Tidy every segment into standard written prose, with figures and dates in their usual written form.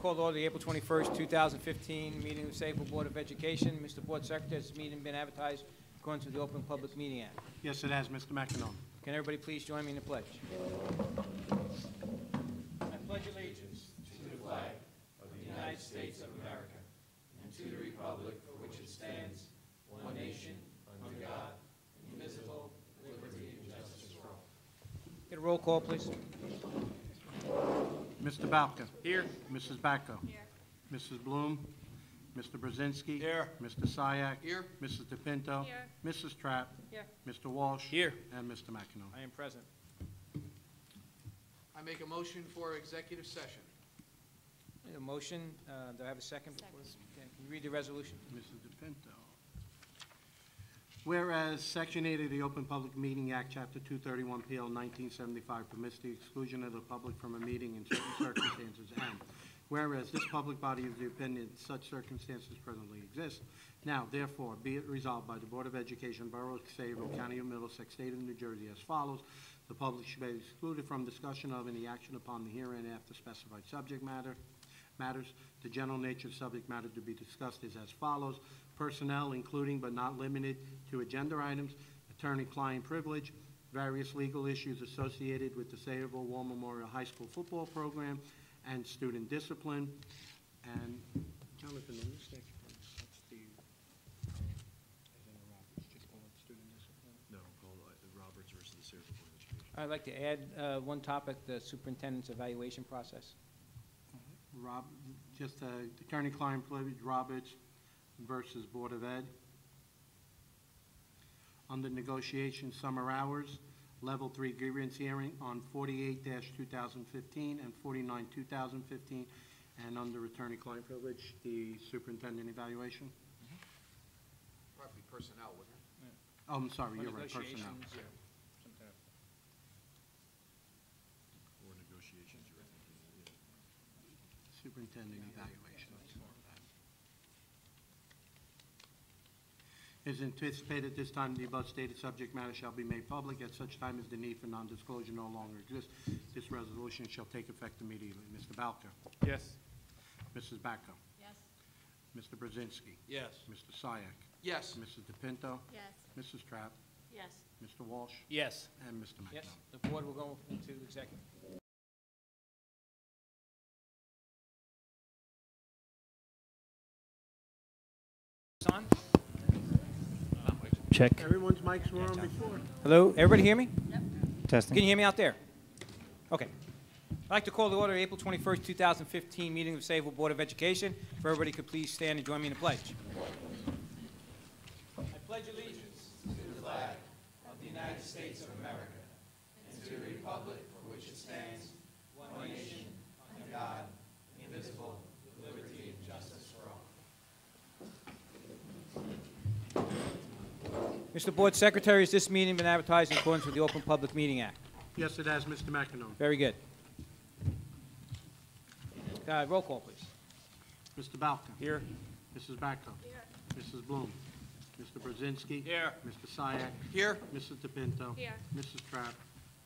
call to order the April 21st, 2015 meeting of the Safer Board of Education. Mr. Board Secretary, has this meeting been advertised according to the Open Public Meeting Act? Yes, it has, Mr. McEnroe. Can everybody please join me in the pledge? I pledge allegiance to the flag of the United States of America and to the republic for which it stands, one nation, under God, indivisible, with liberty and justice for all. Get a roll call, please. Mr. Balka. Here. Mrs. Backo. Here. Mrs. Bloom. Mr. Brzezinski. Here. Mr. Syak. Here. Mrs. DePinto. Here. Mrs. Trapp. Here. Mr. Walsh. Here. And Mr. McEnroe. I am present. I make a motion for executive session. Need a motion. Do I have a second? Second. Okay, can you read the resolution? Mrs. DePinto. Whereas Section 8 of the Open Public Meeting Act, Chapter 231, PL 1975, permits the exclusion of the public from a meeting in certain circumstances, and whereas this public body is the opinion that such circumstances presently exist, now, therefore, be it resolved by the Board of Education, Borough of Sayreville, County of Middlesex, State of New Jersey as follows. The public should be excluded from discussion of any action upon the herein after specified subject matters. The general nature of subject matter to be discussed is as follows. Personnel, including but not limited to agenda items, attorney-client privilege, various legal issues associated with the Sayreville War Memorial High School football program, and student discipline. And Jonathan, in this section, that's the, just call it student discipline? No, call Roberts versus the Sayreville Board of Education. I'd like to add one topic, the superintendent's evaluation process. Just attorney-client privilege, Roberts versus Board of Ed. Under negotiation, summer hours, Level 3 grievance hearing on 48-2015 and 49-2015, and under attorney-client privilege, the superintendent evaluation. Probably personnel, wouldn't it? Oh, I'm sorry, Or you're right, personnel. negotiations, yeah. Something else. Or negotiations, you're thinking, yeah. Superintendent evaluation. It is anticipated at this time the above stated subject matter shall be made public at such time as the need for non-disclosure no longer exists. This resolution shall take effect immediately. Mr. Balka. Yes. Mrs. Backo. Yes. Mr. Brzezinski. Yes. Mr. Syak. Yes. Mrs. DePinto. Yes. Mrs. Trapp. Yes. Mr. Walsh. Yes. And Mr. McEnroe. Yes. The board will go into executive. On? Check. Everyone's mics were on before. Hello, everybody hear me? Testing. Can you hear me out there? Okay. I'd like to call to order April 21st, 2015 meeting of the Sayreville Board of Education. If everybody could please stand and join me in the pledge. I pledge allegiance to the flag of the United States of America and to the republic for which it stands, one nation, under God, indivisible, with liberty and justice for all. Mr. Board Secretary, has this meeting been advertised in accordance with the Open Public Meeting Act? Yes, it has, Mr. McEnroe. Very good. Roll call, please. Mr. Balka. Here. Mrs. Backo. Here. Mrs. Bloom. Mr. Brzezinski. Here. Mr. Syak. Here. Mrs. DePinto. Here. Mrs. Trapp.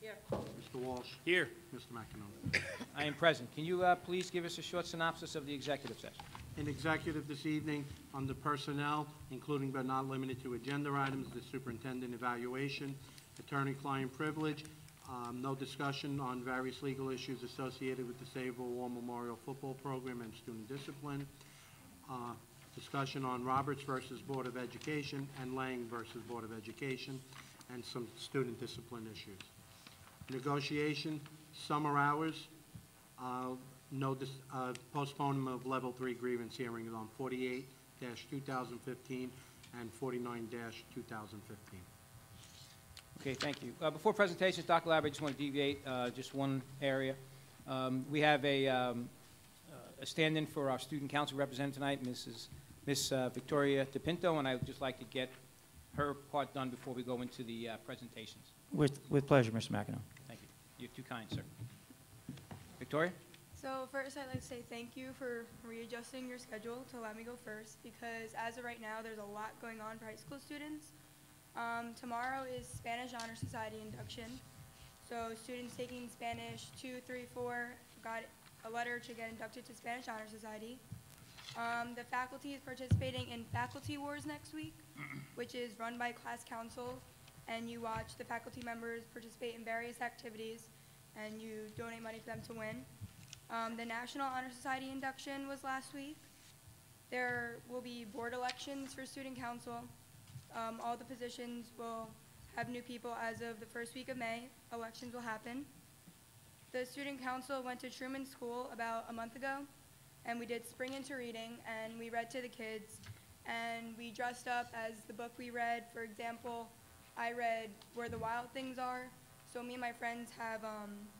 Here. Mr. Walsh. Here. Mr. McEnroe. I am present. Can you please give us a short synopsis of the executive session? In executive this evening, under personnel, including but not limited to agenda items, the superintendent evaluation, attorney-client privilege, no discussion on various legal issues associated with the Sayreville War Memorial Football Program and student discipline, discussion on Roberts versus Board of Education and Lang versus Board of Education, and some student discipline issues. Negotiation, summer hours, postponement of Level 3 grievance hearings on 48-2015 and 49-2015. Okay, thank you. Before presentations, Dr. Lab, I just want to deviate just one area. We have a stand-in for our student council representative tonight, Miss Victoria DePinto, and I would just like to get her part done before we go into the presentations. With pleasure, Mr. McEnroe. Thank you. You're too kind, sir. Victoria? So first, I'd like to say thank you for readjusting your schedule to let me go first, because as of right now, there's a lot going on for high school students. Tomorrow is Spanish Honor Society induction. So students taking Spanish 2, 3, 4 got a letter to get inducted to Spanish Honor Society. The faculty is participating in Faculty Wars next week, which is run by class council, and you watch the faculty members participate in various activities, and you donate money for them to win. The National Honor Society induction was last week. There will be board elections for student council. All the positions will have new people as of the first week of May. Elections will happen. The student council went to Truman School about a month ago, and we did Spring Into Reading, and we read to the kids, and we dressed up as the book we read. For example, I read Where the Wild Things Are, so me and my friends have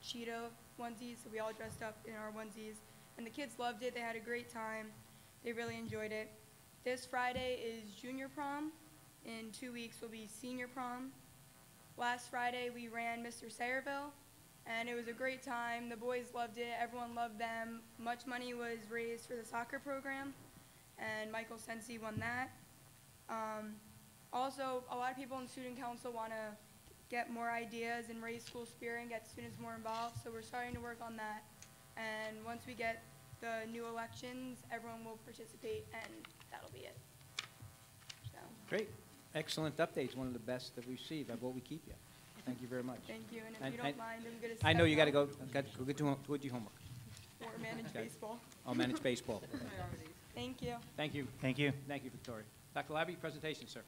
Cheetah onesies, so we all dressed up in our onesies, and the kids loved it. They had a great time. They really enjoyed it. This Friday is junior prom. In 2 weeks will be senior prom. Last Friday we ran Mr. Sayreville, and it was a great time. The boys loved it. Everyone loved them. Much money was raised for the soccer program, and Michael Sensi won that. Also, a lot of people in student council want to get more ideas and raise school spirit and get students more involved, so we're starting to work on that. And once we get the new elections, everyone will participate, and that'll be it. So, Great. Excellent updates, one of the best that we've seen. I vote we keep you. Thank you very much. thank you, and if And- you don't and- mind, I'm going to I know you got to go get your homework. or manage Okay. baseball. I'll manage baseball. Thank you. Thank you. Thank you. Thank you, Victoria. Dr. Labby, presentation, sir.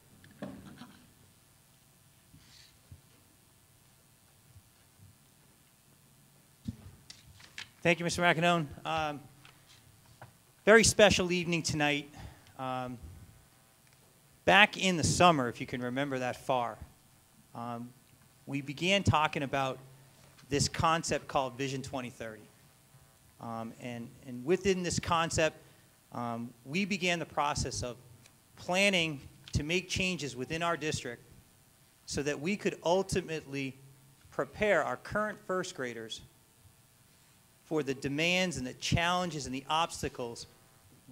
Thank you, Mr. McEnone. Very special evening tonight. Back in the summer, if you can remember that far, we began talking about this concept called Vision 2030. And within this concept, we began the process of planning to make changes within our district so that we could ultimately prepare our current first graders for the demands and the challenges and the obstacles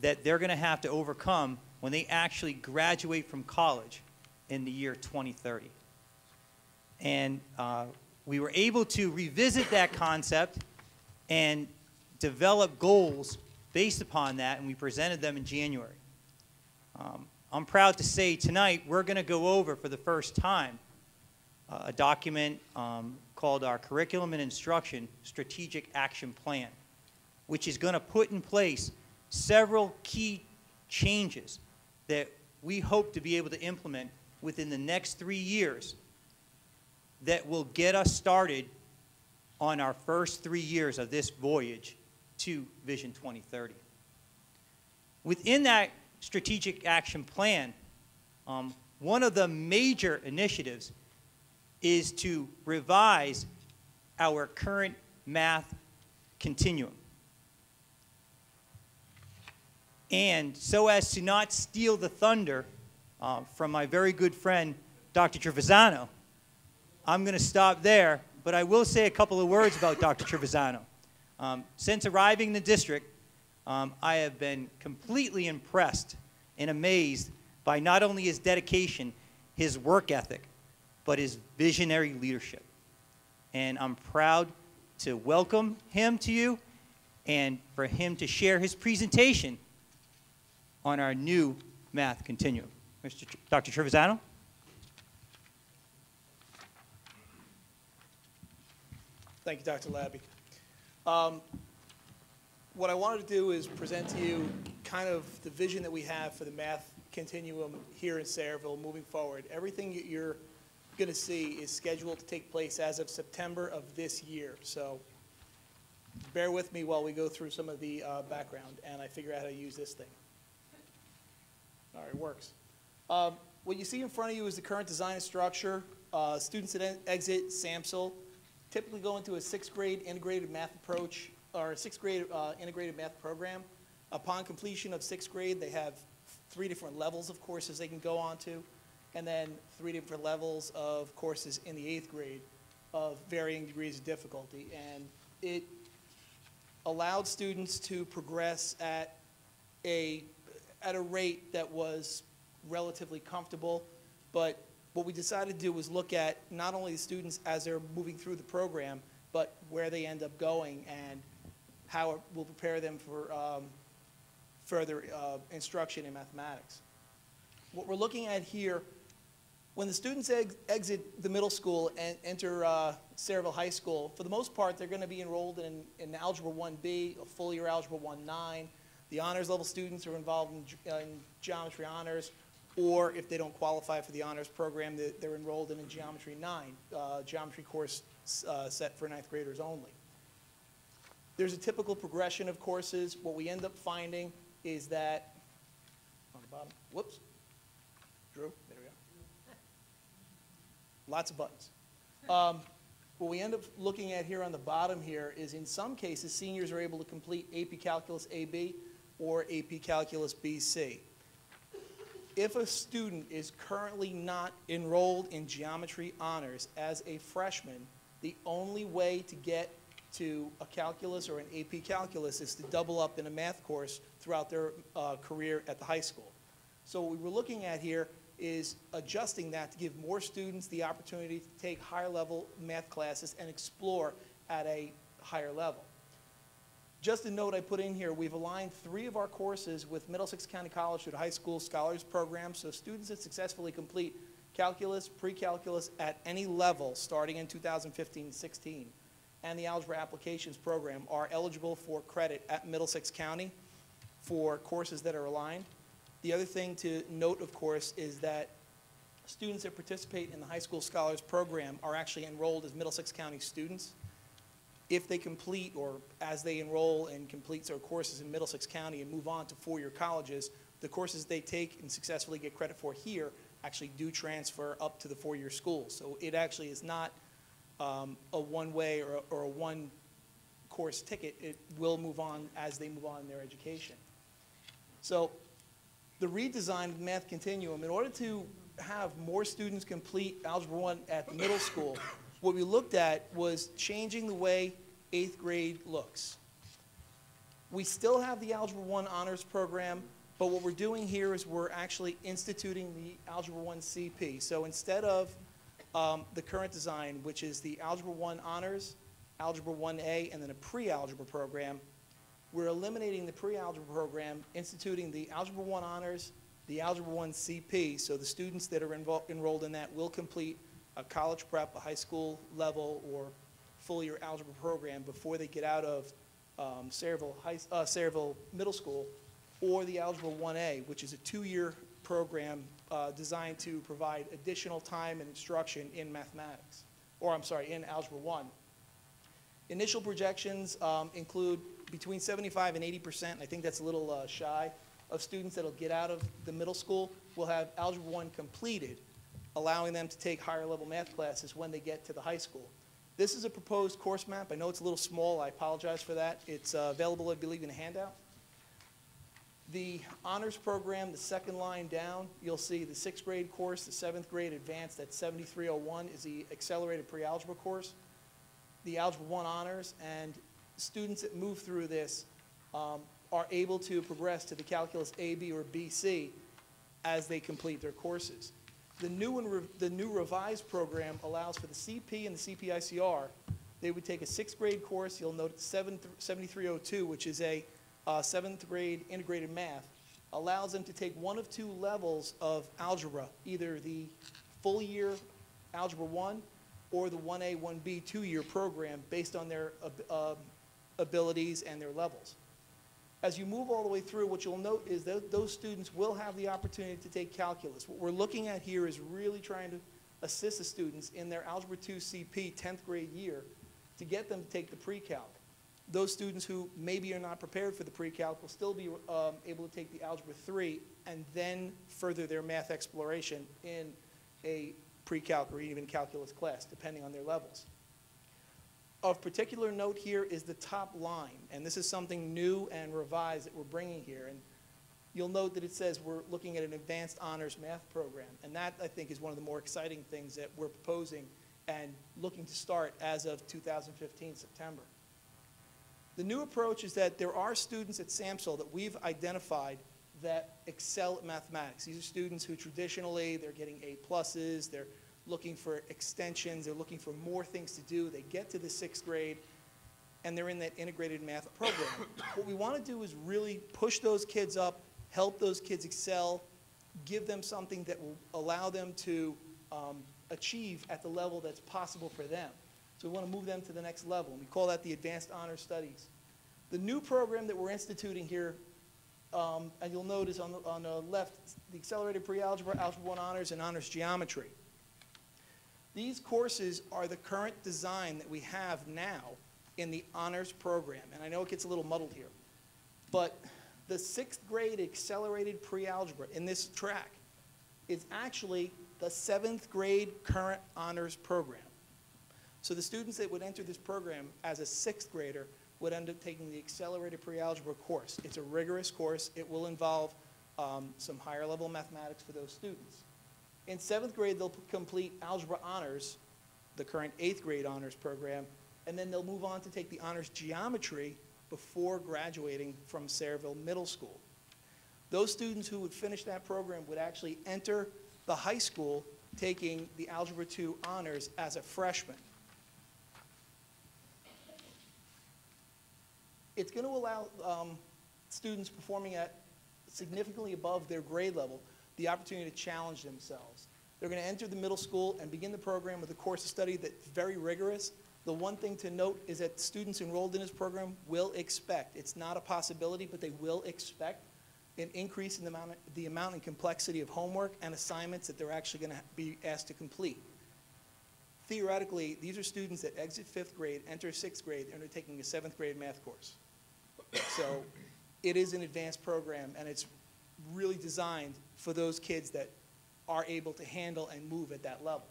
that they're going to have to overcome when they actually graduate from college in the year 2030. And we were able to revisit that concept and develop goals based upon that, and we presented them in January. I'm proud to say tonight we're going to go over for the first time a document called our Curriculum and Instruction Strategic Action Plan, which is going to put in place several key changes that we hope to be able to implement within the next 3 years that will get us started on our first 3 years of this voyage to Vision 2030. Within that strategic action plan, one of the major initiatives is to revise our current math continuum. And so as to not steal the thunder from my very good friend, Dr. Trevisano, I'm going to stop there, but I will say a couple of words about Dr. Trevisano. Since arriving in the district, I have been completely impressed and amazed by not only his dedication, his work ethic, but his visionary leadership. And I'm proud to welcome him to you and for him to share his presentation on our new math continuum. Dr. Trevisano? Thank you, Dr. Labby. What I wanted to do is present to you kind of the vision that we have for the math continuum here in Sayreville moving forward. Everything that you're going to see is scheduled to take place as of September of this year. So bear with me while we go through some of the background and I figure out how to use this thing. All right, it works. What you see in front of you is the current design and structure. Students that exit SAMHSA typically go into a 6th grade integrated math approach, or a 6th grade integrated math program. Upon completion of 6th grade, they have 3 different levels of courses they can go on to, and then 3 different levels of courses in the 8th grade of varying degrees of difficulty. And it allowed students to progress at a rate that was relatively comfortable, but what we decided to do was look at not only the students as they're moving through the program, but where they end up going and how it will prepare them for further instruction in mathematics. What we're looking at here, when the students exit the middle school and enter Sayreville High School, for the most part, they're going to be enrolled in Algebra 1B, a full year Algebra 1-9. The honors level students are involved in Geometry Honors, or if they don't qualify for the honors program, they're enrolled in a Geometry 9, geometry course set for ninth graders only. There's a typical progression of courses. What we end up finding is that, on the bottom, whoops, Drew, there we go. Lots of buttons. What we end up looking at here on the bottom here is, in some cases, seniors are able to complete AP Calculus AB or AP Calculus BC. If a student is currently not enrolled in Geometry Honors as a freshman, the only way to get to a calculus or an AP Calculus is to double up in a math course throughout their career at the high school. So what we were looking at here is adjusting that to give more students the opportunity to take higher level math classes and explore at a higher level. Just a note I put in here, we've aligned 3 of our courses with Middlesex County College through the High School Scholars Program, so students that successfully complete calculus, pre-calculus at any level starting in 2015-16 and the Algebra Applications Program are eligible for credit at Middlesex County for courses that are aligned. The other thing to note, of course, is that students that participate in the High School Scholars Program are actually enrolled as Middlesex County students. If they complete, or as they enroll and complete their courses in Middlesex County and move on to four-year colleges, the courses they take and successfully get credit for here actually do transfer up to the four-year school. So it actually is not a one-way or a one-course ticket. It will move on as they move on in their education. So the redesign of the Math Continuum, in order to have more students complete Algebra 1 at the middle school, what we looked at was changing the way 8th grade looks. We still have the Algebra 1 honors program, but what we're doing here is we're actually instituting the Algebra 1 CP. So instead of the current design, which is the Algebra 1 honors, Algebra 1A, and then a pre-algebra program, we're eliminating the pre-algebra program, instituting the Algebra 1 honors, the Algebra 1 CP, so the students that are enrolled in that will complete a college prep, a high school level, or full-year algebra program before they get out of Sayreville Middle School, or the Algebra 1A, which is a 2-year program designed to provide additional time and instruction in mathematics, or I'm sorry, in Algebra 1. Initial projections include between 75 and 80%, and I think that's a little shy, of students that will get out of the middle school will have Algebra 1 completed, allowing them to take higher level math classes when they get to the high school. This is a proposed course map. I know it's a little small. I apologize for that. It's available, I believe, in a handout. The honors program, the second line down, you'll see the 6th grade course, the 7th grade advanced at 7301 is the accelerated pre-algebra course. The Algebra 1 honors, and students that move through this are able to progress to the Calculus AB or BC as they complete their courses. The new revised program allows for the CP and the CPICR. They would take a 6th grade course. You'll note 7302, which is a 7th grade integrated math, allows them to take one of 2 levels of algebra, either the full year Algebra 1 or the 1A, 1B 2-year program based on their abilities and their levels. As you move all the way through, what you'll note is that those students will have the opportunity to take calculus. What we're looking at here is really trying to assist the students in their Algebra 2 CP 10th grade year to get them to take the pre-calc. Those students who maybe are not prepared for the pre-calc will still be able to take the Algebra 3 and then further their math exploration in a pre-calc or even calculus class, depending on their levels. Of particular note here is the top line, and this is something new and revised that we're bringing here. And you'll note that it says we're looking at an advanced honors math program, and that, I think, is one of the more exciting things that we're proposing and looking to start as of 2015 September. The new approach is that there are students at SAMHSA that we've identified that excel at mathematics. These are students who traditionally, they're getting A+, they're looking for extensions, they're looking for more things to do. They get to the 6th grade, and they're in that integrated math program. What we want to do is really push those kids up, help those kids excel, give them something that will allow them to achieve at the level that's possible for them. So we want to move them to the next level, and we call that the Advanced Honor Studies. The new program that we're instituting here, and you'll notice on the left, the Accelerated Pre-Algebra, Algebra 1 Honors, and Honors Geometry. These courses are the current design that we have now in the honors program, and I know it gets a little muddled here, but the 6th grade Accelerated Pre-Algebra in this track is actually the 7th grade current honors program. So the students that would enter this program as a 6th grader would end up taking the Accelerated Pre-Algebra course. It's a rigorous course. It will involve some higher level mathematics for those students. In 7th grade, they'll complete Algebra Honors, the current 8th grade honors program, and then they'll move on to take the Honors Geometry before graduating from Sayreville Middle School. Those students who would finish that program would actually enter the high school taking the Algebra 2 honors as a freshman. It's going to allow students performing at significantly above their grade level the opportunity to challenge themselves. They're going to enter the middle school and begin the program with a course of study that's very rigorous. The one thing to note is that students enrolled in this program will expect, it's not a possibility, but they will expect an increase in the amount and complexity of homework and assignments that they're actually going to be asked to complete. Theoretically, these are students that exit 5th grade, enter 6th grade, and are taking a 7th grade math course. So it is an advanced program, and it's really designed for those kids that are able to handle and move at that level.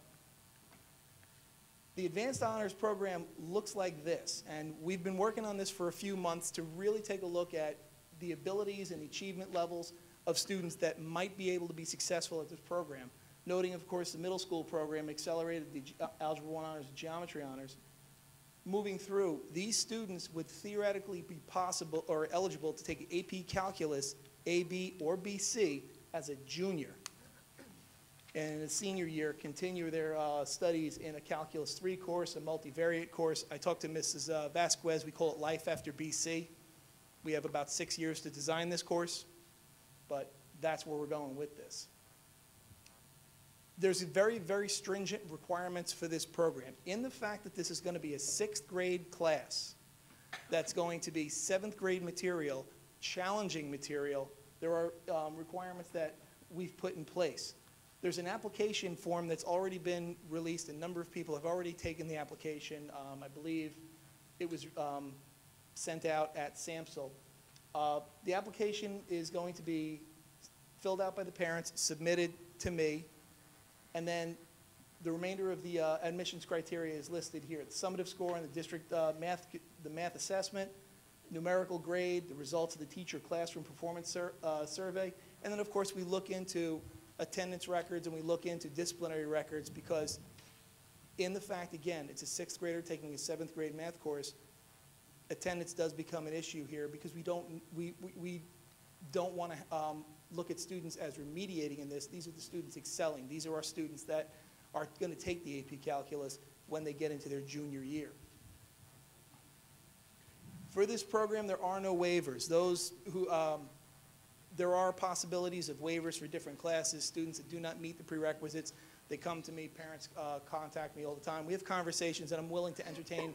The Advanced Honors program looks like this, and we've been working on this for a few months to really take a look at the abilities and achievement levels of students that might be able to be successful at this program. Noting, of course, the middle school program accelerated the Algebra 1 Honors and Geometry Honors. Moving through, these students would theoretically be possible or eligible to take AP Calculus, AB, or BC as a junior. And in the senior year, continue their studies in a Calculus 3 course, a multivariate course. I talked to Mrs. Vasquez. We call it Life After BC. We have about 6 years to design this course, but that's where we're going with this. There's very, very stringent requirements for this program. In the fact that this is going to be a 6th grade class that's going to be 7th grade material, challenging material, there are requirements that we've put in place. There's an application form that's already been released. A number of people have already taken the application. I believe it was sent out at SAMHSA. The application is going to be filled out by the parents, submitted to me, and then the remainder of the admissions criteria is listed here. The summative score on the district math assessment, numerical grade, the results of the teacher classroom performance survey, and then of course we look into attendance records and we look into disciplinary records, because in the fact, again, it's a 6th grader taking a 7th grade math course, attendance does become an issue here, because we don't want to look at students as remediating in this. These are the students excelling. These are our students that are going to take the AP Calculus when they get into their junior year. For this program, there are no waivers. Those who, there are possibilities of waivers for different classes. Students that do not meet the prerequisites, they come to me, parents contact me all the time. We have conversations, and I'm willing to entertain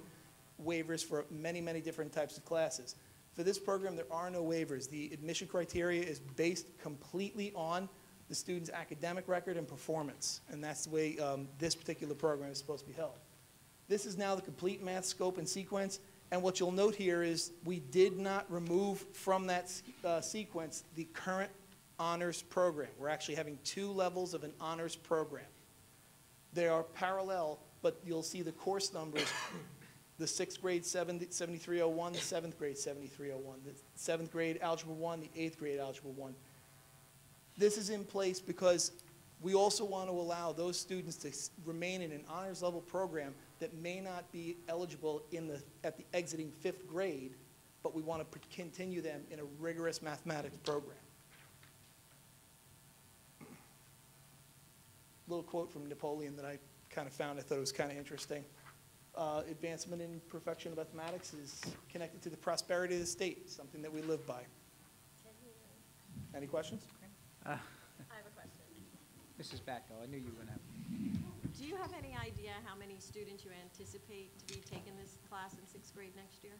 waivers for many, many different types of classes. For this program, there are no waivers. The admission criteria is based completely on the student's academic record and performance, and that's the way this particular program is supposed to be held. This is now the complete math scope and sequence, and what you'll note here is we did not remove from that sequence the current honors program. We're actually having 2 levels of an honors program. They are parallel, but you'll see the course numbers. The 6th grade 7301, the 7th grade 7301, the 7th grade Algebra 1, the 8th grade Algebra 1. This is in place because we also want to allow those students to remain in an honors level program that may not be eligible at the exiting 5th grade, but we want to continue them in a rigorous mathematics program. Little quote from Napoleon that I kind of found, I thought it was kind of interesting. advancement in perfection of mathematics is connected to the prosperity of the state, something that we live by. Any questions? I have a question. Mrs. Batko, I knew you were going to have. Do you have any idea how many students you anticipate to be taking this class in sixth grade next year?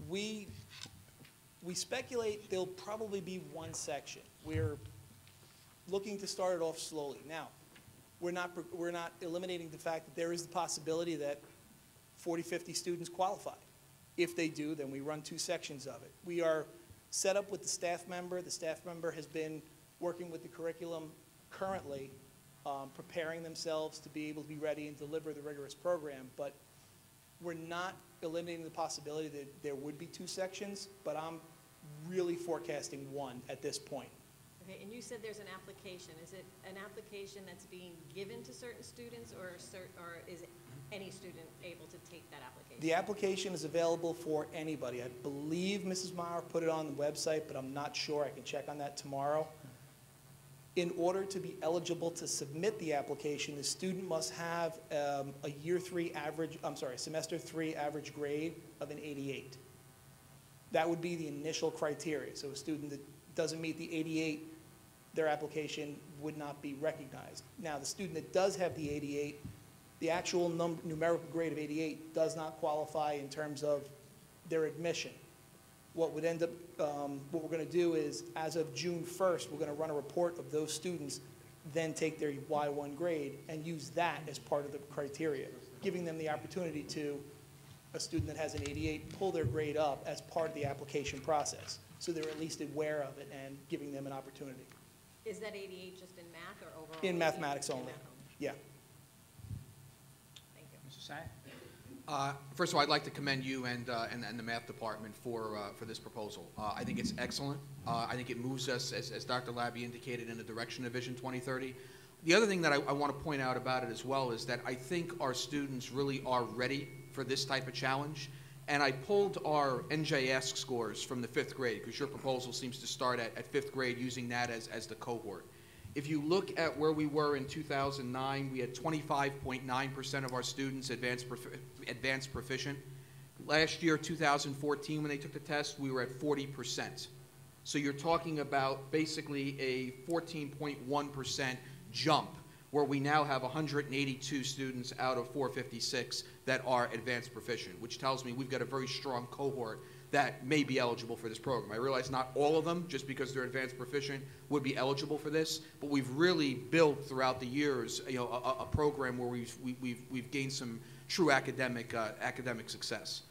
We speculate there'll probably be one section. We're looking to start it off slowly. Now, we're not eliminating the fact that there is the possibility that 40, 50 students qualify. If they do, then we run 2 sections of it. We are set up with the staff member. The staff member has been working with the curriculum currently, preparing themselves to be able to be ready and deliver the rigorous program. But we're not eliminating the possibility that there would be 2 sections, but I'm really forecasting 1 at this point. Okay, and you said there's an application. Is it an application that's being given to certain students, or is any student able to take that application? The application is available for anybody. I believe Mrs. Meyer put it on the website, but I'm not sure. I can check on that tomorrow. In order to be eligible to submit the application, the student must have a semester 3 average grade of an 88. That would be the initial criteria. So a student that doesn't meet the 88, their application would not be recognized. Now, the student that does have the 88, the actual numerical grade of 88 does not qualify in terms of their admission. What would end up, what we're going to do is, as of June 1st, we're going to run a report of those students, then take their Y1 grade and use that as part of the criteria, giving them the opportunity to, a student that has an 88, pull their grade up as part of the application process. So they're at least aware of it and giving them an opportunity. Is that 88 just in math or overall? In mathematics In only. math Yeah. Thank you. Mr. Sack? First of all, I'd like to commend you and the math department for this proposal. I think it's excellent. I think it moves us, as Dr. Labby indicated, in the direction of Vision 2030. The other thing that I want to point out about it as well is that I think our students really are ready for this type of challenge. And I pulled our NJASC scores from the 5th grade, because your proposal seems to start at 5th grade using that as the cohort. If you look at where we were in 2009, we had 25.9% of our students advanced proficient. Last year, 2014, when they took the test, we were at 40%. So you're talking about basically a 14.1% jump, where we now have 182 students out of 456 that are advanced proficient, which tells me we've got a very strong cohort that may be eligible for this program. I realize not all of them, just because they're advanced proficient, would be eligible for this, but we've really built throughout the years, a program where we've gained some true academic success.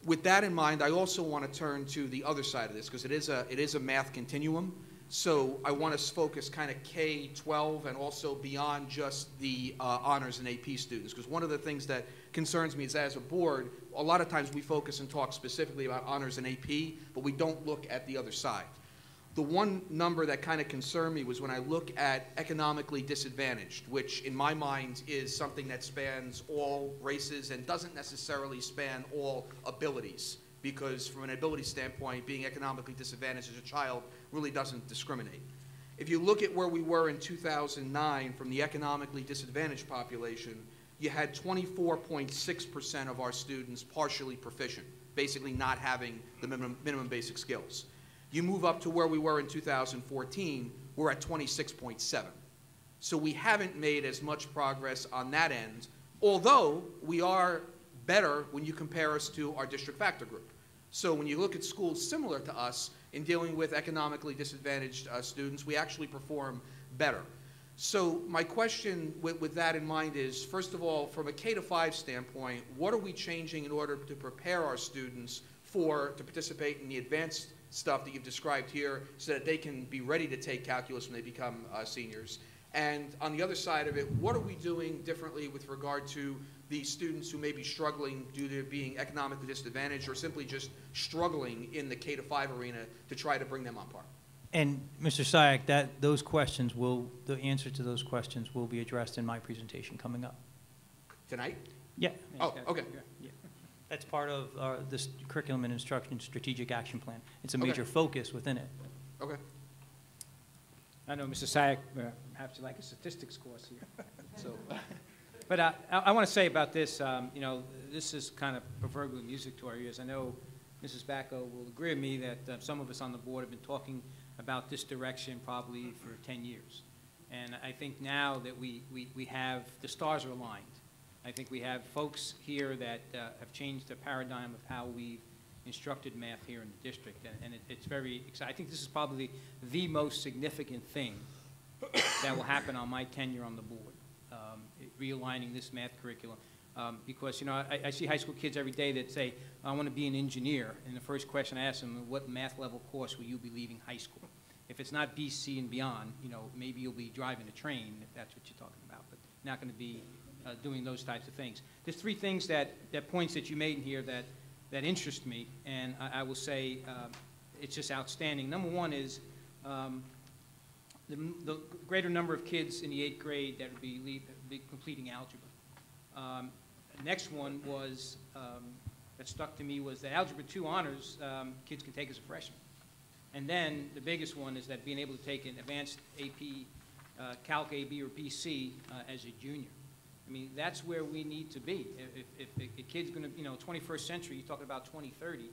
With that in mind, I also want to turn to the other side of this, because it is a math continuum. So I want to focus kind of K-12 and also beyond just the honors and AP students, because one of the things that concerns me is, as a board, a lot of times we focus and talk specifically about honors and AP, but we don't look at the other side. The one number that kind of concerned me was when I look at economically disadvantaged, which in my mind is something that spans all races and doesn't necessarily span all abilities, because from an ability standpoint, being economically disadvantaged as a child really doesn't discriminate. If you look at where we were in 2009 from the economically disadvantaged population, you had 24.6% of our students partially proficient, basically not having the minimum basic skills. You move up to where we were in 2014, we're at 26.7. So we haven't made as much progress on that end, although we are better when you compare us to our district factor group. So when you look at schools similar to us in dealing with economically disadvantaged students, we actually perform better. So my question with that in mind is, first of all, from a K-5 standpoint, what are we changing in order to prepare our students to participate in the advanced stuff that you've described here, so that they can be ready to take calculus when they become seniors? And on the other side of it, what are we doing differently with regard to the students who may be struggling due to being economically disadvantaged, or simply just struggling in the K-5 arena, to try to bring them on par? And Mr. Sayak, the answer to those questions will be addressed in my presentation coming up. Tonight? Yeah. Oh, okay. Yeah. That's part of this curriculum and instruction strategic action plan. It's a Okay. major focus within it. Okay. I know Mr. Sayak, perhaps you like a statistics course here. So, But I want to say about this, you know, this is kind of proverbial music to our ears. I know Mrs. Bacco will agree with me that some of us on the board have been talking about this direction probably for 10 years. And I think now that we have, the stars are aligned. I think we have folks here that have changed the paradigm of how we've instructed math here in the district, and it's very exciting. I think this is probably the most significant thing that will happen on my tenure on the board, realigning this math curriculum. Because, you know, I see high school kids every day that say, I want to be an engineer, and the first question I ask them, what math level course will you be leaving high school? If it's not BC and beyond, you know, maybe you'll be driving a train, if that's what you're talking about, but not going to be doing those types of things. There's three things that points that you made in here that interest me, and I will say it's just outstanding. Number one is the greater number of kids in the 8th grade that would be completing algebra. Next one was, that stuck to me, was that Algebra 2 honors kids can take as a freshman. And then the biggest one is that being able to take an advanced AP Calc AB or BC as a junior. I mean, that's where we need to be. If a kid's going to, you know, 21st century, you're talking about 2030,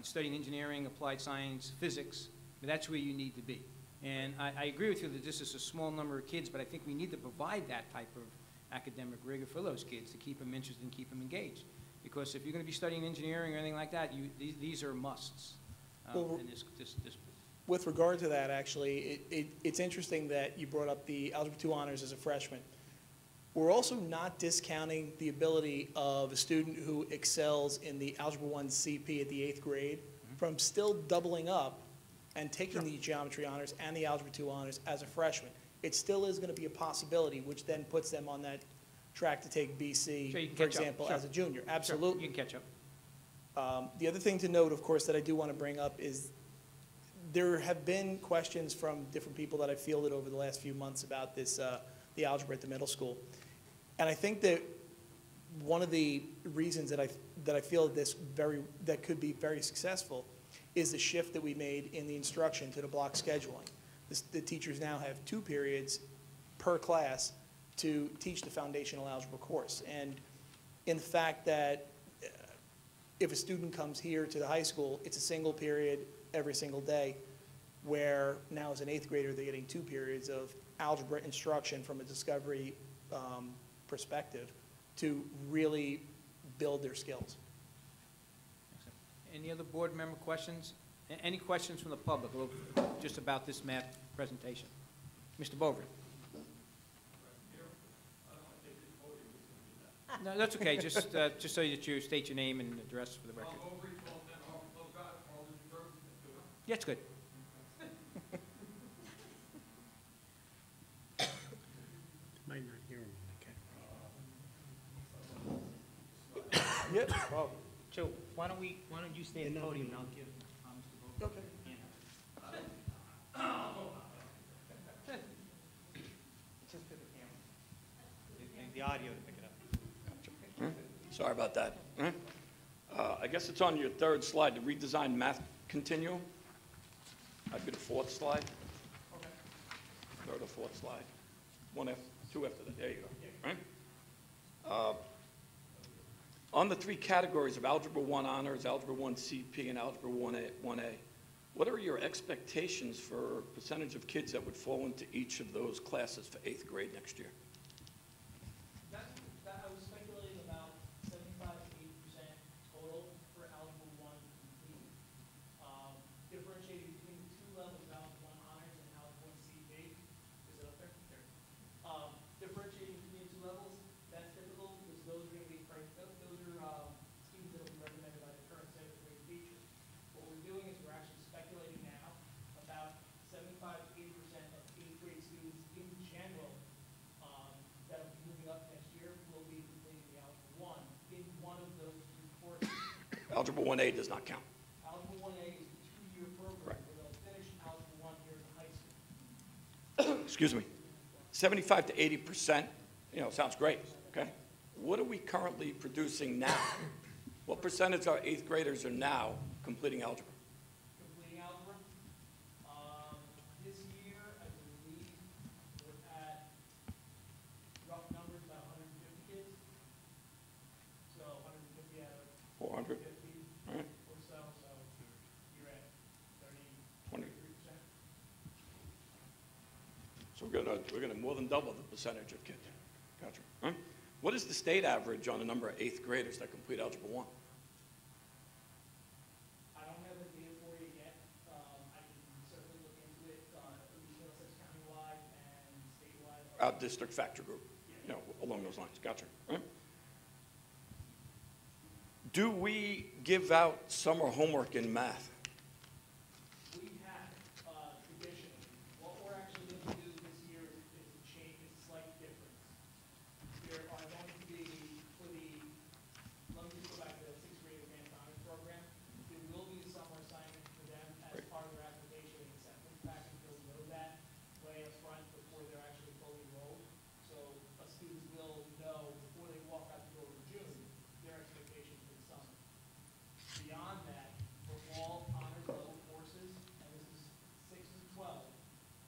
studying engineering, applied science, physics, that's where you need to be. And I agree with you that this is a small number of kids, but I think we need to provide that type of academic rigor for those kids to keep them interested and keep them engaged. Because if you're going to be studying engineering or anything like that, these are musts in this. With regard to that, actually, it's interesting that you brought up the Algebra 2 honors as a freshman. We're also not discounting the ability of a student who excels in the Algebra 1 CP at the 8th grade from still doubling up and taking the geometry honors and the Algebra 2 honors as a freshman. It still is going to be a possibility, which then puts them on that track to take BC, for example, as a junior. Absolutely. Sure, you can catch up. The other thing to note, of course, that I do want to bring up is there have been questions from different people that I've fielded over the last few months about this, the algebra at the middle school. And I think that one of the reasons that I feel that could be very successful is the shift that we made in the instruction to the block scheduling. The teachers now have 2 periods per class to teach the foundational algebra course. And in the fact that if a student comes here to the high school, it's a single period every single day, where now as an 8th grader, they're getting 2 periods of algebra instruction from a discovery perspective to really build their skills. Any other board member questions? Any questions from the public just about this math presentation? Mr. Bovard. No, that's okay. Just so that you state your name and address for the record. Yeah, it's good. Might not hear him, Yep. Well, Joe, why don't you stay at the podium and I'll give Mr. Bovard. Okay. Just for the camera. And the audio to pick it up. Sorry about that. I guess it's on your 3rd slide, the redesigned math continuum. I'd be the 4th slide. Okay. 3rd or 4th slide. 2 after that. There you go. Right? On the 3 categories of Algebra 1 honors, Algebra 1 CP, and Algebra 1A, what are your expectations for percentage of kids that would fall into each of those classes for 8th grade next year? I was speculating about 75 to 80% total for Algebra 1 complete. Differentiating between the 2 levels of Algebra 1 honors and Algebra 1 CP. Is it up there? There. Differentiating between the 2 levels, that's difficult because those are going to be students that will be recommended by the current 7th grade teachers. What we're doing is we're actually speculating now about 75 to 80% of 8th grade students in general that will be moving up next year will be completing the Algebra 1 in one of those 2 courses. Algebra 1A does not count. Algebra 1A is a 2-year program Right. where they'll finish Algebra 1 here in high school. Excuse me. 75 to 80%, sounds great, okay? What are we currently producing now? What percentage of our 8th graders are now completing algebra? Completing algebra. This year, I believe we're at rough numbers about 150 kids. 400? All right, or so, so you're at 20. 33%. So we're gonna more than double the percentage of kids. Gotcha. All right. What is the state average on the number of 8th graders that complete Algebra 1? I don't have the data for you yet. I can certainly look into it, Middlesex County-wide and statewide. Our district factor group, you know, along those lines. Gotcha. All right. Do we give out summer homework in math? We have, traditionally, what we're actually going to do this year is a change, is a slight difference. There are going to be, for the, let me just go back to the 6th grade advanced honors program, there will be a summer assignment for them as part of their application and acceptance package. They'll know that way up front before they're actually fully enrolled. So a student will know before they walk out the door in June, their expectations for the summer. Beyond that, for all honors level courses, and this is 6 to 12,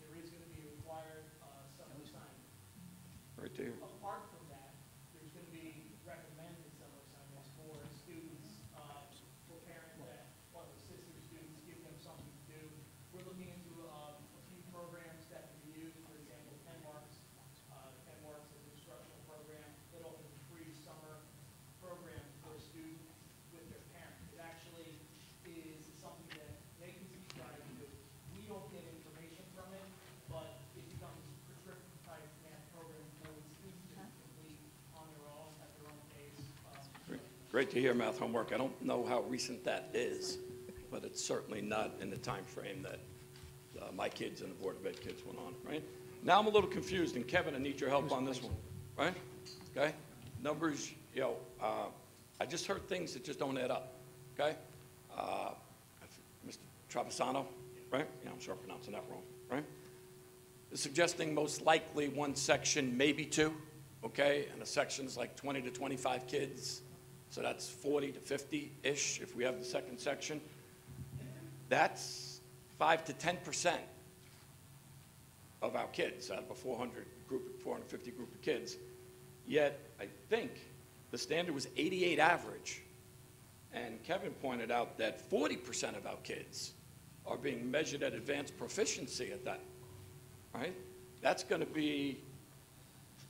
there is going to be a required summer assignment. Right there. Apart from that, there's going to be recommended summer assignments for students, for parents that want to assist their students, give them something to do. We're looking into a few programs that can be used, for example, Penmarks. Penmarks is an instructional program that offers a free summer program for students with their parents. It actually is something that they can subscribe to. We don't get information from it, but it becomes a prescriptive type math program for the students to complete on their own, at their own pace. Great to hear math homework. I don't know how recent that is, but it's certainly not in the time frame that my kids and the Board of Ed kids went on, right? Now I'm a little confused, and Kevin, I need your help on this one, right? Okay? Numbers, you know, I just heard things that just don't add up, okay? Mr. Travisano, right? Yeah, I'm sure I'm pronouncing that wrong, right? Is suggesting most likely one section, maybe two, okay? And the section's like 20 to 25 kids, so that's 40 to 50-ish if we have the second section. That's 5 to 10% of our kids out of a 450 group of kids. Yet, I think the standard was 88 average. And Kevin pointed out that 40% of our kids are being measured at advanced proficiency at that, right? That's going to be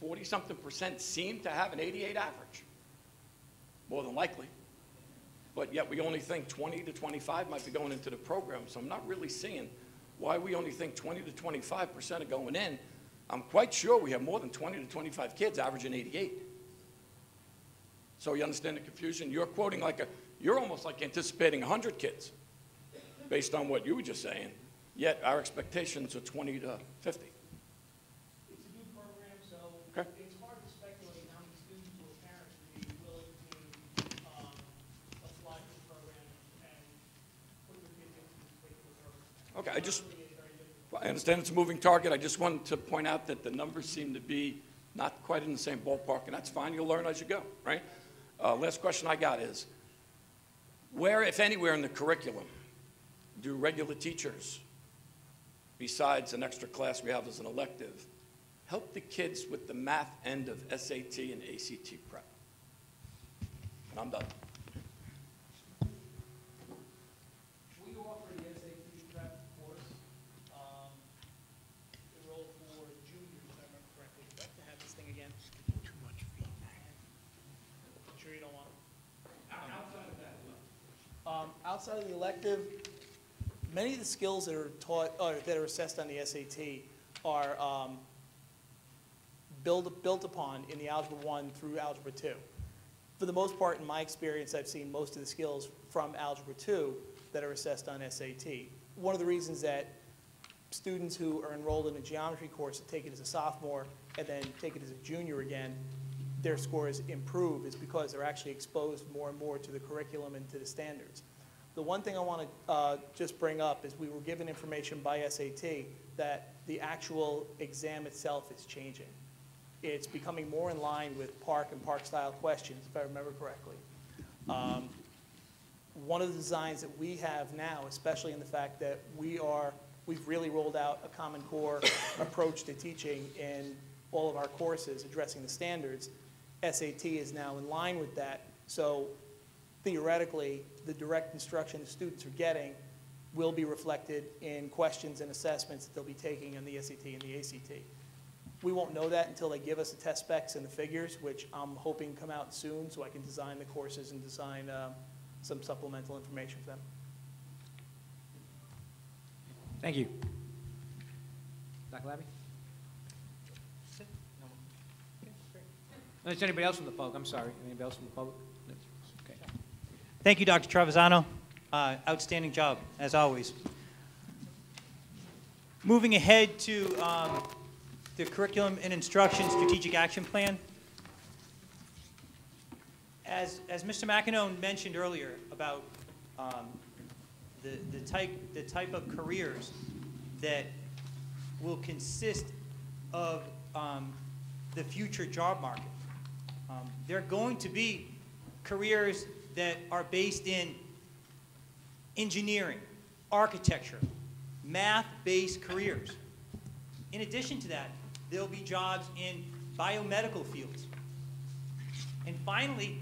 40-something% seem to have an 88 average, more than likely. But yet we only think 20 to 25 might be going into the program, so I'm not really seeing why we only think 20 to 25% are going in. I'm quite sure we have more than 20 to 25 kids averaging 88. So you understand the confusion? You're quoting you're almost like anticipating 100 kids based on what you were just saying, yet our expectations are 20 to 50. It's a new program, so Okay. it's hard to speculate how many students or parents would be willing to apply for the program and put their kids into this particular program. Okay, It's very difficult. I understand it's a moving target. I just wanted to point out that the numbers seem to be not quite in the same ballpark, and that's fine. You'll learn as you go, right? Last question I got is, where, if anywhere in the curriculum, do regular teachers, besides an extra class we have as an elective, help the kids with the math end of SAT and ACT prep? And I'm done. We offer the SAT prep course. Enrolled for juniors, if I remember correctly. Do I have to have this thing again? Too much feedback. Sure you don't want it? Outside of that, outside of the elective, many of the skills that are taught, or that are assessed on the SAT are built upon in the Algebra 1 through Algebra 2. For the most part, in my experience, I've seen most of the skills from Algebra 2 that are assessed on SAT. One of the reasons that students who are enrolled in a geometry course that take it as a sophomore and then take it as a junior again, their scores improve is because they're actually exposed more and more to the curriculum and to the standards. The one thing I want to just bring up is we were given information by SAT that the actual exam itself is changing. It's becoming more in line with PARCC and PARCC-style questions, if I remember correctly. One of the designs that we have now, especially in the fact that we've really rolled out a Common Core approach to teaching in all of our courses addressing the standards, SAT is now in line with that. So theoretically, the direct instruction the students are getting will be reflected in questions and assessments that they'll be taking on the SAT and the ACT. We won't know that until they give us the test specs and the figures, which I'm hoping come out soon so I can design the courses and design some supplemental information for them. Thank you. Dr. Labby? Is there anybody else from the public? I'm sorry. Anybody else from the public? Okay. Thank you, Dr. Trevisano. Outstanding job, as always. Moving ahead to the Curriculum and Instruction Strategic Action Plan. As Mr. McEnone mentioned earlier about the type of careers that will consist of the future job market. There are going to be careers that are based in engineering, architecture, math-based careers. In addition to that, there'll be jobs in biomedical fields. And finally,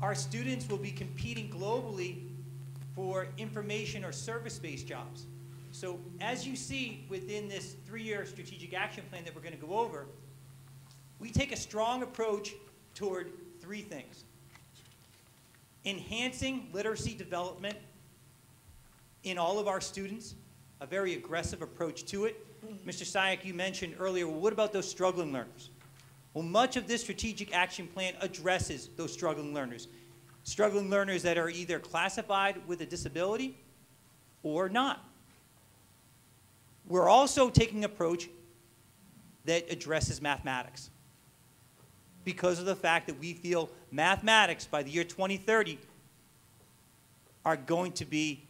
our students will be competing globally for information or service-based jobs. So as you see within this 3-year strategic action plan that we're going to go over, we take a strong approach toward 3 things. Enhancing literacy development in all of our students, a very aggressive approach to it. Mr. Sayak, you mentioned earlier, well, what about those struggling learners? Well, much of this strategic action plan addresses those struggling learners that are either classified with a disability or not. We're also taking an approach that addresses mathematics because of the fact that we feel mathematics by the year 2030 are going to be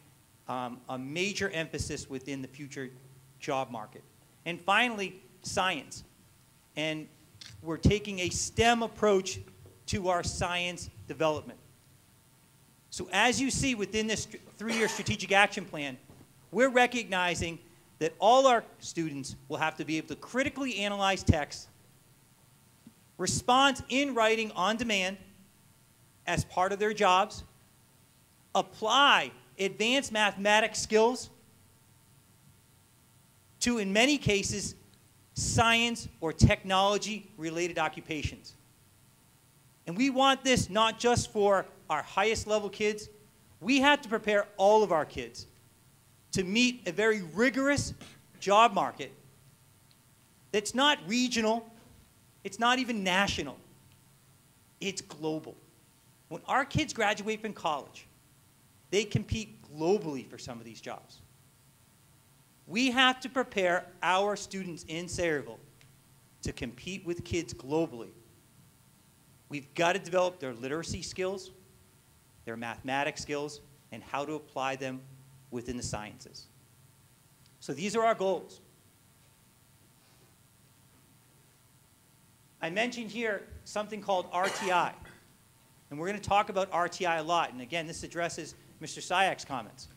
a major emphasis within the future job market. And finally, science. And we're taking a STEM approach to our science development. So as you see within this 3-year strategic action plan, we're recognizing that all our students will have to be able to critically analyze text, respond in writing on demand as part of their jobs, apply advanced mathematics skills to, in many cases, science or technology-related occupations. And we want this not just for our highest level kids. We have to prepare all of our kids to meet a very rigorous job market that's not regional, it's not even national, it's global. When our kids graduate from college, they compete globally for some of these jobs. We have to prepare our students in Sayreville to compete with kids globally. We've got to develop their literacy skills, their mathematics skills, and how to apply them within the sciences. So these are our goals. I mentioned here something called RTI, and we're going to talk about RTI a lot. And again, this addresses Mr. Sayak's comments.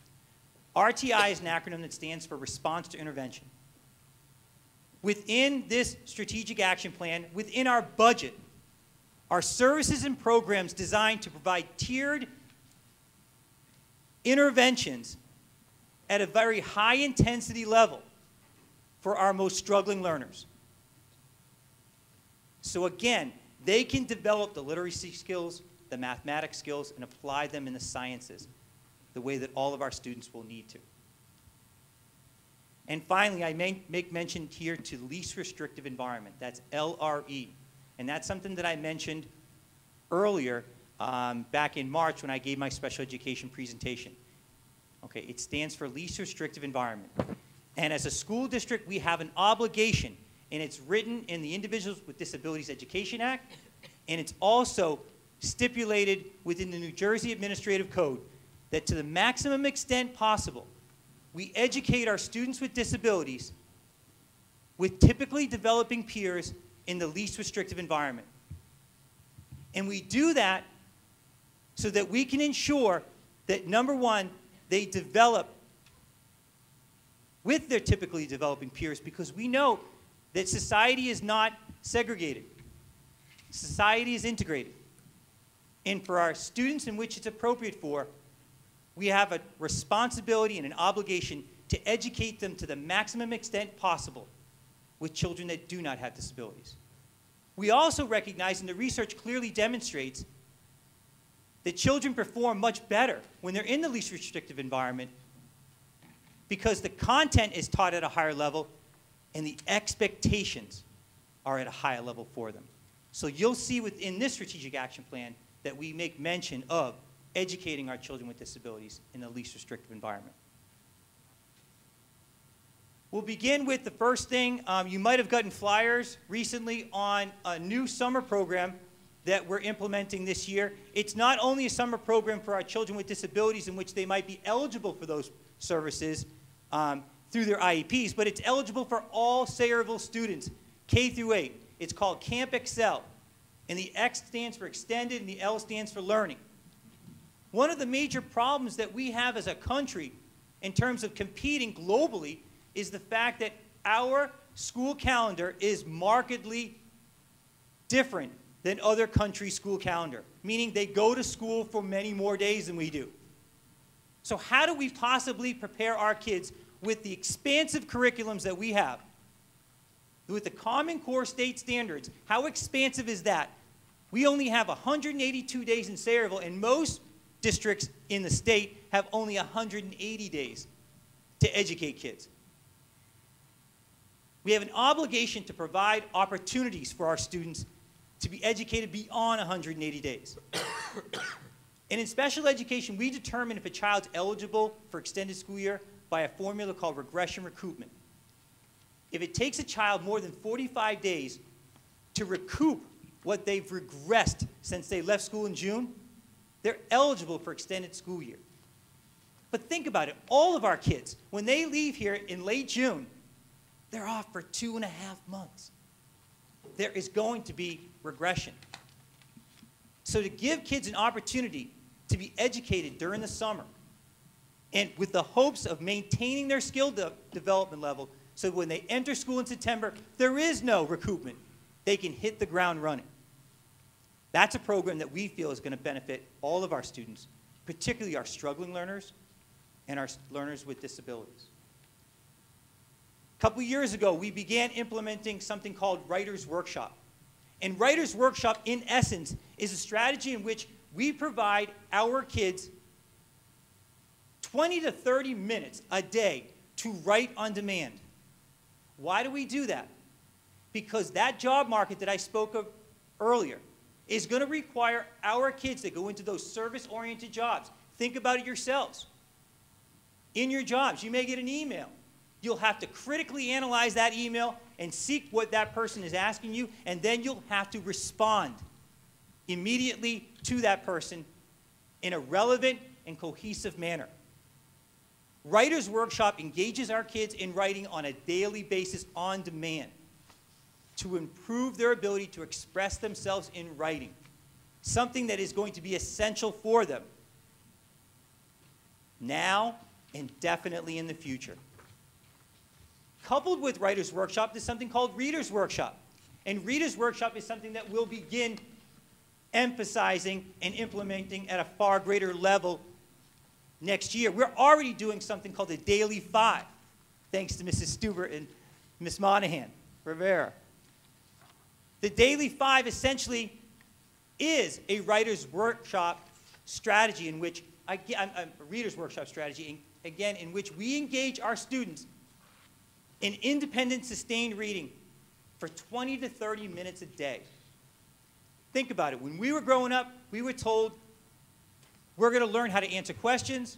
RTI is an acronym that stands for Response to Intervention. Within this strategic action plan, within our budget, are services and programs designed to provide tiered interventions at a very high intensity level for our most struggling learners. So again, they can develop the literacy skills, the mathematics skills, and apply them in the sciences the way that all of our students will need to. And finally, I make mention here to least restrictive environment. That's LRE. And that's something that I mentioned earlier back in March when I gave my special education presentation. Okay, it stands for least restrictive environment. And as a school district, we have an obligation, and it's written in the Individuals with Disabilities Education Act, and it's also stipulated within the New Jersey Administrative Code that to the maximum extent possible, we educate our students with disabilities with typically developing peers in the least restrictive environment. And we do that so that we can ensure that, number one, they develop with their typically developing peers, because we know that society is not segregated. Society is integrated. and for our students in which it's appropriate for, we have a responsibility and an obligation to educate them to the maximum extent possible with children that do not have disabilities. We also recognize, and the research clearly demonstrates, that children perform much better when they're in the least restrictive environment because the content is taught at a higher level and the expectations are at a higher level for them. So you'll see within this strategic action plan that we make mention of educating our children with disabilities in the least restrictive environment. We'll begin with the first thing. You might have gotten flyers recently on a new summer program that we're implementing this year. It's not only a summer program for our children with disabilities in which they might be eligible for those services through their IEPs, but it's eligible for all Sayreville students, K through 8. It's called Camp Excel, and the X stands for extended and the L stands for learning. One of the major problems that we have as a country in terms of competing globally is the fact that our school calendar is markedly different than other countries' school calendar, meaning they go to school for many more days than we do. So how do we possibly prepare our kids with the expansive curriculums that we have, with the Common Core state standards? How expansive is that? We only have 182 days in Sayreville, and most districts in the state have only 180 days to educate kids. We have an obligation to provide opportunities for our students to be educated beyond 180 days. And in special education, we determine if a child's eligible for extended school year by a formula called regression recoupment. If it takes a child more than 45 days to recoup what they've regressed since they left school in June, they're eligible for extended school year. But think about it, all of our kids, when they leave here in late June, they're off for 2.5 months. There is going to be regression. So to give kids an opportunity to be educated during the summer, and with the hopes of maintaining their skill development level, so when they enter school in September, there is no recoupment. They can hit the ground running. That's a program that we feel is going to benefit all of our students, particularly our struggling learners and our learners with disabilities. A couple years ago, we began implementing something called Writer's Workshop. And Writer's Workshop, in essence, is a strategy in which we provide our kids 20 to 30 minutes a day to write on demand. Why do we do that? Because that job market that I spoke of earlier is going to require our kids to go into those service-oriented jobs. Think about it yourselves. In your jobs, you may get an email. You'll have to critically analyze that email and seek what that person is asking you, and then you'll have to respond immediately to that person in a relevant and cohesive manner. Writer's Workshop engages our kids in writing on a daily basis on demand to improve their ability to express themselves in writing, something that is going to be essential for them now and definitely in the future. Coupled with Writer's Workshop is something called Reader's Workshop. And Reader's Workshop is something that we'll begin emphasizing and implementing at a far greater level next year. We're already doing something called the Daily 5, thanks to Mrs. Stuber and Ms. Monahan Rivera. The Daily 5 essentially is a Writer's Workshop strategy in which, a Reader's Workshop strategy, again, in which we engage our students in independent, sustained reading for 20 to 30 minutes a day. Think about it. When we were growing up, we were told we're going to learn how to answer questions,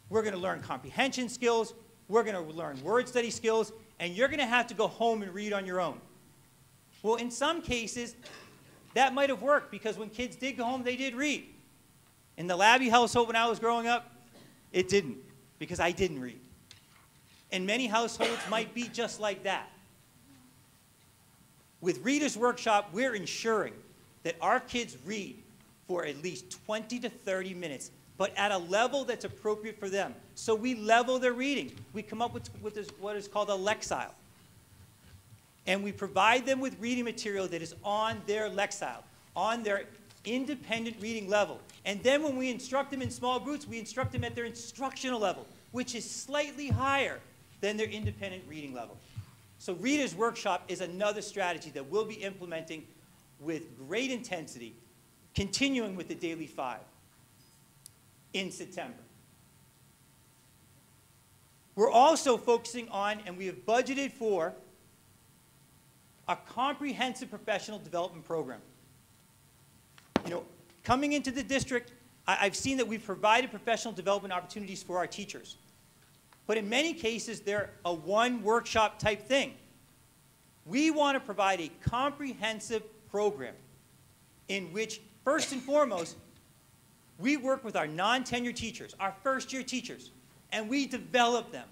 we're going to learn comprehension skills, we're going to learn word study skills, and you're going to have to go home and read on your own. Well, in some cases, that might have worked because when kids did go home, they did read. In the Labby household when I was growing up, it didn't, because I didn't read. And many households might be just like that. With Reader's Workshop, we're ensuring that our kids read for at least 20 to 30 minutes, but at a level that's appropriate for them. So we level their reading. We come up with what is called a lexile. And we provide them with reading material that is on their lexile, on their independent reading level. And then when we instruct them in small groups, we instruct them at their instructional level, which is slightly higher than their independent reading level. So Reader's Workshop is another strategy that we'll be implementing with great intensity, continuing with the Daily 5 in September. We're also focusing on, and we have budgeted for, a comprehensive professional development program. You know, coming into the district, I've seen that we've provided professional development opportunities for our teachers. But in many cases, they're a one workshop type thing. We want to provide a comprehensive program in which, first and foremost, we work with our non-tenured teachers, our first-year teachers, and we develop them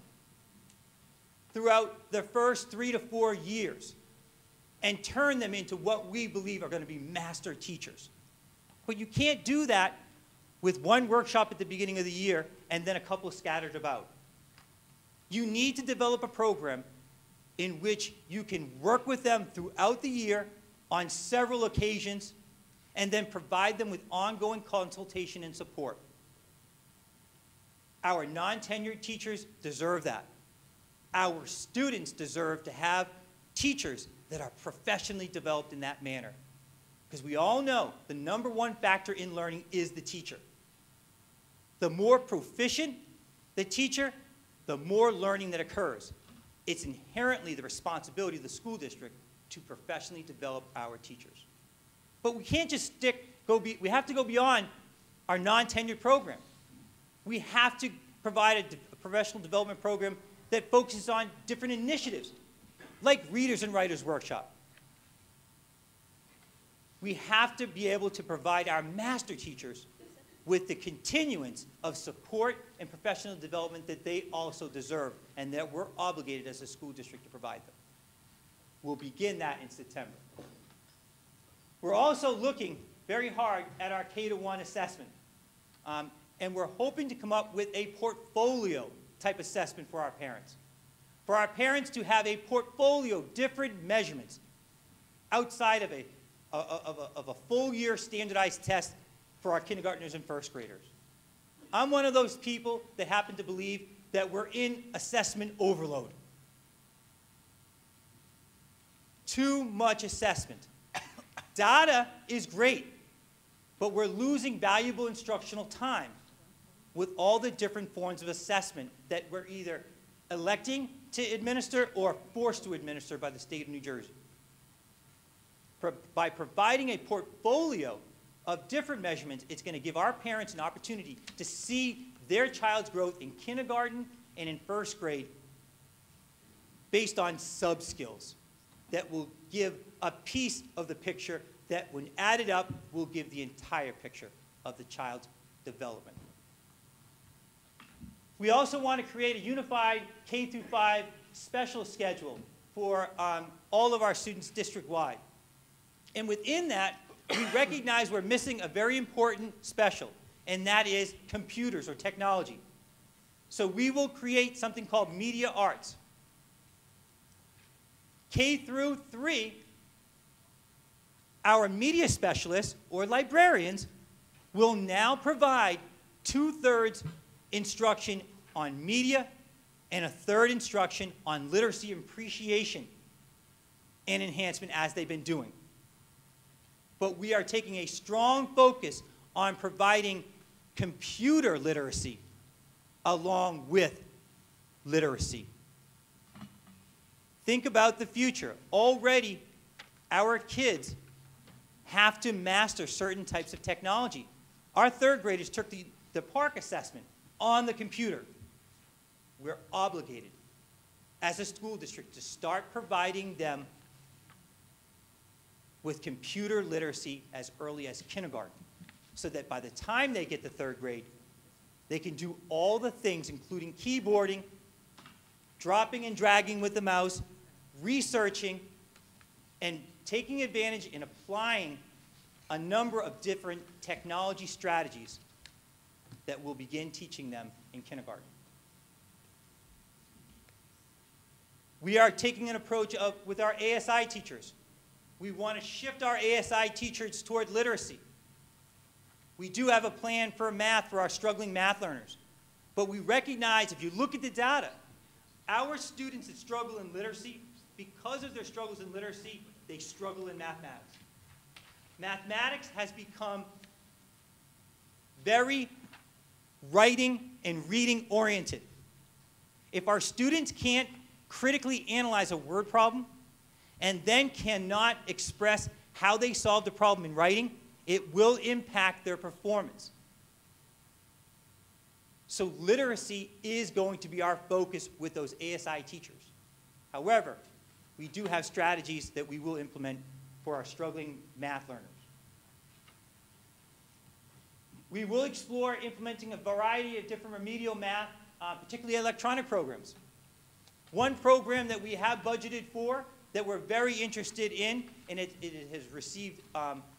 throughout the first 3 to 4 years and turn them into what we believe are going to be master teachers. But you can't do that with one workshop at the beginning of the year and then a couple scattered about. You need to develop a program in which you can work with them throughout the year on several occasions and then provide them with ongoing consultation and support. Our non-tenured teachers deserve that. Our students deserve to have teachers that are professionally developed in that manner. Because we all know the #1 factor in learning is the teacher. The more proficient the teacher, the more learning that occurs. It's inherently the responsibility of the school district to professionally develop our teachers. But we can't just we have to go beyond our non-tenured program. We have to provide a professional development program that focuses on different initiatives, like Readers and Writers Workshop. We have to be able to provide our master teachers with the continuance of support and professional development that they also deserve and that we're obligated as a school district to provide them. We'll begin that in September. We're also looking very hard at our K-1 assessment. And we're hoping to come up with a portfolio type assessment for our parents. For our parents to have a portfolio of different measurements outside of a full year standardized test for our kindergartners and first graders. I'm one of those people that happen to believe that we're in assessment overload. Too much assessment. Data is great, but we're losing valuable instructional time with all the different forms of assessment that we're either electing to administer or forced to administer by the state of New Jersey. By providing a portfolio of different measurements, it's going to give our parents an opportunity to see their child's growth in kindergarten and in first grade based on sub-skills that will give a piece of the picture that, when added up, will give the entire picture of the child's development. We also want to create a unified K-5 special schedule for all of our students district-wide. And within that, we recognize we're missing a very important special, and that is computers or technology. So we will create something called Media Arts. K-3, our media specialists or librarians will now provide 2/3 instruction on media and 1/3 instruction on literacy appreciation and enhancement as they've been doing. But we are taking a strong focus on providing computer literacy along with literacy. Think about the future. Already, our kids have to master certain types of technology. Our third graders took the PARCC assessment on the computer. We're obligated as a school district to start providing them with computer literacy as early as kindergarten, so that by the time they get to third grade, they can do all the things, including keyboarding, dropping and dragging with the mouse, researching, and taking advantage and applying a number of different technology strategies that we'll begin teaching them in kindergarten. We are taking an approach with our ASI teachers. We want to shift our ASI teachers toward literacy. We do have a plan for math for our struggling math learners. But we recognize, if you look at the data, our students that struggle in literacy, because of their struggles in literacy, they struggle in mathematics. Mathematics has become very writing and reading oriented. If our students can't critically analyze a word problem and then cannot express how they solved the problem in writing, it will impact their performance. So literacy is going to be our focus with those ASI teachers. However, we do have strategies that we will implement for our struggling math learners. We will explore implementing a variety of different remedial math, particularly electronic programs. One program that we have budgeted for that we're very interested in, and it has received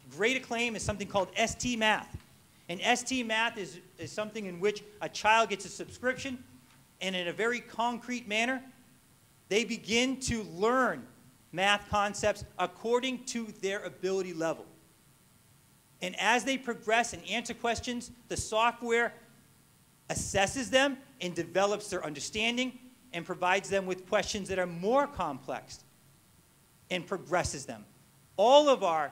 great acclaim, is something called ST Math. And ST Math is something in which a child gets a subscription, and in a very concrete manner, they begin to learn math concepts according to their ability level. And as they progress and answer questions, the software assesses them and develops their understanding and provides them with questions that are more complex and progresses them. All of our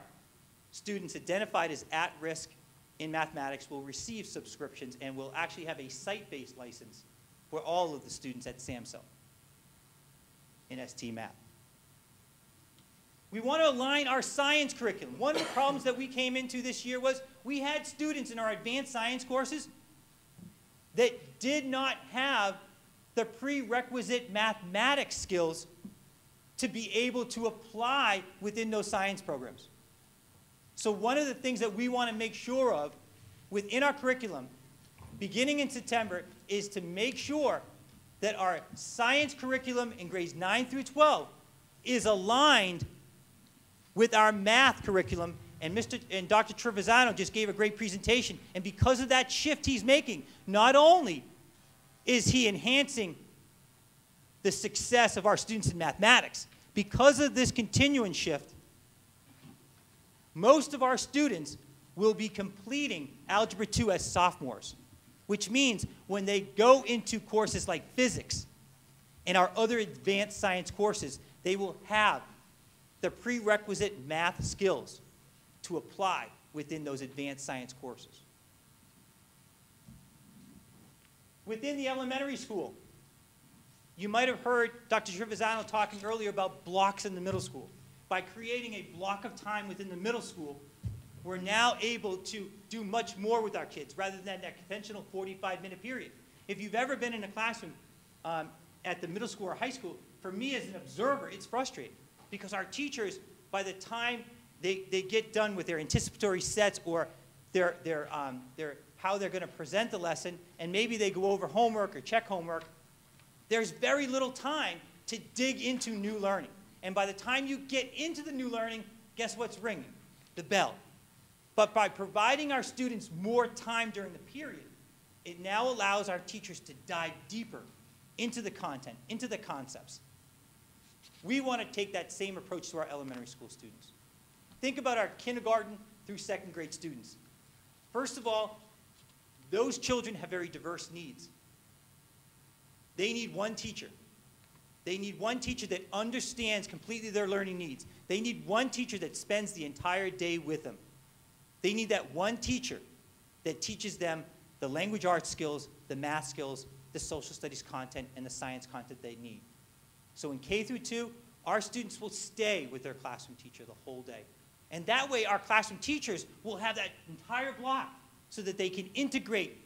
students identified as at risk in mathematics will receive subscriptions and will actually have a site-based license for all of the students at SAMHSA in ST Math. We want to align our science curriculum. One of the problems that we came into this year was we had students in our advanced science courses that did not have the prerequisite mathematics skills to be able to apply within those science programs. So one of the things that we want to make sure of within our curriculum, beginning in September, is to make sure that our science curriculum in grades 9 through 12 is aligned with our math curriculum, and Dr. Trevisano just gave a great presentation. And because of that shift he's making, not only is he enhancing the success of our students in mathematics, because of this continuing shift, most of our students will be completing Algebra 2 as sophomores, which means when they go into courses like physics and our other advanced science courses, they will have the prerequisite math skills to apply within those advanced science courses. Within the elementary school, you might have heard Dr. Trevisano talking earlier about blocks in the middle school. By creating a block of time within the middle school, we're now able to do much more with our kids rather than that conventional 45-minute period. If you've ever been in a classroom at the middle school or high school, for me as an observer, it's frustrating. Because our teachers, by the time they get done with their anticipatory sets or how they're going to present the lesson, and maybe they go over homework or check homework, there's very little time to dig into new learning. And by the time you get into the new learning, guess what's ringing? The bell. But by providing our students more time during the period, it now allows our teachers to dive deeper into the content, into the concepts. We want to take that same approach to our elementary school students. Think about our kindergarten through second grade students. First of all, those children have very diverse needs. They need one teacher. They need one teacher that understands completely their learning needs. They need one teacher that spends the entire day with them. They need that one teacher that teaches them the language arts skills, the math skills, the social studies content, and the science content they need. So in K through 2, our students will stay with their classroom teacher the whole day. And that way, our classroom teachers will have that entire block so that they can integrate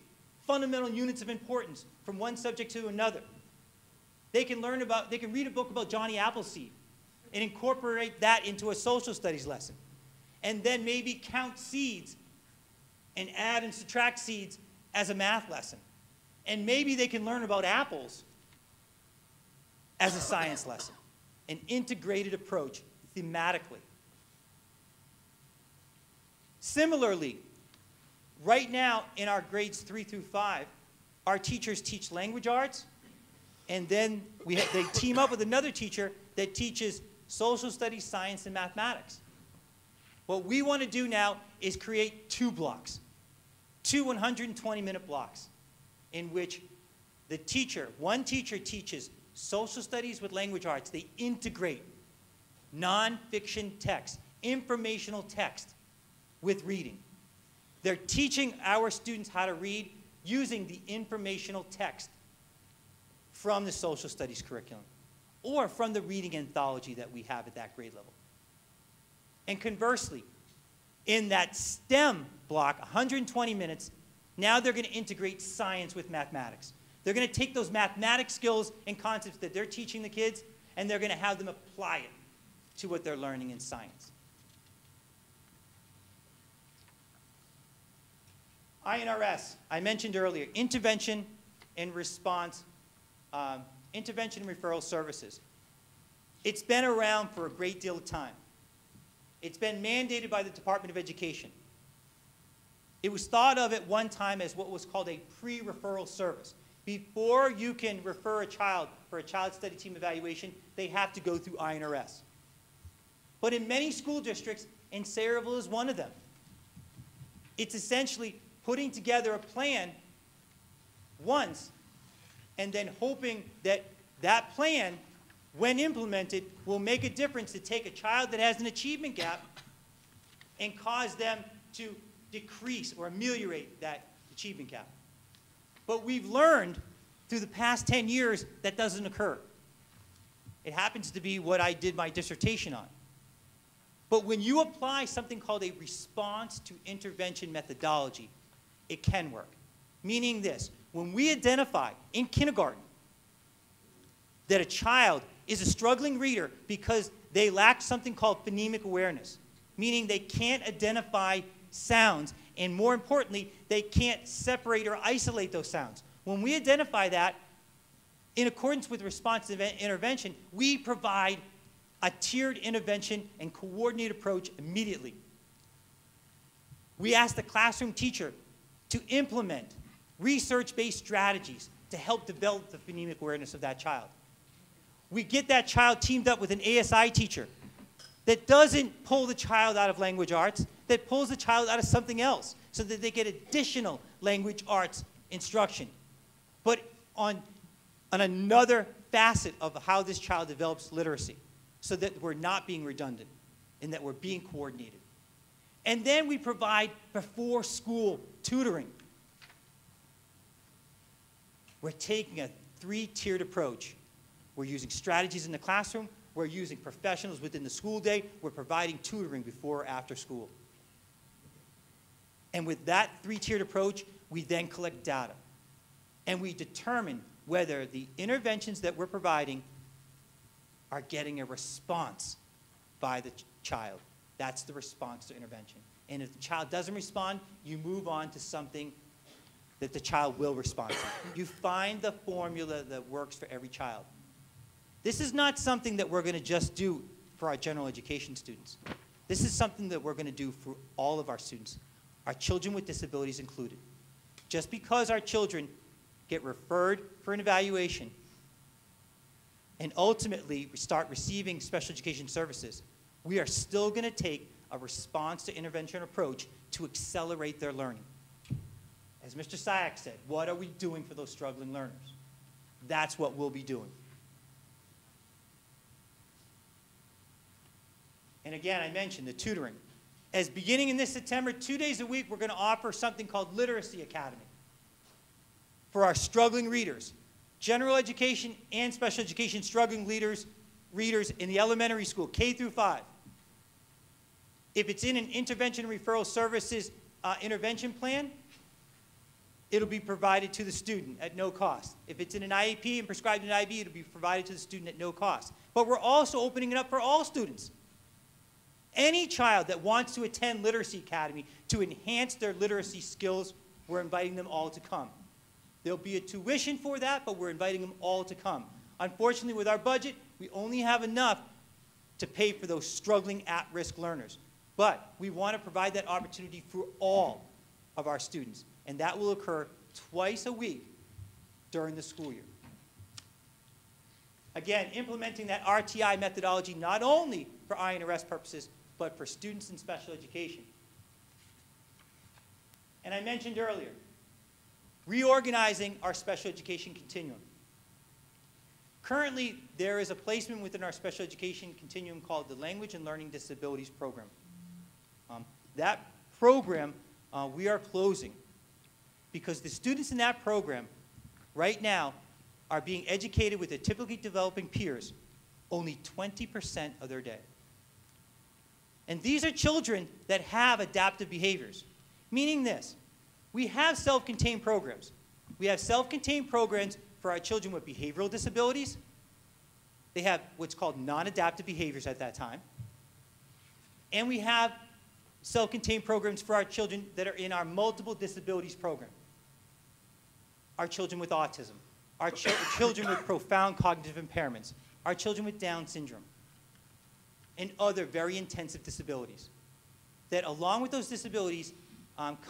fundamental units of importance from one subject to another. They can read a book about Johnny Appleseed and incorporate that into a social studies lesson. And then maybe count seeds and add and subtract seeds as a math lesson. And maybe they can learn about apples as a science lesson. An integrated approach thematically. Similarly, right now in our grades 3 through 5, our teachers teach language arts, and then they team up with another teacher that teaches social studies, science, and mathematics. What we want to do now is create 2 blocks. 2 120-minute blocks in which one teacher teaches social studies with language arts. They integrate nonfiction text, informational text with reading. They're teaching our students how to read using the informational text from the social studies curriculum or from the reading anthology that we have at that grade level. And conversely, in that STEM block, 120 minutes, now they're going to integrate science with mathematics. They're going to take those mathematics skills and concepts that they're teaching the kids, and they're going to have them apply it to what they're learning in science. INRS, I mentioned earlier, intervention and response, intervention and referral services. It's been around for a great deal of time. It's been mandated by the Department of Education. It was thought of at one time as what was called a pre-referral service. Before you can refer a child for a child study team evaluation, they have to go through INRS. But in many school districts, and Sayreville is one of them, it's essentially putting together a plan once and then hoping that that plan, when implemented, will make a difference to take a child that has an achievement gap and cause them to decrease or ameliorate that achievement gap. But we've learned through the past 10 years that doesn't occur. It happens to be what I did my dissertation on. But when you apply something called a response to intervention methodology, it can work. Meaning this, when we identify in kindergarten that a child is a struggling reader because they lack something called phonemic awareness, meaning they can't identify sounds, and more importantly, they can't separate or isolate those sounds. When we identify that, in accordance with responsive intervention, we provide a tiered intervention and coordinated approach immediately. We ask the classroom teacher to implement research-based strategies to help develop the phonemic awareness of that child. We get that child teamed up with an ASI teacher that doesn't pull the child out of language arts, that pulls the child out of something else so that they get additional language arts instruction. But on another facet of how this child develops literacy so that we're not being redundant and that we're being coordinated. And then we provide before-school tutoring. We're taking a three-tiered approach. We're using strategies in the classroom. We're using professionals within the school day. We're providing tutoring before or after school. And with that three-tiered approach, we then collect data. And we determine whether the interventions that we're providing are getting a response by the child. That's the response to intervention. And if the child doesn't respond, you move on to something that the child will respond to. You find the formula that works for every child. This is not something that we're going to just do for our general education students. This is something that we're going to do for all of our students, our children with disabilities included. Just because our children get referred for an evaluation and ultimately start receiving special education services, we are still going to take a response to intervention approach to accelerate their learning. As Mr. Sayak said, what are we doing for those struggling learners? That's what we'll be doing. And again, I mentioned the tutoring. As beginning in this September, 2 days a week, we're going to offer something called Literacy Academy for our struggling readers. General education and special education struggling readers in the elementary school, K through 5. If it's in an intervention and referral services intervention plan, it'll be provided to the student at no cost. If it's in an IEP and prescribed in an IB, it'll be provided to the student at no cost. But we're also opening it up for all students. Any child that wants to attend Literacy Academy to enhance their literacy skills, we're inviting them all to come. There'll be a tuition for that, but we're inviting them all to come. Unfortunately, with our budget, we only have enough to pay for those struggling at-risk learners. But we want to provide that opportunity for all of our students, and that will occur twice a week during the school year. Again, implementing that RTI methodology not only for INRS purposes, but for students in special education. And And I mentioned earlier, reorganizing our special education continuum. Currently, there is a placement within our special education continuum called the Language and Learning Disabilities Program. That program we are closing because the students in that program right now are being educated with their typically developing peers only 20% of their day. And these are children that have adaptive behaviors, meaning this. We have self-contained programs. We have self-contained programs for our children with behavioral disabilities. They have what's called non-adaptive behaviors at that time. And we have self-contained programs for our children that are in our multiple disabilities program. Our children with autism, our children with profound cognitive impairments, our children with Down syndrome, and other very intensive disabilities that along with those disabilities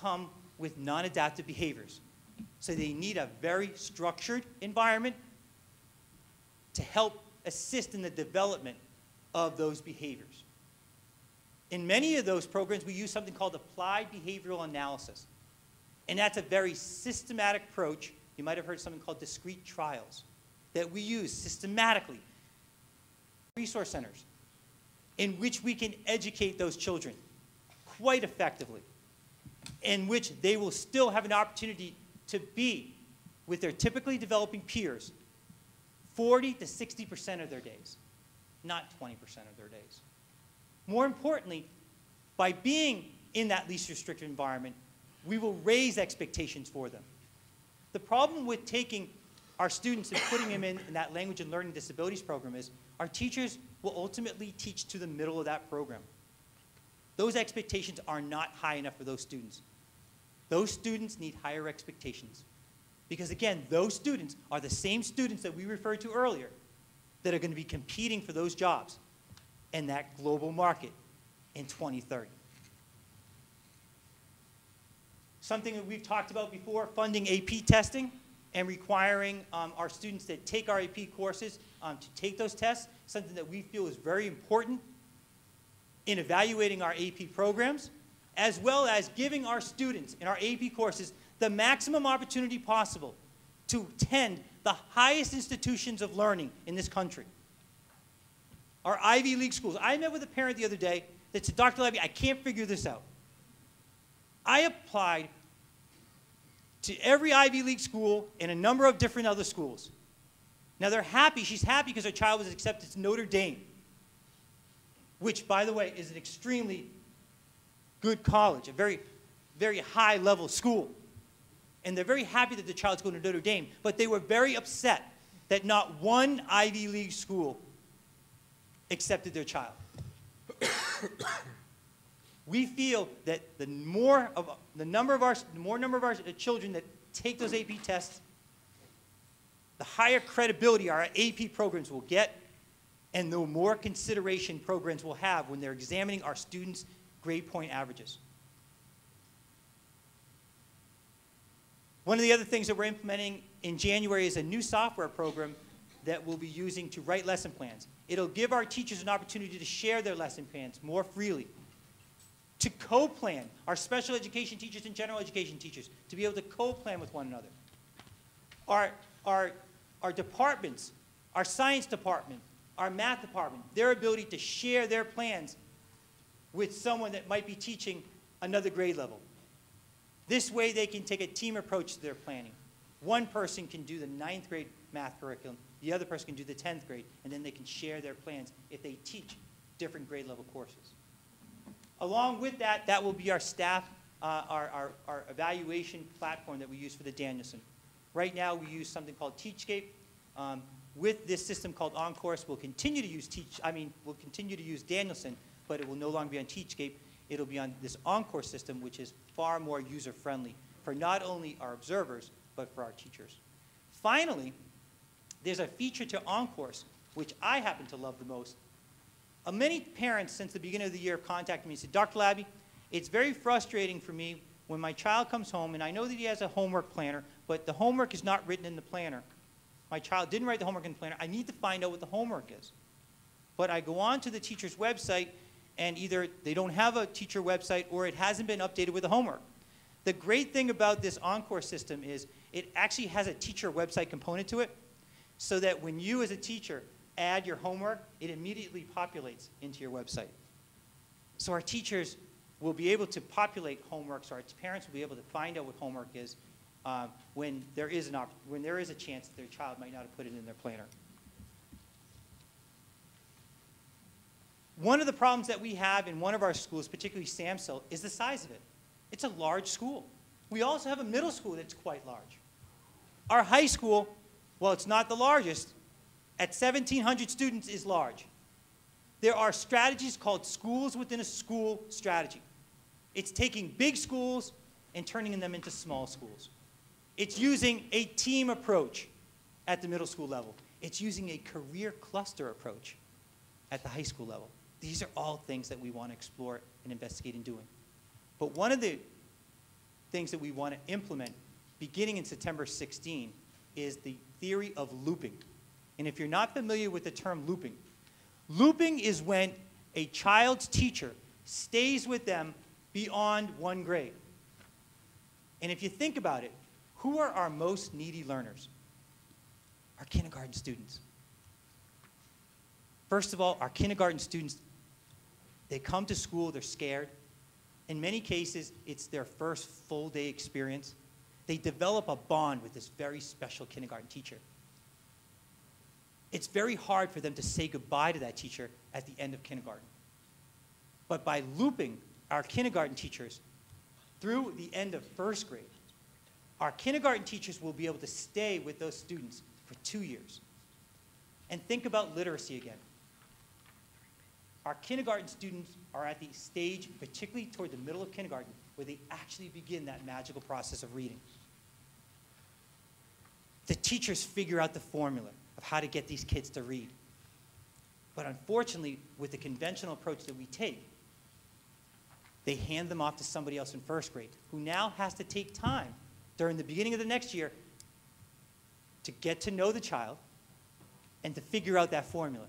come with non-adaptive behaviors. So they need a very structured environment to help assist in the development of those behaviors. In many of those programs, we use something called applied behavioral analysis. And that's a very systematic approach. You might have heard something called discrete trials that we use systematically. Resource centers in which we can educate those children quite effectively, in which they will still have an opportunity to be with their typically developing peers 40 to 60% of their days, not 20% of their days. More importantly, by being in that least restricted environment, we will raise expectations for them. The problem with taking our students and putting them in that language and learning disabilities program is our teachers will ultimately teach to the middle of that program. Those expectations are not high enough for those students. Those students need higher expectations. Because again, those students are the same students that we referred to earlier that are going to be competing for those jobs in that global market in 2030. Something that we've talked about before, funding AP testing and requiring our students that take our AP courses to take those tests, something that we feel is very important in evaluating our AP programs, as well as giving our students in our AP courses the maximum opportunity possible to attend the highest institutions of learning in this country. Our Ivy League schools. I met with a parent the other day that said, Dr. Levy, I can't figure this out. I applied to every Ivy League school and a number of different other schools. Now they're happy, she's happy because her child was accepted to Notre Dame, which, by the way, is an extremely good college, a very, very high level school. And they're very happy that the child's going to Notre Dame, but they were very upset that not one Ivy League school accepted their child. We feel that the more number of our children that take those AP tests, the higher credibility our AP programs will get, and the more consideration programs will have when they're examining our students' grade point averages. One of the other things that we're implementing in January is a new software program that we'll be using to write lesson plans. It'll give our teachers an opportunity to share their lesson plans more freely, to co-plan, our special education teachers and general education teachers, to be able to co-plan with one another. Our departments, our science department, our math department, their ability to share their plans with someone that might be teaching another grade level. This way they can take a team approach to their planning. One person can do the 9th grade math curriculum, the other person can do the 10th grade, and then they can share their plans if they teach different grade level courses. Along with that, that will be our staff, our evaluation platform that we use for the Danielson. Right now, we use something called Teachscape. With this system called OnCourse, we'll continue to use Danielson, but it will no longer be on Teachscape. It'll be on this OnCourse system, which is far more user-friendly for not only our observers, but for our teachers. Finally, there's a feature to OnCourse, which I happen to love the most. Many parents, since the beginning of the year, have contacted me and said, Dr. Labby, it's very frustrating for me when my child comes home, and I know that he has a homework planner, but the homework is not written in the planner. My child didn't write the homework in the planner. I need to find out what the homework is. But I go on to the teacher's website, and either they don't have a teacher website or it hasn't been updated with the homework. The great thing about this Encore system is it actually has a teacher website component to it, so that when you as a teacher add your homework, it immediately populates into your website. So our teachers will be able to populate homework, so our parents will be able to find out what homework is when there is a chance that their child might not have put it in their planner. One of the problems that we have in one of our schools, particularly Samsel, is the size of it. It's a large school. We also have a middle school that's quite large. Our high school, well, it's not the largest, at 1,700 students is large. There are strategies called schools within a school strategy. It's taking big schools and turning them into small schools. It's using a team approach at the middle school level. It's using a career cluster approach at the high school level. These are all things that we want to explore and investigate in doing. But one of the things that we want to implement beginning in September 16 is the theory of looping. And if you're not familiar with the term looping, looping is when a child's teacher stays with them beyond one grade. And if you think about it, who are our most needy learners? Our kindergarten students. First of all, our kindergarten students, they come to school, they're scared. In many cases, it's their first full day experience. They develop a bond with this very special kindergarten teacher. It's very hard for them to say goodbye to that teacher at the end of kindergarten. But by looping our kindergarten teachers through the end of first grade, our kindergarten teachers will be able to stay with those students for 2 years. And think about literacy again. Our kindergarten students are at the stage, particularly toward the middle of kindergarten, where they actually begin that magical process of reading. The teachers figure out the formula of how to get these kids to read. But unfortunately, with the conventional approach that we take, they hand them off to somebody else in first grade, who now has to take time during the beginning of the next year to get to know the child and to figure out that formula.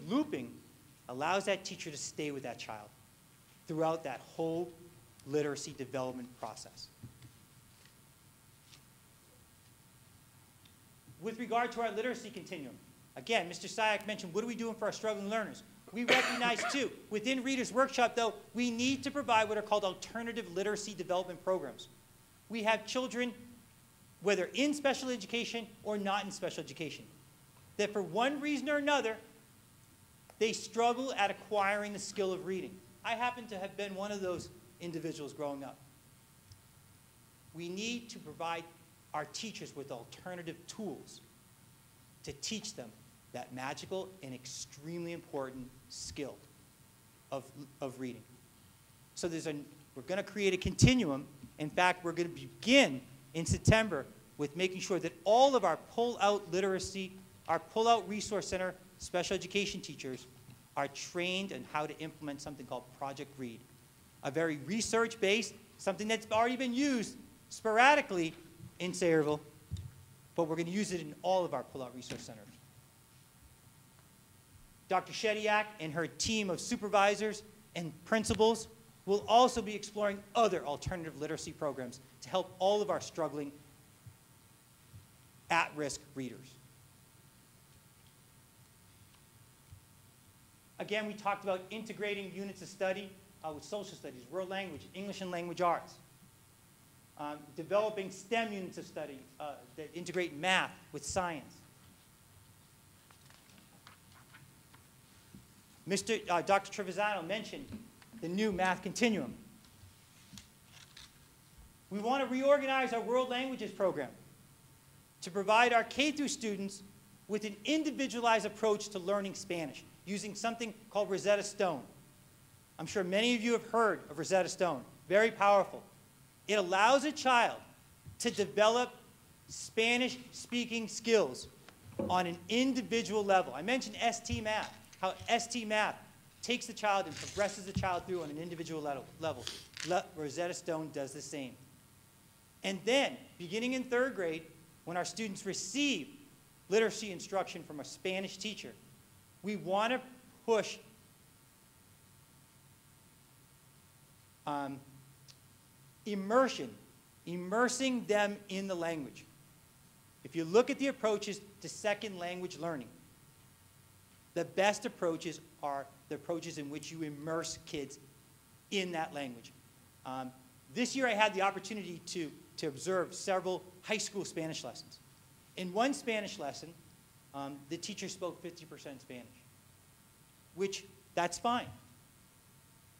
Looping allows that teacher to stay with that child throughout that whole literacy development process. With regard to our literacy continuum, again, Mr. Sayak mentioned, what are we doing for our struggling learners? We recognize, too, within Reader's Workshop, though, we need to provide what are called alternative literacy development programs. We have children, whether in special education or not in special education, that for one reason or another, they struggle at acquiring the skill of reading. I happen to have been one of those individuals growing up. We need to provide our teachers with alternative tools to teach them that magical and extremely important skill of reading. So we're going to create a continuum. In fact, we're going to begin in September with making sure that all of our pull-out literacy, our pull-out resource center special education teachers are trained in how to implement something called Project Read, a very research-based, something that's already been used sporadically in Sayreville, but we're going to use it in all of our pull-out resource centers. Dr. Shediak and her team of supervisors and principals will also be exploring other alternative literacy programs to help all of our struggling at-risk readers. Again, we talked about integrating units of study with social studies, world language, English and language arts. Developing STEM units of study that integrate math with science. Dr. Trevisano mentioned the new math continuum. We want to reorganize our world languages program to provide our K through students with an individualized approach to learning Spanish using something called Rosetta Stone. I'm sure many of you have heard of Rosetta Stone. Very powerful. It allows a child to develop Spanish-speaking skills on an individual level. I mentioned ST Math, how ST Math takes the child and progresses the child through on an individual level. Rosetta Stone does the same. And then, beginning in third grade, when our students receive literacy instruction from a Spanish teacher, we want to push Immersion, immersing them in the language. If you look at the approaches to second language learning, the best approaches are the approaches in which you immerse kids in that language. This year I had the opportunity to observe several high school Spanish lessons. In one Spanish lesson, the teacher spoke 50% Spanish, which that's fine.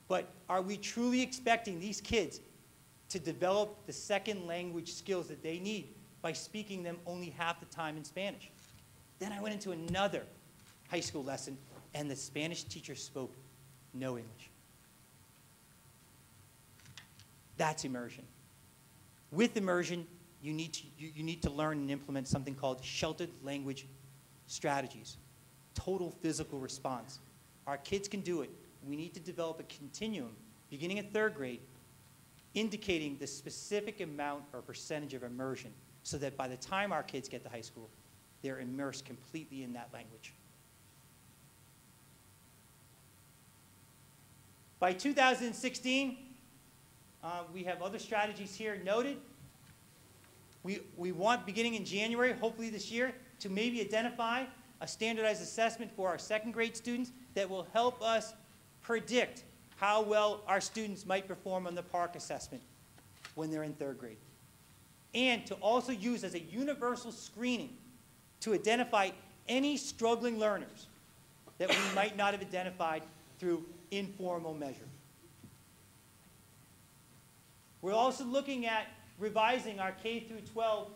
But are we truly expecting these kids to develop the second language skills that they need by speaking them only half the time in Spanish? Then I went into another high school lesson, and the Spanish teacher spoke no English. That's immersion. With immersion, you need to learn and implement something called sheltered language strategies, total physical response. Our kids can do it. We need to develop a continuum, beginning at 3rd grade, indicating the specific amount or percentage of immersion so that by the time our kids get to high school, they're immersed completely in that language. By 2016, we have other strategies here noted. We want, beginning in January, hopefully this year, to maybe identify a standardized assessment for our 2nd grade students that will help us predict how well our students might perform on the PARCC assessment when they're in 3rd grade. And to also use as a universal screening to identify any struggling learners that we might not have identified through informal measure. We're also looking at revising our K through 12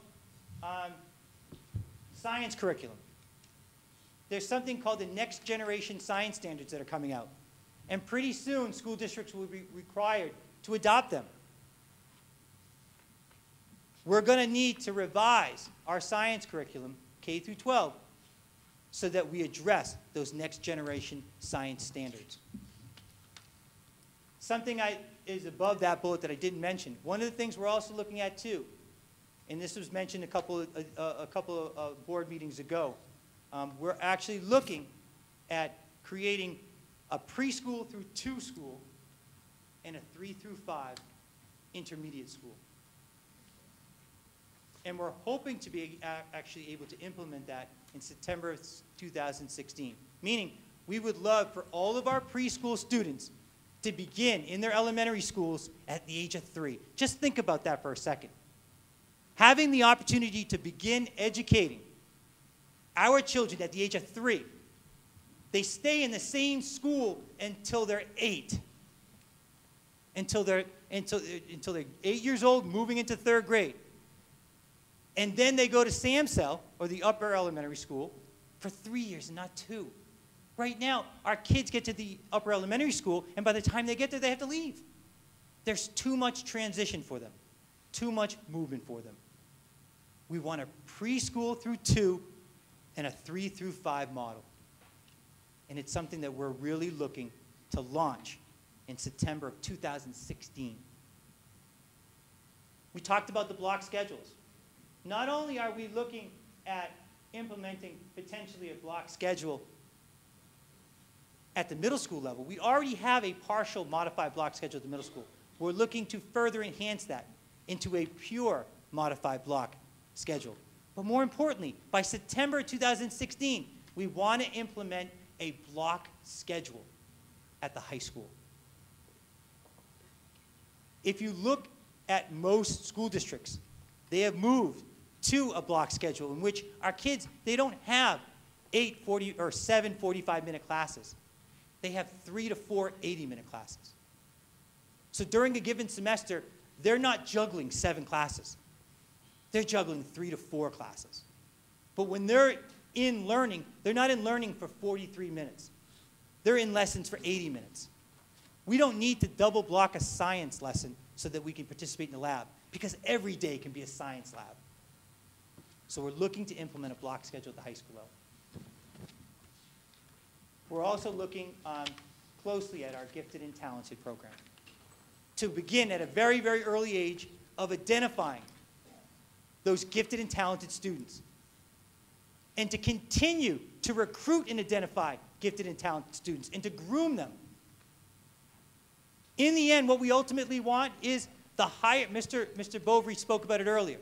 science curriculum. There's something called the Next Generation Science Standards that are coming out. And pretty soon, school districts will be required to adopt them. We're going to need to revise our science curriculum, K through 12, so that we address those next generation science standards. Something is above that bullet that I didn't mention. One of the things we're also looking at too, and this was mentioned a couple of board meetings ago, we're actually looking at creating a preschool through 2 school and a 3 through 5 intermediate school. And we're hoping to be actually able to implement that in September of 2016. Meaning, we would love for all of our preschool students to begin in their elementary schools at the age of 3. Just think about that for a second. Having the opportunity to begin educating our children at the age of 3. They stay in the same school until they're 8. Until they're 8 years old, moving into 3rd grade. And then they go to SAMSEL, or the upper elementary school, for 3 years and not 2. Right now, our kids get to the upper elementary school, and by the time they get there, they have to leave. There's too much transition for them, too much movement for them. We want a preschool through 2 and a 3 through 5 model. And it's something that we're really looking to launch in September of 2016. We talked about the block schedules. Not only are we looking at implementing potentially a block schedule at the middle school level, we already have a partial modified block schedule at the middle school. We're looking to further enhance that into a pure modified block schedule. But more importantly, by September 2016, we want to implement a block schedule at the high school. If you look at most school districts, they have moved to a block schedule in which our kids, they don't have 7 45-minute classes. They have 3 to 4 80-minute classes. So during a given semester, they're not juggling 7 classes. They're juggling 3 to 4 classes. But when they're in learning, they're not in learning for 43 minutes. They're in lessons for 80 minutes. We don't need to double block a science lesson so that we can participate in the lab, because every day can be a science lab. So we're looking to implement a block schedule at the high school level. We're also looking closely at our gifted and talented program to begin at a very, very early age of identifying those gifted and talented students, and to continue to recruit and identify gifted and talented students and to groom them In the end, what we ultimately want is the higher, Mr. Bovary spoke about it earlier.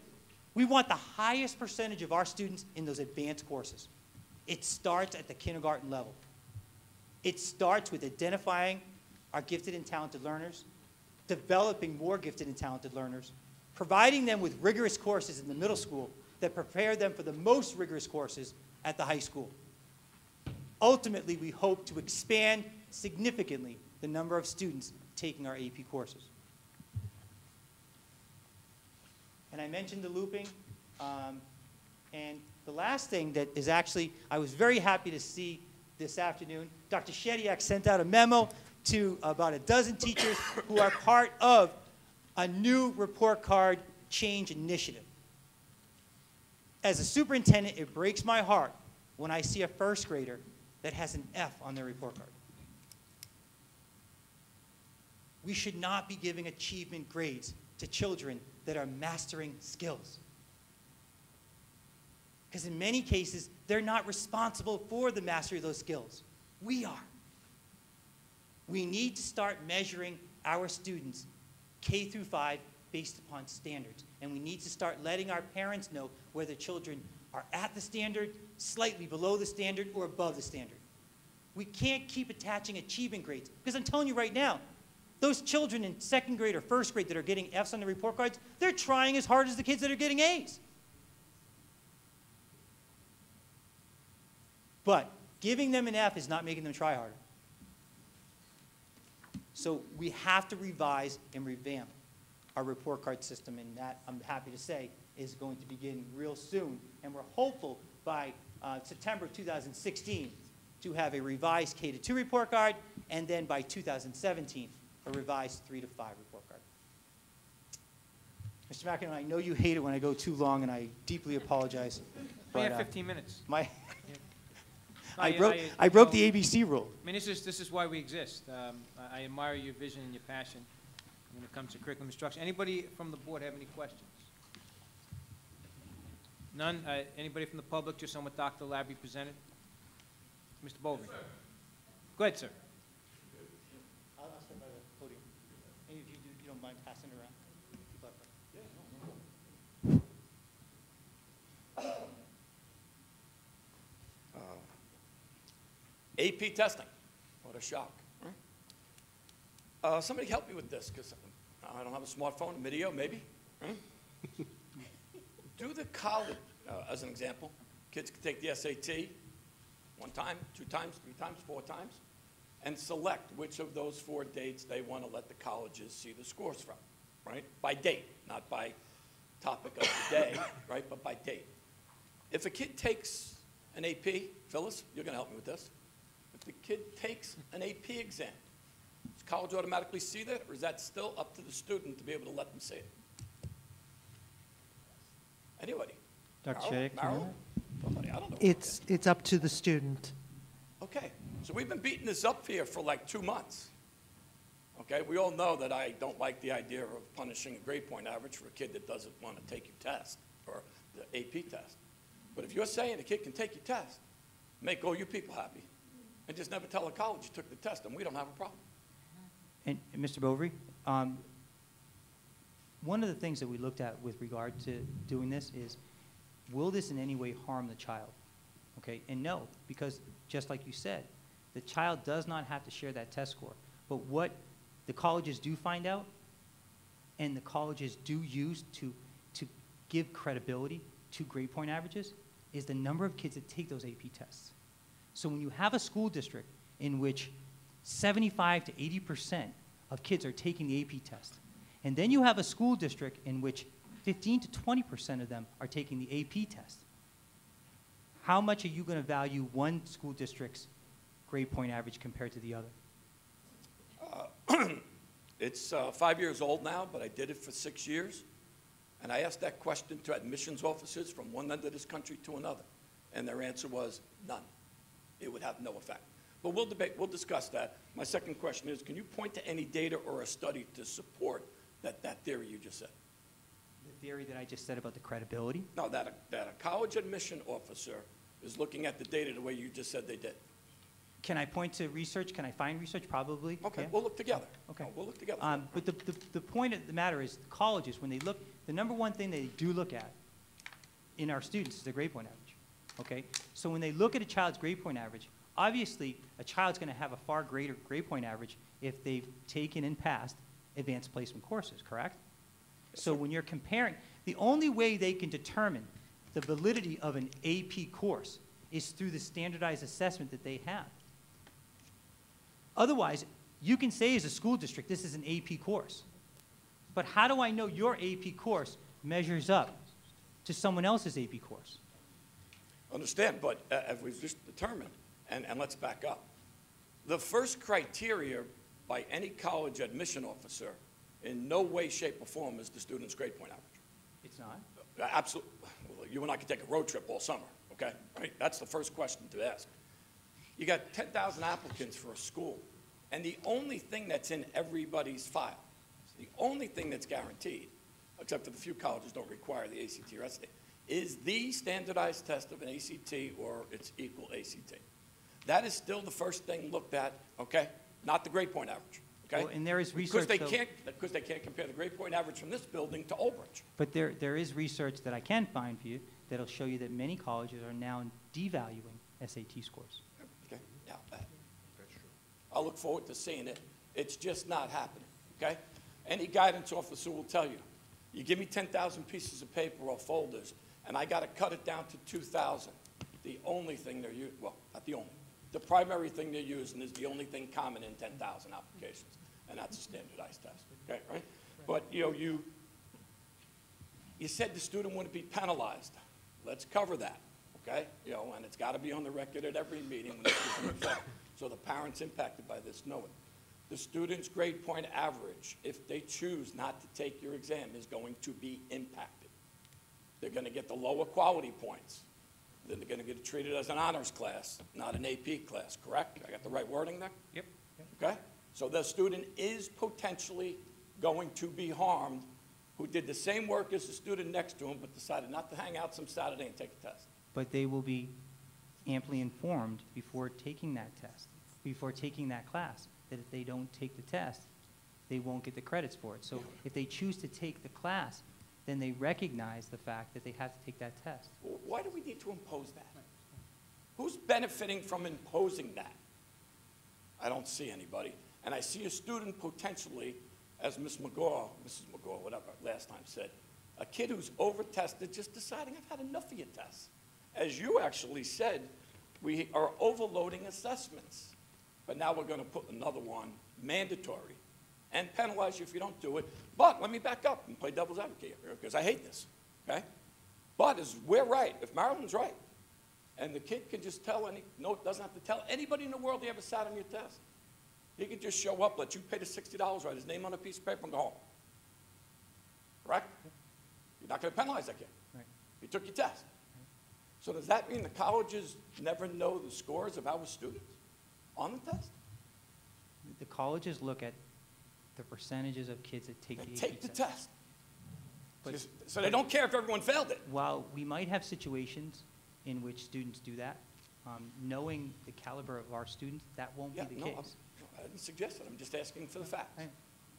We want the highest percentage of our students in those advanced courses. It starts at the kindergarten level. It starts with identifying our gifted and talented learners, developing more gifted and talented learners, providing them with rigorous courses in the middle school that prepare them for the most rigorous courses at the high school. Ultimately, we hope to expand significantly the number of students taking our AP courses. And I mentioned the looping, and the last thing that is actually, I was very happy to see this afternoon, Dr. Shediak sent out a memo to about a dozen teachers who are part of a new report card change initiative. As a superintendent, it breaks my heart when I see a first grader that has an F on their report card. We should not be giving achievement grades to children that are mastering skills. Because in many cases, they're not responsible for the mastery of those skills. We are. We need to start measuring our students K through 5 based upon standards. And we need to start letting our parents know whether children are at the standard, slightly below the standard, or above the standard. We can't keep attaching achievement grades. Because I'm telling you right now, those children in second grade or first grade that are getting Fs on the report cards, they're trying as hard as the kids that are getting As. But giving them an F is not making them try harder. So we have to revise and revamp our report card system, and that, I'm happy to say, is going to begin real soon. And we're hopeful by September 2016 to have a revised K-2 report card, and then by 2017, a revised 3-5 report card. Mr. McEnroe, I know you hate it when I go too long, and I deeply apologize. We have but, 15 minutes. I broke the ABC rule. I mean, this is why we exist. I admire your vision and your passion when it comes to curriculum instruction. Anybody from the board have any questions? None? Anybody from the public, just on what Dr. Labrie presented? Mr. Bovary. Go ahead, sir. I'll stand by the podium. Any of you don't mind passing it around? AP testing. What a shock. Somebody help me with this, because I don't have a smartphone, video, maybe. Do the college, as an example, kids can take the SAT 1 time, 2 times, 3 times, 4 times, and select which of those 4 dates they want to let the colleges see the scores from, right? By date, not by topic of the day, right, but by date. If a kid takes an AP, Phyllis, you're going to help me with this. If the kid takes an AP exam, does college automatically see that, or is that still up to the student to be able to let them see it? Anybody? Dr. Marilyn? Shedick, Marilyn? Somebody, I don't know. It's up to the student. Okay, so we've been beating this up here for like 2 months. Okay, we all know that I don't like the idea of punishing a grade point average for a kid that doesn't want to take your test, or the AP test. But if you're saying a kid can take your test, make all you people happy, and just never tell a college you took the test, and we don't have a problem. And Mr. Bovary, one of the things that we looked at with regard to doing this is, will this in any way harm the child? Okay, and no, because just like you said, the child does not have to share that test score. But what the colleges do find out, and the colleges do use to give credibility to grade point averages, is the number of kids that take those AP tests. So when you have a school district in which 75 to 80% of kids are taking the AP test, and then you have a school district in which 15 to 20% of them are taking the AP test, how much are you going to value one school district's grade point average compared to the other? It's 5 years old now, but I did it for 6 years. And I asked that question to admissions officers from one end of this country to another. And their answer was none. It would have no effect. But we'll debate, we'll discuss that. My second question is, can you point to any data or a study to support that theory you just said? The theory that I just said about the credibility? No, that a college admission officer is looking at the data the way you just said they did. Can I point to research? Can I find research? Probably. Okay, yeah. we'll look together. Okay. We'll look together. But the point of the matter is, colleges, when they look, the number one thing they do look at in our students is the grade point average, okay? So when they look at a child's grade point average, obviously, a child's going to have a far greater grade point average if they've taken and passed advanced placement courses, correct? So when you're comparing, the only way they can determine the validity of an AP course is through the standardized assessment that they have. Otherwise, you can say as a school district, this is an AP course. But how do I know your AP course measures up to someone else's AP course? Understand, but as we've just determined, and let's back up, the first criteria by any college admission officer in no way, shape, or form is the student's grade point average. It's not. Absolutely. Well, you and I could take a road trip all summer, okay? Right? That's the first question to ask. You got 10,000 applicants for a school, and the only thing that's in everybody's file, the only thing that's guaranteed, except that a few colleges don't require the ACT or SAT, is the standardized test of an ACT or its equal ACT. That is still the first thing looked at, okay? Not the grade point average, okay? Well, and there is research, because they can't compare the grade point average from this building to Old Bridge. But there is research that I can find for you that'll show you that many colleges are now devaluing SAT scores. Okay, yeah, I'll look forward to seeing it. It's just not happening, okay? Any guidance officer will tell you, you give me 10,000 pieces of paper or folders, and I got to cut it down to 2,000. The only thing they're using, well, not the only, the primary thing they're using is the only thing common in 10,000 applications, and that's a standardized test, okay, right? But, you know, you said the student wouldn't be penalized. Let's cover that, okay? You know, and it's got to be on the record at every meeting when it's given effect, so the parents impacted by this know it. The student's grade point average, if they choose not to take your exam, is going to be impacted. They're going to get the lower quality points. Then they're going to get treated as an honors class, not an AP class, correct? I got the right wording there? Yep. Okay? So the student is potentially going to be harmed who did the same work as the student next to him but decided not to hang out some Saturday and take a test. But they will be amply informed before taking that test, before taking that class, that if they don't take the test, they won't get the credits for it. So if they choose to take the class, then they recognize the fact that they have to take that test. Well, why do we need to impose that? Who's benefiting from imposing that? I don't see anybody. And I see a student potentially, as Mrs. McGaw, whatever, last time said, a kid who's over-tested just deciding, I've had enough of your tests. As you actually said, we are overloading assessments. But now we're going to put another one, mandatory, and penalize you if you don't do it. But let me back up and play devil's advocate here, because I hate this, okay? But we're right, if Maryland's right, and the kid can just tell doesn't have to tell anybody in the world he ever sat on your test. He could just show up, let you pay the $60, write his name on a piece of paper, and go home. Correct? You're not going to penalize that kid. Right. He took your test. So does that mean the colleges never know the scores of our students on the test? The colleges look at the percentages of kids that take They the AP take the test. test. But So they don't care if everyone failed it. while we might have situations in which students do that, knowing the caliber of our students, that won't be the case. I didn't suggest it. I'm just asking for the facts. Right.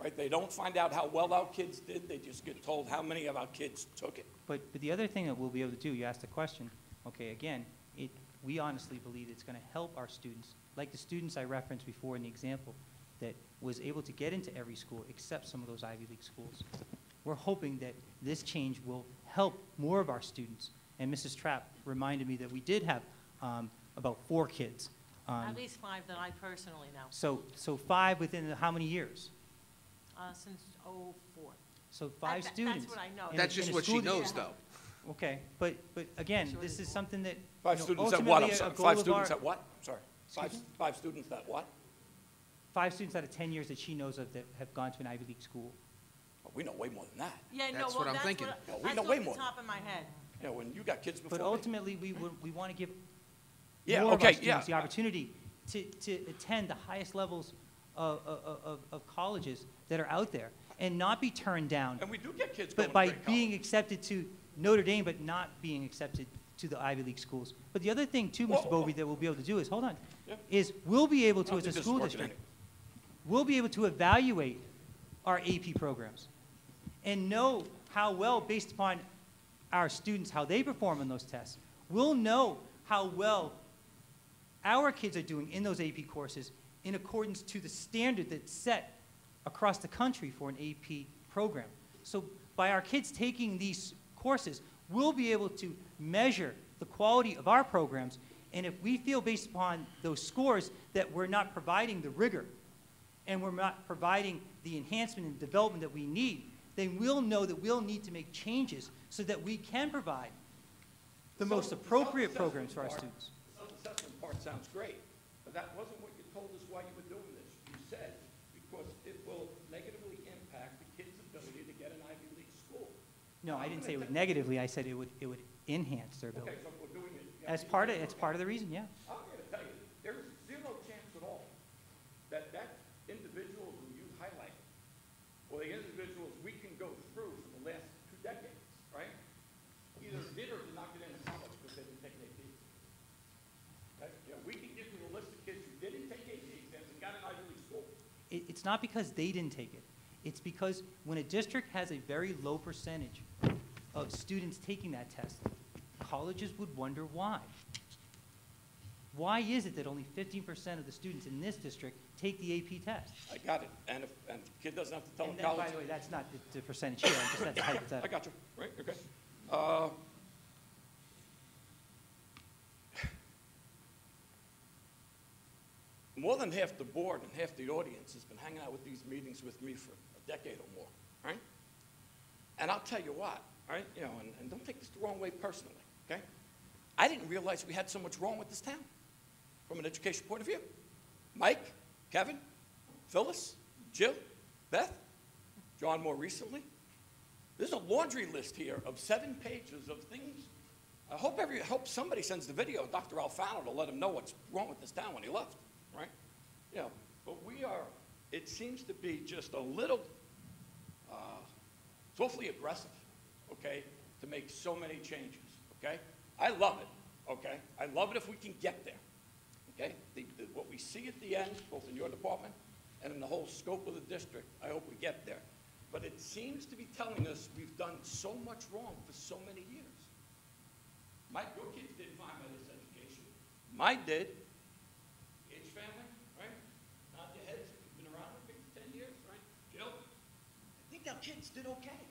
Right? They don't find out how well our kids did. They just get told how many of our kids took it. But the other thing that we'll be able to do, you asked the question, okay, again, we honestly believe it's going to help our students, like the students I referenced before in the example, that was able to get into every school except some of those Ivy League schools. We're hoping that this change will help more of our students. And Mrs. Trapp reminded me that we did have about 4 kids. At least 5 that I personally know, So 5 within how many years? since '04. So 5 students. That's what I know. in a- That's in just a what she school knows, district. though. Okay, but again, this is something that, 5 you know, students at what? I'm ultimately sorry. a goal 5 of students our- at what? I'm sorry. Excuse me? 5 students at what? 5 students out of 10 years that she knows of that have gone to an Ivy League school. Oh, we know way more than that. Yeah, no, That's well, what I'm that's thinking. what, Yeah, we that's know off way the more. top of my head. You know, when you got kids before But me. ultimately, we want to give Yeah, more of our okay, yeah. students the opportunity to attend the highest levels of colleges that are out there and not be turned down, And we do get kids going but to by great being college. accepted to Notre Dame, but not being accepted to the Ivy League schools. But the other thing too, Mr. Well, Bovee, that we'll be able to do is, hold on, Yeah. is we'll be able I to, don't as a think this is school working district, anyway. we'll be able to evaluate our AP programs and know how well, based upon our students, how they perform on those tests. We'll know how well our kids are doing in those AP courses in accordance to the standard that's set across the country for an AP program. So by our kids taking these courses, we'll be able to measure the quality of our programs, and if we feel based upon those scores that we're not providing the rigor and we're not providing the enhancement and development that we need, then we'll know that we'll need to make changes so that we can provide the most appropriate programs for our students. The self-assessment part sounds great, but that wasn't what you told us why you were doing this. You said because it will negatively impact the kids' ability to get an Ivy League school. No, I didn't say it would negatively, I said it would enhance their Okay, ability. so we're doing it. As part of, it's part of the reason, yeah. I'm here to tell you, there is zero chance at all that that individual who you highlighted, or the individuals we can go through for the last 2 decades, right, either did or did not get into college because they didn't take an AP. Right? You know, we can give you a list of kids who didn't take AP exams and got an Ivy League school. It's not because they didn't take it. It's because when a district has a very low percentage of students taking that test, colleges would wonder why. Why is it that only 15% of the students in this district take the AP test? I got it. And if the kid doesn't have to tell And the then, college. by the way, that's not the percentage here, I'm just, that's I hypothetical. got you, right, okay. More than half the board and half the audience has been hanging out with these meetings with me for a decade or more, right? And I'll tell you what, right, you know, and don't take this the wrong way personally, okay? I didn't realize we had so much wrong with this town from an education point of view. Mike, Kevin, Phyllis, Jill, Beth, John more recently. There's a laundry list here of 7 pages of things. I hope somebody sends the video of Dr. Alfano to let him know what's wrong with this town when he left, right? You know, but it seems to be just a little, it's awfully aggressive, okay, to make so many changes, okay? I love it, okay? I love it if we can get there, okay? What we see at the end, both in your department and in the whole scope of the district, I hope we get there. But it seems to be telling us we've done so much wrong for so many years. Your kids did fine by this education. Mine did. H family, right? Nod your heads, you've been around for 10 years, right? Jill, I think our kids did okay.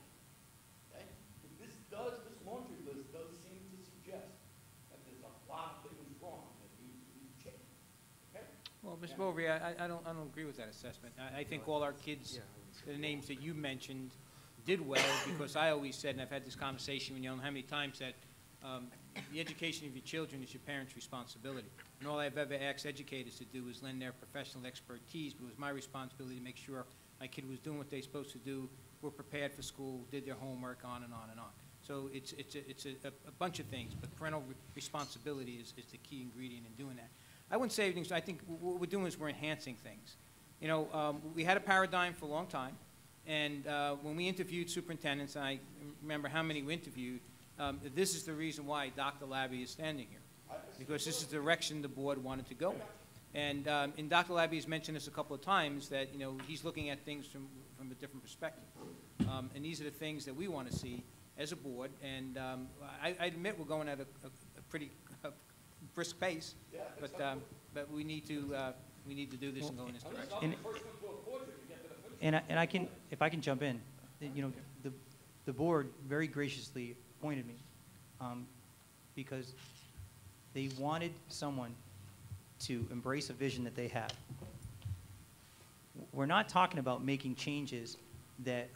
Okay? This laundry list does seem to suggest that there's a lot of things wrong that need to be changed. Okay? Well, Mr. Bovary, I don't agree with that assessment. I think all our kids, the names that you mentioned, did well, because I always said, and I've had this conversation with you know how many times, that the education of your children is your parents' responsibility. And all I've ever asked educators to do is lend their professional expertise, but it was my responsibility to make sure my kid was doing what they're supposed to do, were prepared for school, did their homework, on and on and on. So it's a bunch of things, but parental responsibility is the key ingredient in doing that. I wouldn't say everything, I think what we're doing is we're enhancing things. You know, we had a paradigm for a long time, and when we interviewed superintendents, and I remember how many we interviewed, this is the reason why Dr. Labby is standing here, because this is the direction the board wanted to go in. And Dr. Labby has mentioned this a couple of times, that, you know, he's looking at things from a different perspective. And these are the things that we want to see as a board. And I admit we're going at a pretty brisk pace, but we need to do this and go in this direction. And I can, if I can jump in, you know, the board very graciously appointed me because they wanted someone to embrace a vision that they have. We're not talking about making changes that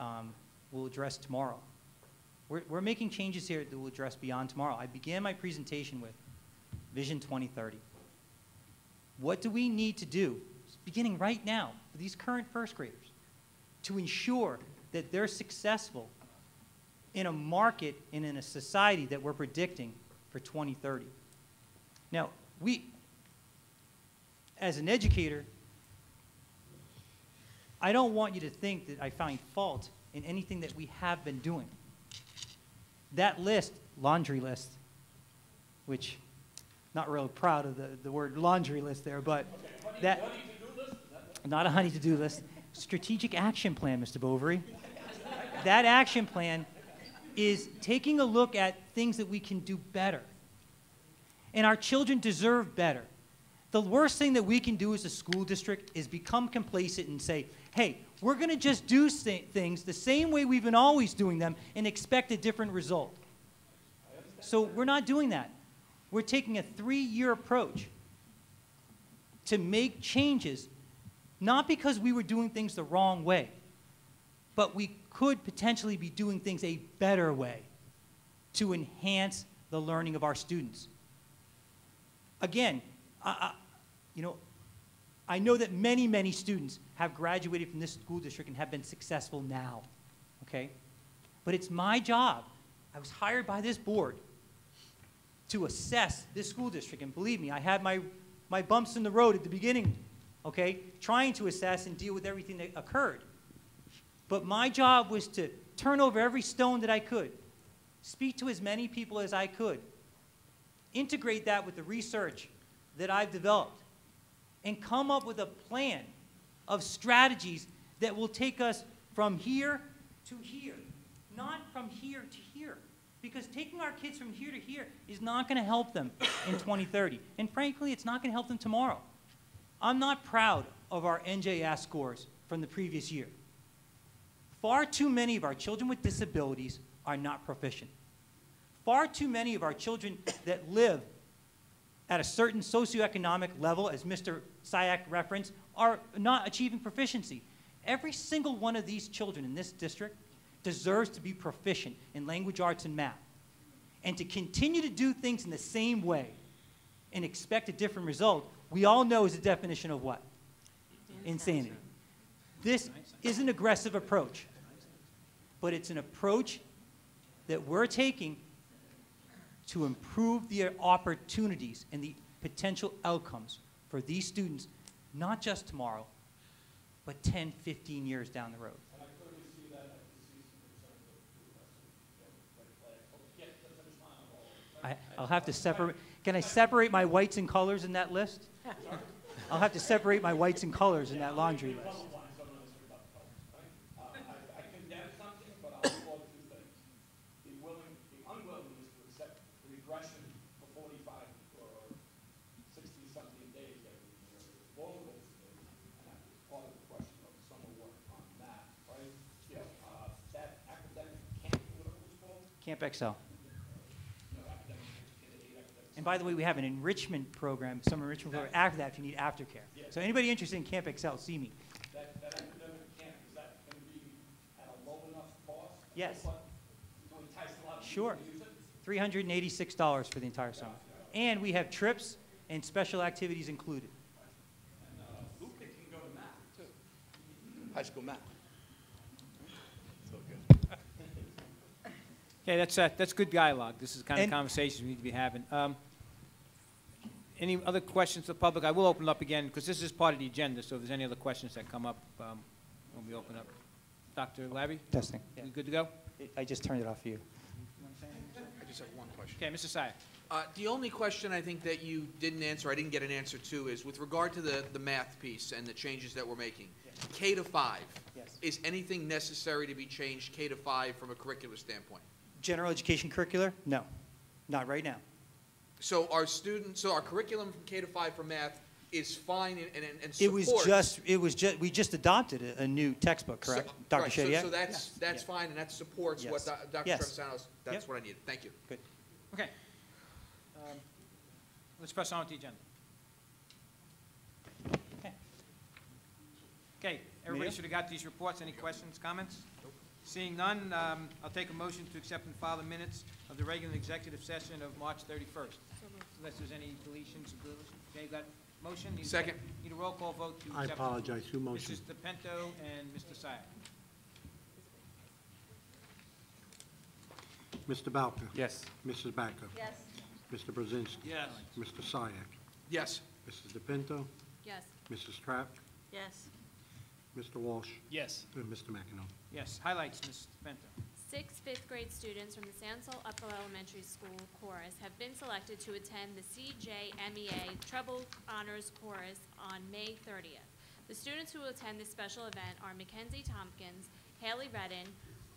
we'll address tomorrow. We're making changes here that will address beyond tomorrow. I began my presentation with Vision 2030. What do we need to do, beginning right now, for these current first graders, to ensure that they're successful in a market and in a society that we're predicting for 2030? Now, as an educator, I don't want you to think that I find fault in anything that we have been doing. That list, laundry list, which not real proud of the word laundry list there, but that, not a honey to-do list, strategic action plan, Mr. Bovary. That action plan is taking a look at things that we can do better. And our children deserve better. The worst thing that we can do as a school district is become complacent and say, hey, we're going to just do things the same way we've been always doing them and expect a different result. So we're not doing that. We're taking a 3-year approach to make changes, not because we were doing things the wrong way, but we could potentially be doing things a better way to enhance the learning of our students. Again, I know that many, many students have graduated from this school district and have been successful now, okay? But it's my job. I was hired by this board to assess this school district, and believe me, I had my bumps in the road at the beginning, okay, trying to assess and deal with everything that occurred. But my job was to turn over every stone that I could, speak to as many people as I could, integrate that with the research that I've developed, and come up with a plan of strategies that will take us from here to here, not from here to here. Because taking our kids from here to here is not going to help them in 2030. And frankly, it's not going to help them tomorrow. I'm not proud of our NJS scores from the previous year. Far too many of our children with disabilities are not proficient. Far too many of our children that live at a certain socioeconomic level, as Mr. Syak referenced, are not achieving proficiency. Every single one of these children in this district deserves to be proficient in language arts and math. And to continue to do things in the same way and expect a different result, we all know is the definition of what? Insanity. This is an aggressive approach, but it's an approach that we're taking to improve the opportunities and the potential outcomes for these students, not just tomorrow, but 10, 15 years down the road. I'll have to separate. Can I separate my whites and colors in that list? I'll have to separate my whites and colors in that laundry list. I condemn something, but I'll applaud two things. The unwillingness to accept the regression for 45 or 60-something days that we were vulnerable to, and that was part of the question of the summer work on that, right? You know, that academic camp, whatever it was called. Camp Excel. And by the way, we have an enrichment program, summer enrichment program after that if you need aftercare. So anybody interested in Camp Excel, see me. That academic camp, is that going to be at a low enough cost? Yes. To entice a lot of people Sure. to use it? $386 for the entire summer. And we have trips and special activities included. And Luke can go to math, too. High school math. So good. Okay, that's good dialogue. This is the kind of conversations we need to be having. Any other questions to the public? I will open it up again, because this is part of the agenda, so if there's any other questions that come up, when we open up. Dr. Labby? Testing. You good to go? I just turned it off for you. I just have one question. Okay, Mr. Syak. The only question I think that you didn't answer, I didn't get an answer to, is with regard to the math piece and the changes that we're making. K to 5. Yes. Is anything necessary to be changed K to 5 from a curricular standpoint? General education curricular? No, not right now. So our curriculum from K to 5 for math is fine and supports. It was just, we just adopted a new textbook, correct? Dr. Right, Shediac? so that's fine, and that supports what Yes. Dr. Yes. Trevisanos, that's what I needed. Thank you. Good. Okay. Let's press on with the agenda. Okay, everybody Mayor? should have got these reports. Any questions, comments? Seeing none, I'll take a motion to accept and file the minutes of the regular executive session of March 31st. Unless there's any deletions. Okay, got motion? Second. Need a roll call vote to I accept. apologize, who motioned? Mrs. DePinto and Mr. Syak. Mr. Bowker? Yes. Mrs. Backer? Yes. Mr. Brzezinski? Yes. Mr. Syak? Yes. Mrs. DePinto? Yes. Mrs. Trapp? Yes. Mr. Walsh? Yes. And Mr. McEnroe? Yes. Highlights, Mrs. DePinto. 6 fifth-grade students from the Sansel Upper Elementary School Chorus have been selected to attend the CJMEA Treble Honors Chorus on May 30th. The students who will attend this special event are Mackenzie Tompkins, Haley Redden,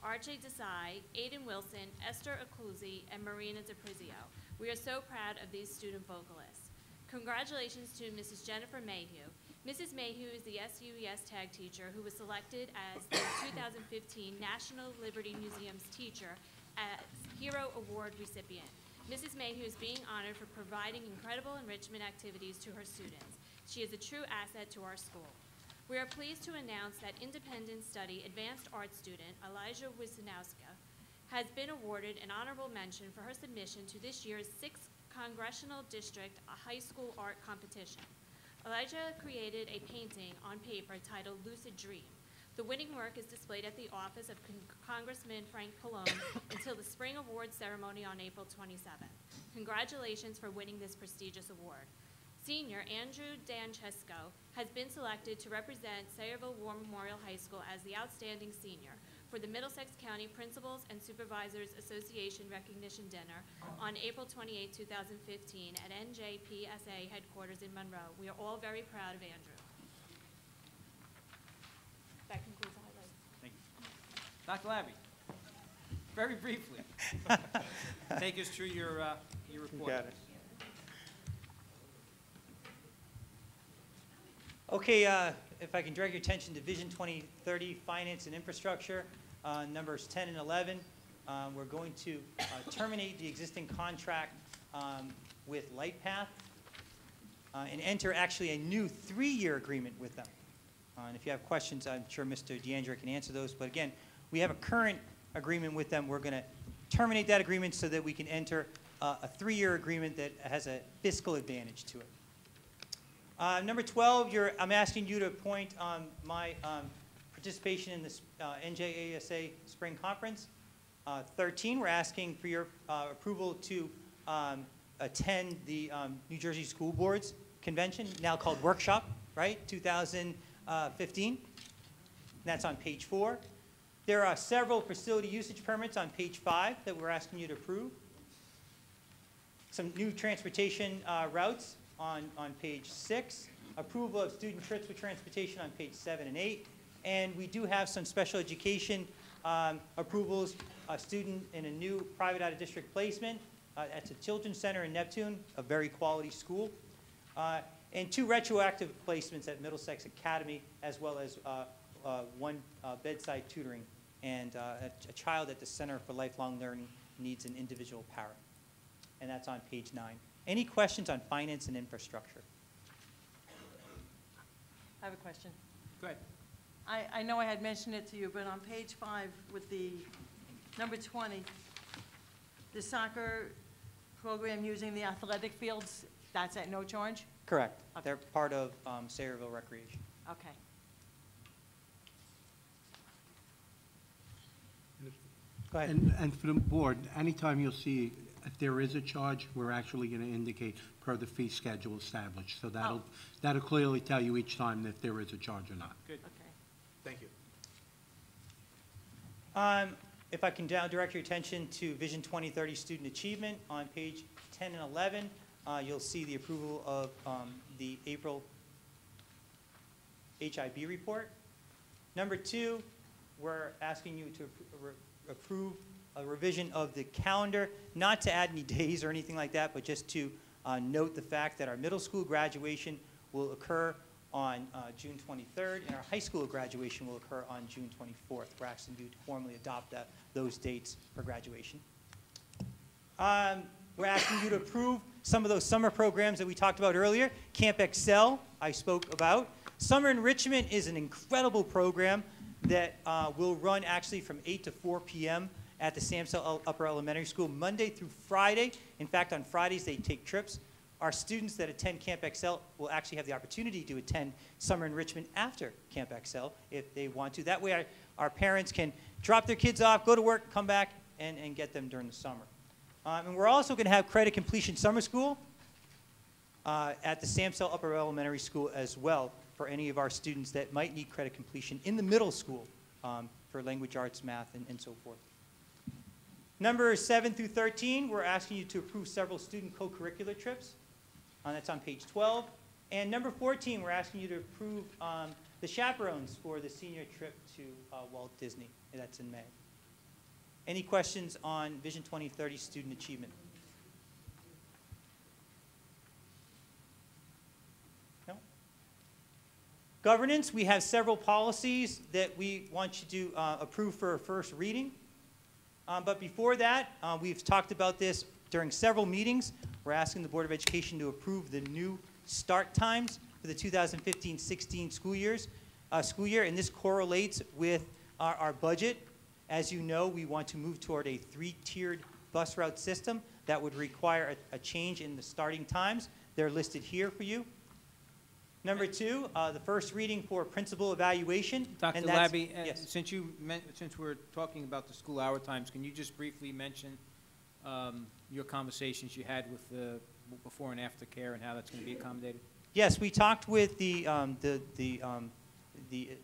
Archie Desai, Aiden Wilson, Esther Accuzzi, and Marina DePrizio. We are so proud of these student vocalists. Congratulations to Mrs. Jennifer Mayhew. Mrs. Mayhew is the SUES tag teacher who was selected as the 2015 National Liberty Museum's teacher as Hero Award recipient. Mrs. Mayhew is being honored for providing incredible enrichment activities to her students. She is a true asset to our school. We are pleased to announce that Independent Study Advanced Art student Elijah Wisnowska has been awarded an honorable mention for her submission to this year's 6th Congressional District High School Art Competition. Elijah created a painting on paper titled Lucid Dream. The winning work is displayed at the office of Congressman Frank Pallone until the spring award ceremony on April 27th. Congratulations for winning this prestigious award. Senior Andrew Danchesko has been selected to represent Sayreville War Memorial High School as the outstanding senior for the Middlesex County Principals and Supervisors Association Recognition Dinner on April 28, 2015 at NJPSA headquarters in Monroe. We are all very proud of Andrew. That concludes the highlights. Thank you. Dr. Labby, very briefly, take us through your report. Got it. Okay, if I can direct your attention to Vision 2030, Finance and Infrastructure, numbers 10 and 11. We're going to terminate the existing contract with LightPath and enter actually a new 3-year agreement with them. And if you have questions, I'm sure Mr. DeAndrea can answer those. But again, we have a current agreement with them. We're going to terminate that agreement so that we can enter a 3-year agreement that has a fiscal advantage to it. Number 12, I'm asking you to appoint my participation in this NJASA Spring Conference. 13, we're asking for your approval to attend the New Jersey School Boards Convention, now called Workshop, right, 2015. That's on page 4. There are several facility usage permits on page 5 that we're asking you to approve. Some new transportation routes on page 6, approval of student trips with transportation on page 7 and 8, and we do have some special education approvals, a student in a new private out-of-district placement at the Children's Center in Neptune, a very quality school, and 2 retroactive placements at Middlesex Academy, as well as 1 bedside tutoring, and a child at the Center for Lifelong Learning needs an individual parent, and that's on page 9. Any questions on finance and infrastructure? I have a question. Go ahead. I know I had mentioned it to you, but on page 5 with the number 20, the soccer program using the athletic fields, that's at no charge? Correct. Okay. They're part of Sayreville Recreation. Okay. Go ahead. And for the board, anytime you'll see if there is a charge, we're actually going to indicate per the fee schedule established. So that'll clearly tell you each time if there is a charge or not. Good. Okay. Thank you. If I can now direct your attention to Vision 2030 Student Achievement on page 10 and 11, you'll see the approval of the April HIB report. Number 2, we're asking you to approve a revision of the calendar, not to add any days or anything like that, but just to note the fact that our middle school graduation will occur on June 23rd, and our high school graduation will occur on June 24th. We're asking you to formally adopt those dates for graduation. We're asking you to approve some of those summer programs that we talked about earlier. Camp Excel, I spoke about. Summer Enrichment is an incredible program that will run actually from 8 to 4 p.m. at the Samsel Upper Elementary School, Monday through Friday. In fact, on Fridays, they take trips. Our students that attend Camp Excel will actually have the opportunity to attend Summer Enrichment after Camp Excel if they want to. That way, our parents can drop their kids off, go to work, come back, and get them during the summer. And we're also going to have Credit Completion Summer School at the Samsel Upper Elementary School as well for any of our students that might need credit completion in the middle school for language arts, math, and so forth. Numbers 7 through 13, we're asking you to approve several student co-curricular trips. That's on page 12. And number 14, we're asking you to approve the chaperones for the senior trip to Walt Disney. And that's in May. Any questions on Vision 2030 student achievement? No? Governance, we have several policies that we want you to approve for a first reading. But before that, we've talked about this during several meetings. We're asking the Board of Education to approve the new start times for the 2015-16 school year, and this correlates with our budget. As you know, we want to move toward a 3-tiered bus route system that would require a change in the starting times. They're listed here for you. Number 2, the first reading for principal evaluation. Dr. and that's- Labby, yes. since we're talking about the school hour times, can you just briefly mention your conversations you had with the before and after care and how that's going to be accommodated? Yes, we talked with the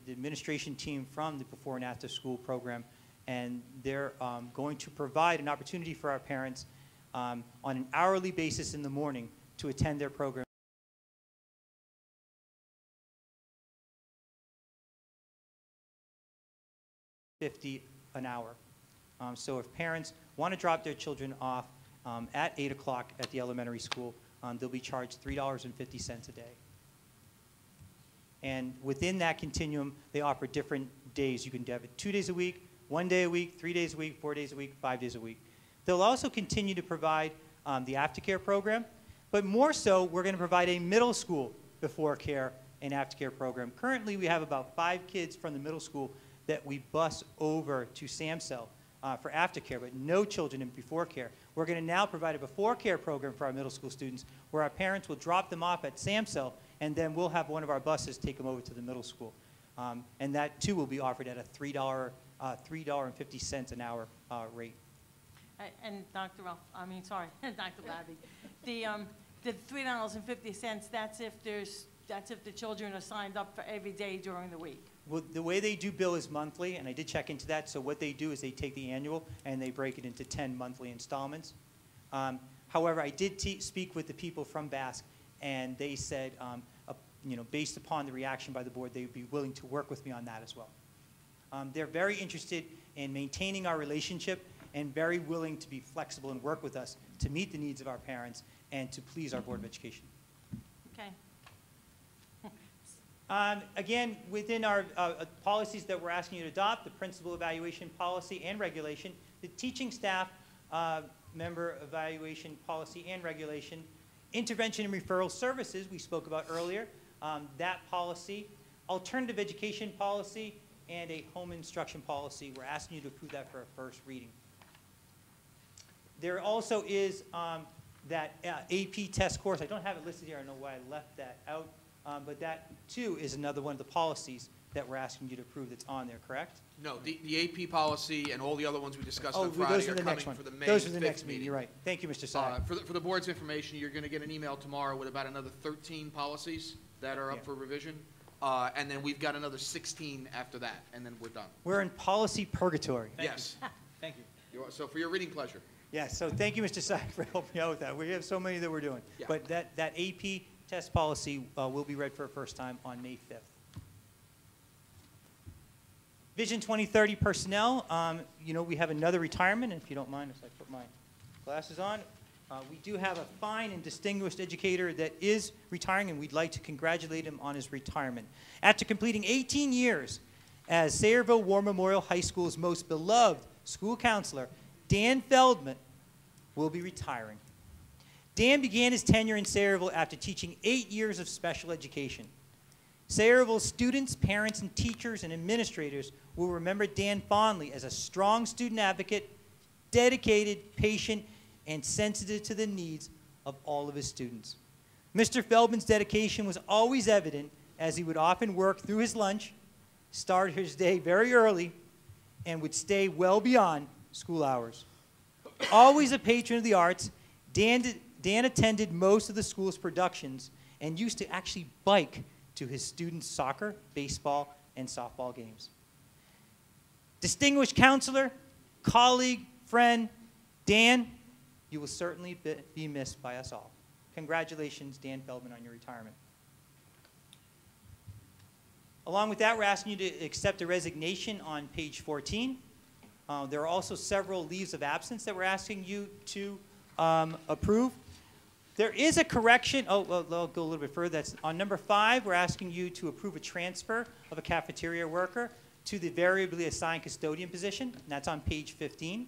administration team from the before and after school program, and they're going to provide an opportunity for our parents on an hourly basis in the morning to attend their program. $50 an hour. So if parents want to drop their children off at 8 o'clock at the elementary school, they'll be charged $3.50 a day. And within that continuum, they offer different days. You can have it 2 days a week, 1 day a week, 3 days a week, 4 days a week, 5 days a week. They'll also continue to provide the aftercare program, but more so, we're going to provide a middle school before care and aftercare program. Currently, we have about 5 kids from the middle school that we bus over to SAMCEL for aftercare, but no children in before care. We're going to now provide a before care program for our middle school students where our parents will drop them off at SAMCEL, and then we'll have one of our buses take them over to the middle school. And that, too, will be offered at a $3.50 an hour rate. And Dr. Dr. Labby, the $3.50, that's if the children are signed up for every day during the week. Well, the way they do bill is monthly, and I did check into that. So what they do is they take the annual and they break it into 10 monthly installments. However, I did speak with the people from Basque, and they said, based upon the reaction by the board, they would be willing to work with me on that as well. They're very interested in maintaining our relationship and very willing to be flexible and work with us to meet the needs of our parents and to please our Board of Education. Okay. Again, within our policies that we're asking you to adopt, the principal evaluation policy and regulation, the teaching staff member evaluation policy and regulation, intervention and referral services we spoke about earlier, that policy, alternative education policy, and a home instruction policy. We're asking you to approve that for a first reading. There also is that AP test course. I don't have it listed here. I don't know why I left that out. But that, too, is another one of the policies that we're asking you to approve that's on there, correct? No, the AP policy and all the other ones we discussed on those Friday are are the coming next one. for the May 5th Those are the next meeting, meeting. you're right. Thank you, Mr. Sack. For the board's information, you're going to get an email tomorrow with about another 13 policies that are up for revision. And then we've got another 16 after that, and then we're done. We're in policy purgatory. Yes. Thank you. So for your reading pleasure. Yes, so thank you, Mr. Sack, for helping me out with that. We have so many that we're doing. Yeah. But that AP test policy will be read for a first time on May 5th. Vision 2030 personnel, we have another retirement, and if you don't mind, as I put my glasses on, we do have a fine and distinguished educator that is retiring, and we'd like to congratulate him on his retirement. After completing 18 years as Sayreville War Memorial High School's most beloved school counselor, Dan Feldman will be retiring. Dan began his tenure in Sayreville after teaching 8 years of special education. Sayreville's students, parents, and teachers and administrators will remember Dan fondly as a strong student advocate, dedicated, patient, and sensitive to the needs of all of his students. Mr. Feldman's dedication was always evident as he would often work through his lunch, start his day very early, and would stay well beyond school hours. Always a patron of the arts, Dan attended most of the school's productions and used to actually bike to his students' soccer, baseball, and softball games. Distinguished counselor, colleague, friend, Dan, you will certainly be missed by us all. Congratulations, Dan Feldman, on your retirement. Along with that, we're asking you to accept a resignation on page 14. There are also several leaves of absence that we're asking you to approve. There is a correction. Oh, well, I'll go a little bit further. That's on number 5. We're asking you to approve a transfer of a cafeteria worker to the variably assigned custodian position, and that's on page 15.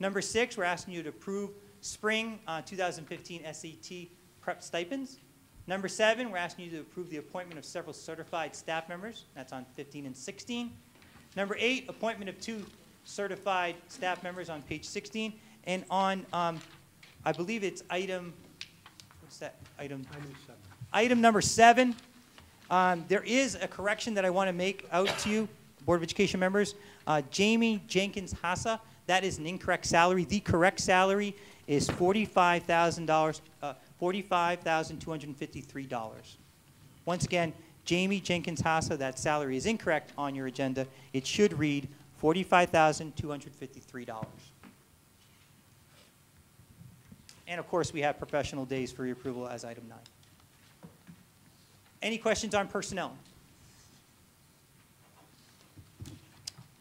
Number 6, we're asking you to approve spring 2015 SAT prep stipends. Number 7, we're asking you to approve the appointment of several certified staff members. That's on 15 and 16. Number 8, appointment of 2 certified staff members on page 16. And on, I believe it's item, what's that item? Item number 7. There is a correction that I want to make out to you, Board of Education members. Jamie Jenkins Hassa, that is an incorrect salary. The correct salary is $45,000, $45,253. Once again, Jamie Jenkins Hassa, that salary is incorrect on your agenda. It should read $45,253. And of course, we have professional days for your approval as item 9. Any questions on personnel?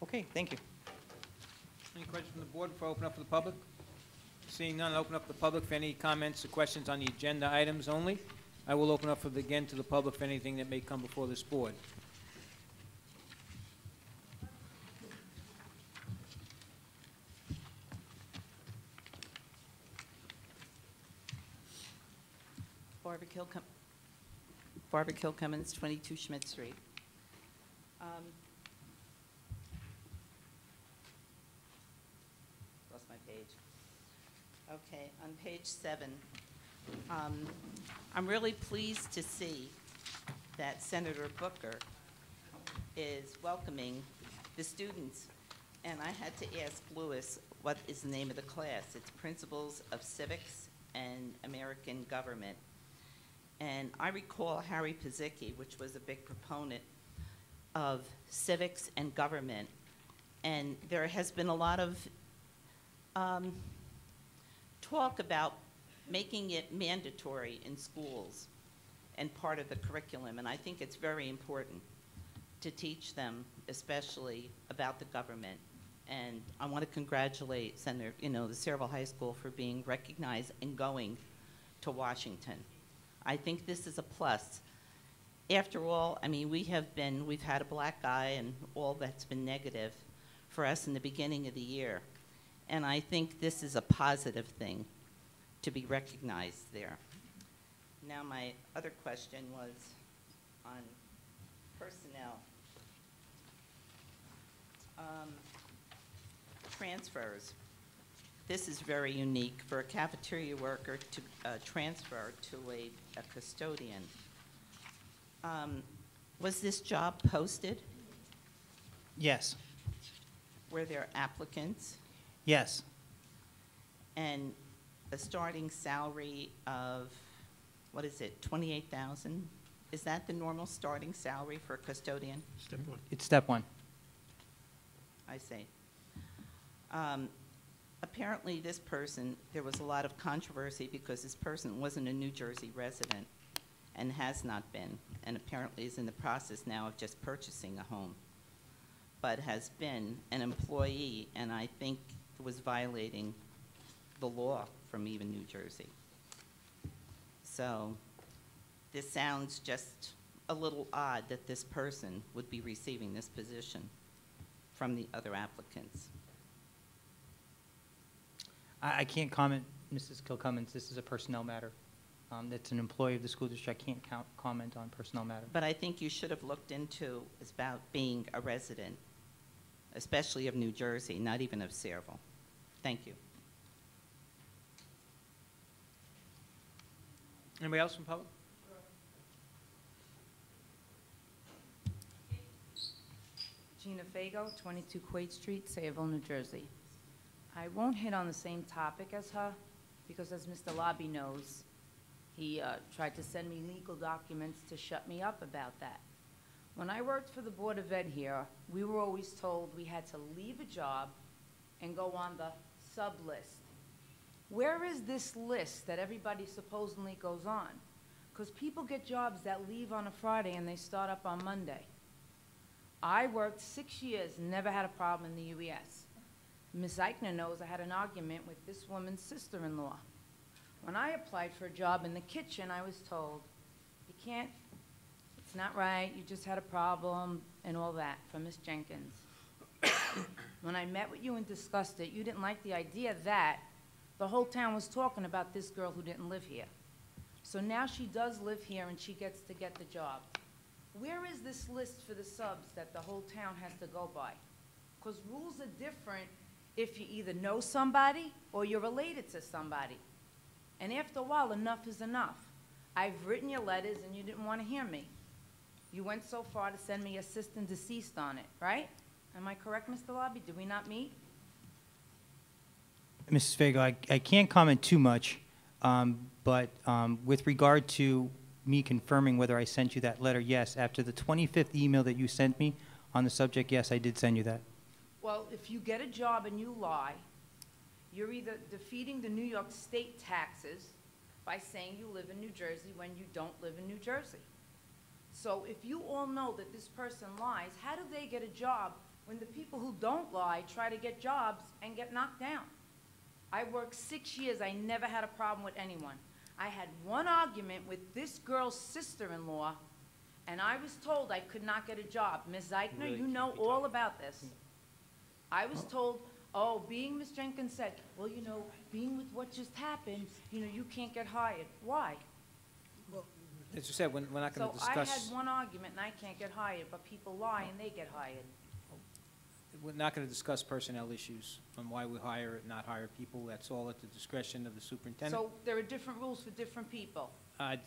Okay, thank you. Any questions from the board before I open up for the public? Seeing none, I'll open up the public for any comments or questions on the agenda items only. I will open up again to the public for anything that may come before this board. Barbara Kilcummins, 22 Schmidt Street. Lost my page. Okay, on page 7, I'm really pleased to see that Senator Booker is welcoming the students. And I had to ask Louis, what is the name of the class? It's Principles of Civics and American Government. And I recall Harry Pizicki, which was a big proponent of civics and government. And there has been a lot of talk about making it mandatory in schools and part of the curriculum. And I think it's very important to teach them, especially about the government. And I want to congratulate the Sayreville High School for being recognized and going to Washington. I think this is a plus. After all, I mean, we've had a black eye and all that's been negative for us in the beginning of the year. And I think this is a positive thing to be recognized there. Now, my other question was on personnel. Transfers. This is very unique for a cafeteria worker to transfer to a custodian. Was this job posted? Yes. Were there applicants? Yes. And a starting salary of, what is it, $28,000? Is that the normal starting salary for a custodian? Step 1. It's step 1. I see. Apparently this person, there was a lot of controversy because this person wasn't a New Jersey resident and has not been, and apparently is in the process now of just purchasing a home, but has been an employee, and I think was violating the law from even New Jersey. So this sounds just a little odd that this person would be receiving this position from the other applicants. I can't comment, Mrs. Kilcummins. This is a personnel matter. That's an employee of the school district. I can't comment on personnel matter. But I think you should have looked into about being a resident, especially of New Jersey, not even of Sayreville. Thank you. Anybody else from public? Gina Fago, 22 Quaid Street, Sayreville, New Jersey. I won't hit on the same topic as her, because as Mr. Lobby knows, he tried to send me legal documents to shut me up about that. When I worked for the Board of Ed here, we were always told we had to leave a job and go on the sub list Where is this list that everybody supposedly goes on? Because people get jobs that leave on a Friday and they start up on Monday. I worked 6 years, never had a problem in the UES. Ms. Eichner knows I had an argument with this woman's sister-in-law. When I applied for a job in the kitchen, I was told, you can't, it's not right, you just had a problem, and all that, from Ms. Jenkins. When I met with you and discussed it, you didn't like the idea that the whole town was talking about this girl who didn't live here. So now she does live here and she gets to get the job. Where is this list for the subs that the whole town has to go by? Because rules are different if you either know somebody or you're related to somebody. And after a while, enough is enough. I've written your letters and you didn't want to hear me. You went so far to send me assistant deceased on it, right? Am I correct, Mr. Lobby? Did we not meet? Mrs. Fago, I can't comment too much, but with regard to me confirming whether I sent you that letter, yes. After the 25th email that you sent me on the subject, yes, I did send you that. Well, if you get a job and you lie, you're either defeating the New York state taxes by saying you live in New Jersey when you don't live in New Jersey. So if you all know that this person lies, how do they get a job when the people who don't lie try to get jobs and get knocked down? I worked 6 years. I never had a problem with anyone. I had one argument with this girl's sister-in-law, and I was told I could not get a job. Ms. Eichner, you know all about this. I was told, oh, being Ms. Jenkins said, well, you know, being with what just happened, you know, you can't get hired. Why? As you said, we're not going to discuss. So I had one argument and I can't get hired, but people lie and they get hired. We're not going to discuss personnel issues on why we hire or not hire people. That's all at the discretion of the superintendent. So there are different rules for different people.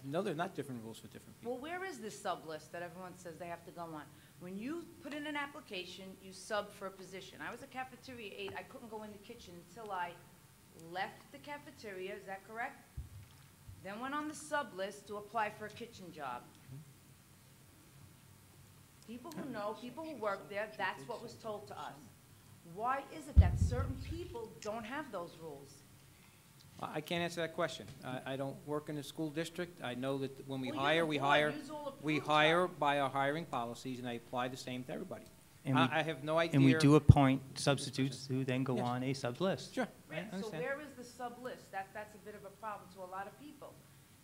No, they're not different rules for different people. Well, where is this sub list that everyone says they have to go on? When you put in an application, you sub for a position. I was a cafeteria aide. I couldn't go in the kitchen until I left the cafeteria. Is that correct? Then went on the sub list to apply for a kitchen job. People who know, people who work there, that's what was told to us. Why is it that certain people don't have those rules? I can't answer that question. I don't work in the school district. I know that when we Well, hire, you're we the board. hire, Use all we approved hire stuff. by our hiring policies, and I apply the same to everybody. And we- I have no idea. And we do appoint substitutes who then go Yes. on a sub list. Sure, I Right, so understand. where is the sub list? That's a bit of a problem to a lot of people.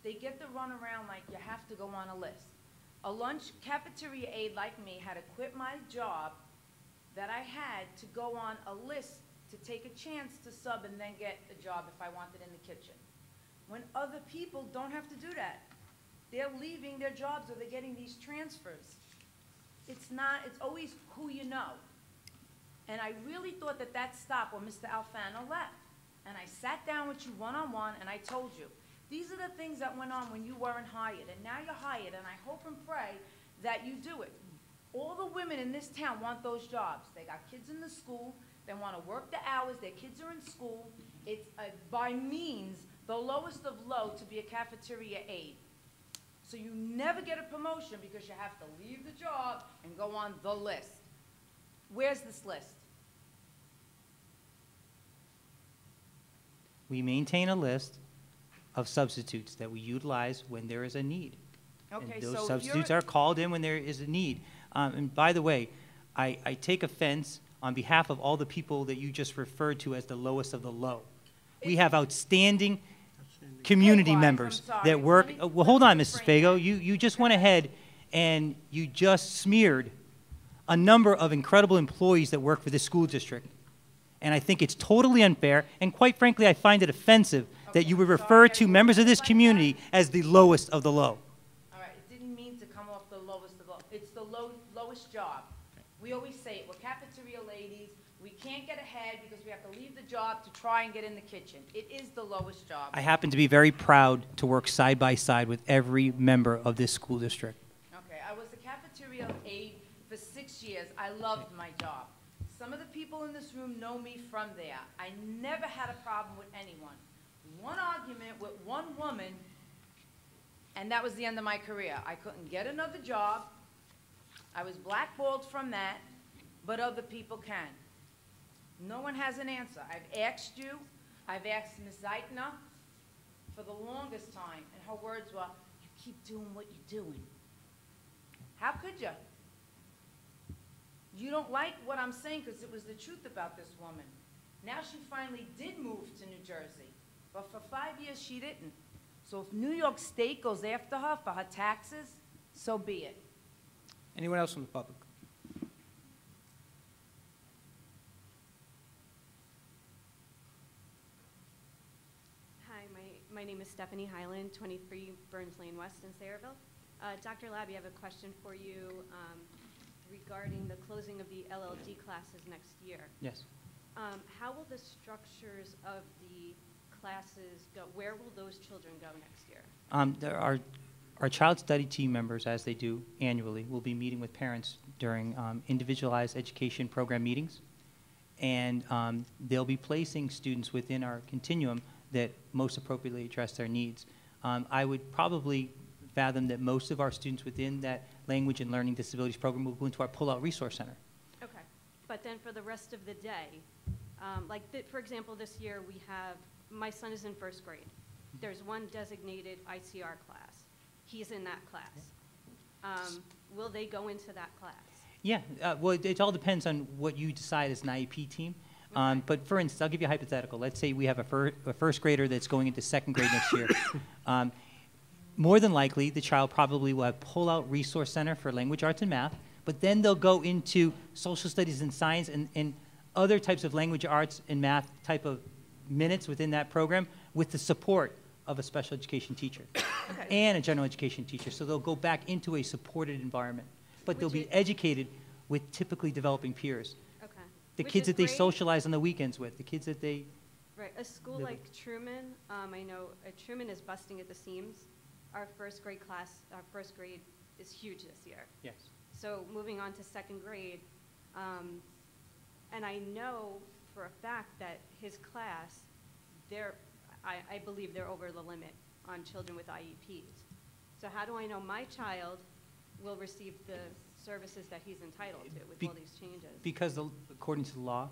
They get the run around like you have to go on a list. A lunch cafeteria aide like me had to quit my job that I had to go on a list to take a chance to sub and then get a job if I wanted in the kitchen. When other people don't have to do that. They're leaving their jobs or they're getting these transfers. It's always who you know. And I really thought that that stopped when Mr. Alfano left. And I sat down with you one-on-one and I told you, these are the things that went on when you weren't hired, and now you're hired, and I hope and pray that you do it. All the women in this town want those jobs. They got kids in the school, they want to work the hours, their kids are in school. It's by means the lowest of low to be a cafeteria aide. So you never get a promotion because you have to leave the job and go on the list. Where's this list? We maintain a list of substitutes that we utilize when there is a need. Okay, And so those if substitutes you're- are called in when there is a need. And by the way, I take offense on behalf of all the people that you just referred to as the lowest of the low. We have outstanding community Pay-wise, members I'm sorry. that work. Let me- Well, hold let me on, Mrs. reframe Fago. that. You just went ahead and you just smeared a number of incredible employees that work for this school district. And I think it's totally unfair, and quite frankly, I find it offensive that you would refer to members of this community as the lowest of the low. All right, it didn't mean to come off the lowest of the, it's the lowest job. We always say it, we're cafeteria ladies, we can't get ahead because we have to leave the job to try and get in the kitchen. It is the lowest job. I happen to be very proud to work side by side with every member of this school district. Okay, I was a cafeteria aide for 6 years. I loved my job. Some of the people in this room know me from there. I never had a problem with anyone. One argument with one woman, and that was the end of my career. I couldn't get another job. I was blackballed from that, but other people can. No one has an answer. I've asked you I've asked Ms. Zeitner for the longest time, and her words were, "You keep doing what you're doing." How could you? You don't like what I'm saying because it was the truth about this woman. Now she finally did move to New Jersey, but for 5 years she didn't. So if New York State goes after her for her taxes, so be it. Anyone else from the public? Hi, my name is Stephanie Highland, 23 Burns Lane West in Sayreville. Dr. Labby, I have a question for you regarding the closing of the LLD classes next year. Yes. How will the structures of the classes go? Where will those children go next year? There are our child study team members, as they do annually, will be meeting with parents during individualized education program meetings. And they'll be placing students within our continuum that most appropriately address their needs. I would probably fathom that most of our students within that language and learning disabilities program will go into our pull-out resource center. Okay. But then for the rest of the day, for example, this year we have, my son is in first grade. There's one designated ICR class. He's in that class. Will they go into that class? Yeah, well, it all depends on what you decide as an IEP team. But for instance, I'll give you a hypothetical. Let's say we have a first grader that's going into second grade next year. More than likely, the child probably will have pull-out resource center for language, arts, and math, but then they'll go into social studies and science and other types of language, arts, and math type of minutes within that program with the support of a special education teacher and a general education teacher. So they'll go back into a supported environment, but they'll be educated with typically developing peers. Okay. The Which kids is that they great. socialize on the weekends with, the kids that they... Right. A school like Truman, I know Truman is busting at the seams. Our first grade is huge this year. Yes. So moving on to second grade, and I know for a fact that his class, I believe they're over the limit on children with IEPs. So how do I know my child will receive the services that he's entitled to with all these changes? Because according to the law,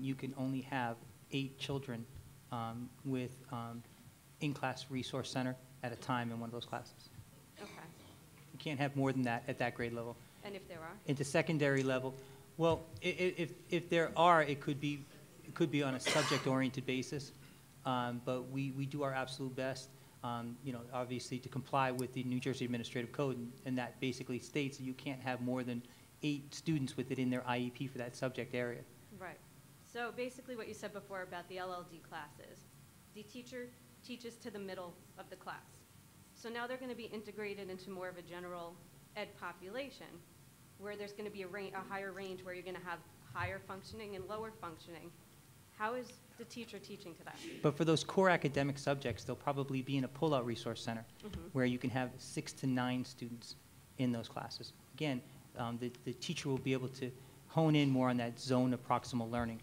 you can only have 8 children with in-class resource center at a time in one of those classes. Okay. You can't have more than that at that grade level. And if there are? Into secondary level, well, if there are, it could be on a subject-oriented basis, but we do our absolute best, obviously to comply with the New Jersey Administrative Code, and that basically states that you can't have more than 8 students within their IEP for that subject area. Right. So basically what you said before about the LLD classes, the teacher teaches to the middle of the class. So now they're going to be integrated into more of a general ed population where there's going to be a higher range where you're going to have higher functioning and lower functioning. How is the teacher teaching to that? But for those core academic subjects, they'll probably be in a pull-out resource center where you can have 6 to 9 students in those classes. Again, the teacher will be able to hone in more on that zone of proximal learning.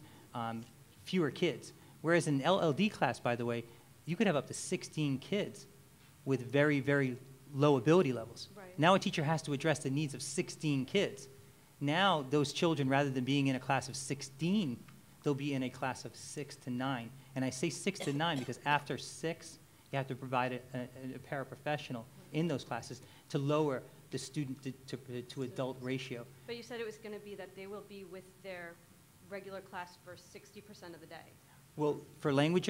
Fewer kids. Whereas in an LLD class, by the way, you could have up to 16 kids with very, very low ability levels. Right. Now a teacher has to address the needs of 16 kids. Now those children, rather than being in a class of 16, they'll be in a class of 6 to 9. And I say 6 to 9 because after 6, you have to provide a paraprofessional in those classes to lower the student to adult ratio. But you said it was going to be that they will be with their regular class for 60% of the day. Well, for language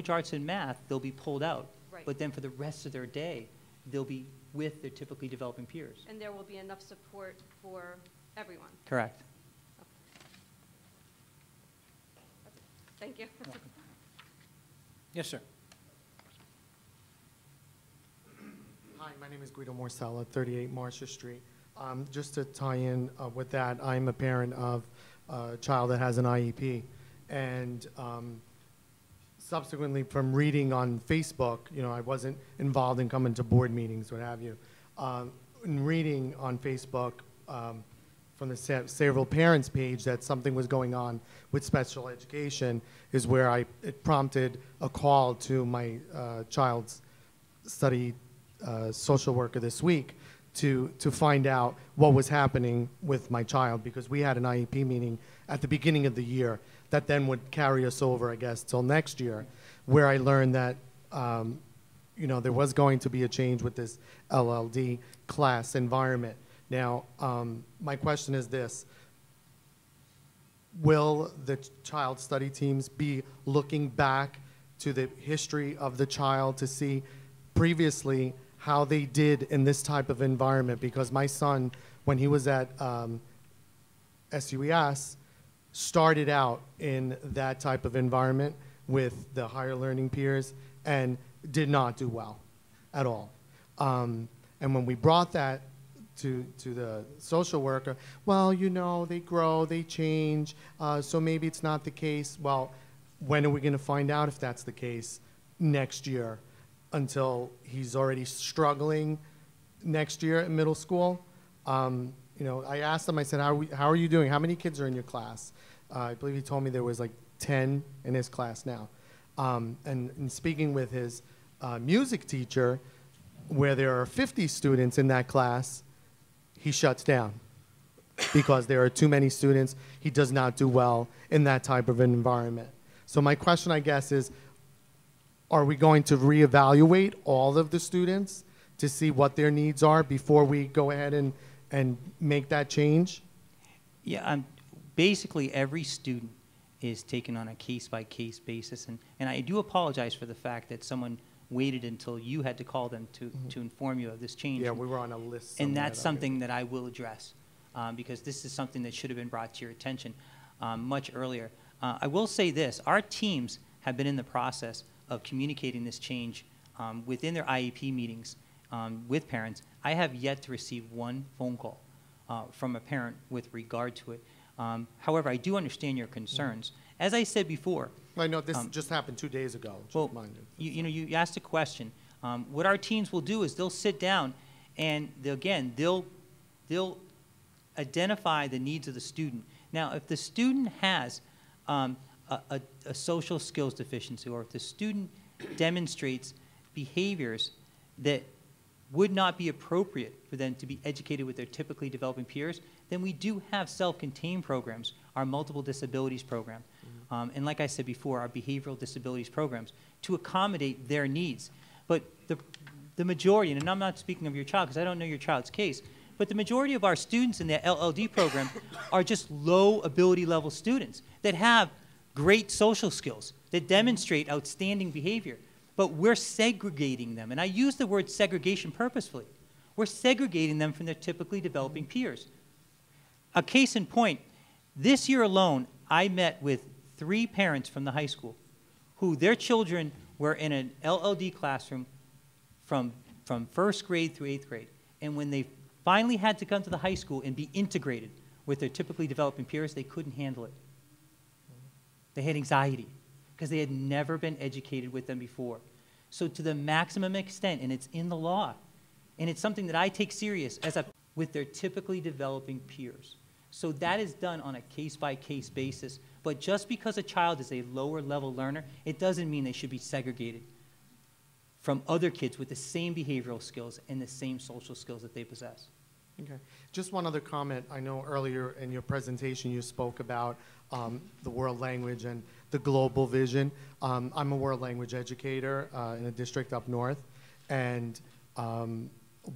arts and math, they'll be pulled out. Right. But then for the rest of their day, they'll be with their typically developing peers. And there will be enough support for everyone. Correct. Thank you. Yes, sir. Hi, my name is Guido Morsella, 38 Marcia Street. Just to tie in with that, I'm a parent of a child that has an IEP. And subsequently, from reading on Facebook, I wasn't involved in coming to board meetings, what have you. In reading on Facebook from the Sayreville Parents page that something was going on with special education is where it prompted a call to my child's study social worker this week to find out what was happening with my child, because we had an IEP meeting at the beginning of the year. that then would carry us over, I guess, till next year, where I learned that, you know, there was going to be a change with this LLD class environment. Now, my question is this. Will the child study teams be looking back to the history of the child to see previously how they did in this type of environment? Because my son, when he was at SUES, started out in that type of environment with the higher learning peers and did not do well at all. And when we brought that to the social worker, well, you know, they grow, they change, so maybe it's not the case. Well, when are we going to find out if that's the case? Next year, until he's already struggling next year in middle school. You know, I asked him, I said, how are you doing? How many kids are in your class? I believe he told me there was like 10 in his class now. And in speaking with his music teacher, where there are 50 students in that class, he shuts down because there are too many students. He does not do well in that type of an environment. So my question, I guess, is, are we going to reevaluate all of the students to see what their needs are before we go ahead and make that change? Yeah, basically every student is taken on a case-by-case basis, and I do apologize for the fact that someone waited until you had to call them to inform you of this change. Yeah, we were on a list. And that's something that I will address, because this is something that should have been brought to your attention much earlier. I will say this, our teams have been in the process of communicating this change within their IEP meetings with parents. I have yet to receive one phone call from a parent with regard to it. However, I do understand your concerns. As I said before, I know this just happened 2 days ago. Well, you know, you asked a question. What our teams will do is they'll sit down and they'll identify the needs of the student. Now, if the student has a social skills deficiency, or if the student demonstrates behaviors that would not be appropriate for them to be educated with their typically developing peers, then we do have self-contained programs, our multiple disabilities program. And like I said before, our behavioral disabilities programs to accommodate their needs. But the majority, and I'm not speaking of your child because I don't know your child's case, but the majority of our students in the LLD program are just low ability level students that have great social skills, that demonstrate outstanding behavior. But we're segregating them, and I use the word segregation purposefully. We're segregating them from their typically developing peers. A case in point, this year alone, I met with 3 parents from the high school who their children were in an LLD classroom from first grade through 8th grade. And when they finally had to come to the high school and be integrated with their typically developing peers, they couldn't handle it. They had anxiety because they had never been educated with them before. So to the maximum extent, and it's in the law, and it's something that I take serious with their typically developing peers. So that is done on a case-by-case basis. But just because a child is a lower level learner, it doesn't mean they should be segregated from other kids with the same behavioral skills and the same social skills that they possess. Okay. Just one other comment. I know earlier in your presentation you spoke about the world language and the global vision. I'm a world language educator in a district up north. And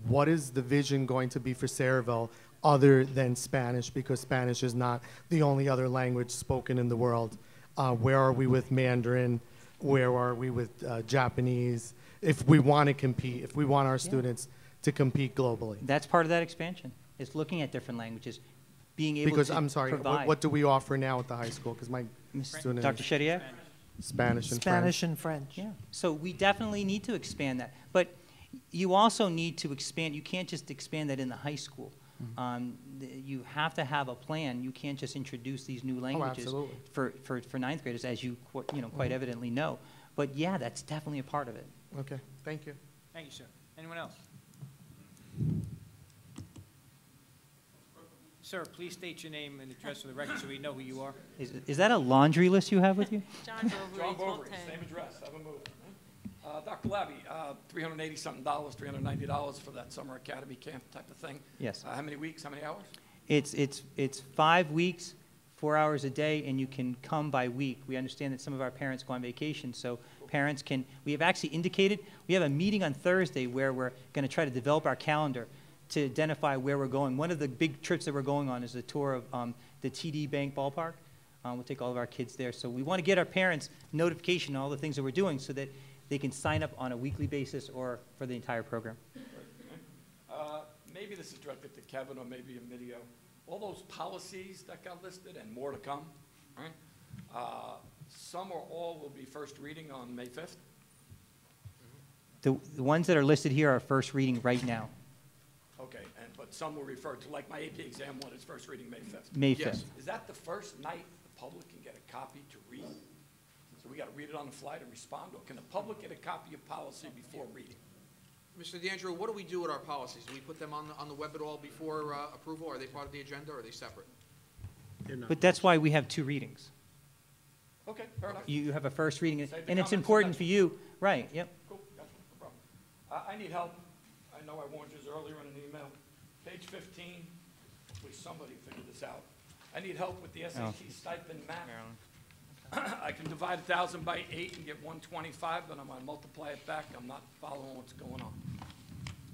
what is the vision going to be for Sayreville other than Spanish? Because Spanish is not the only other language spoken in the world. Where are we with Mandarin? Where are we with Japanese? If we want to compete, if we want our students to compete globally. That's part of that expansion, is looking at different languages, being able because to I'm sorry, provide. what do we offer now at the high school? Because my students. Dr. Chediak? Spanish and Spanish and French. Yeah. So we definitely need to expand that. But you also need to expand. You can't just expand that in the high school. You have to have a plan. You can't just introduce these new languages for ninth graders, as you quite evidently know. But yeah, that's definitely a part of it. Okay, thank you. Thank you, sir. Anyone else? Sir, please state your name and address for the record so we know who you are. Is that a laundry list you have with you? John Bovary, John Bovary, 1210. same address, haven't moved. Dr. Labby, $380-something, $390 for that summer academy camp type of thing. Yes. How many weeks, how many hours? It's 5 weeks, 4 hours a day, and you can come by week. We understand that some of our parents go on vacation, so parents can, we have actually indicated, we have a meeting on Thursday where we're going to try to develop our calendar to identify where we're going. One of the big trips that we're going on is a tour of the TD Bank Ballpark. We'll take all of our kids there. So we want to get our parents notification on all the things that we're doing so that they can sign up on a weekly basis or for the entire program. Maybe this is directed to Kevin or maybe Emilio. All those policies that got listed and more to come, right? Some or all will be first reading on May 5th. The ones that are listed here are first reading right now, Okay, but some will refer to, like my AP exam one is first reading May 5th. May Yes. 5th. Is that the first night the public can get a copy to read? So we got to read it on the fly to respond, or can the public get a copy of policy before reading? Mr. DeAndrew, what do we do with our policies? Do we put them on the web at all before approval? Are they part of the agenda, or are they separate? But that's why we have 2 readings. Okay, fair enough. You have a first reading, Save the and it's comments for important next for you, right, yep. Cool, gotcha, no problem. I need help. I know I warned you earlier in an email. Page 15, please somebody figure this out. I need help with the SAT stipend math. I can divide 1,000 by 8 and get 125, but I'm going to multiply it back. I'm not following what's going on.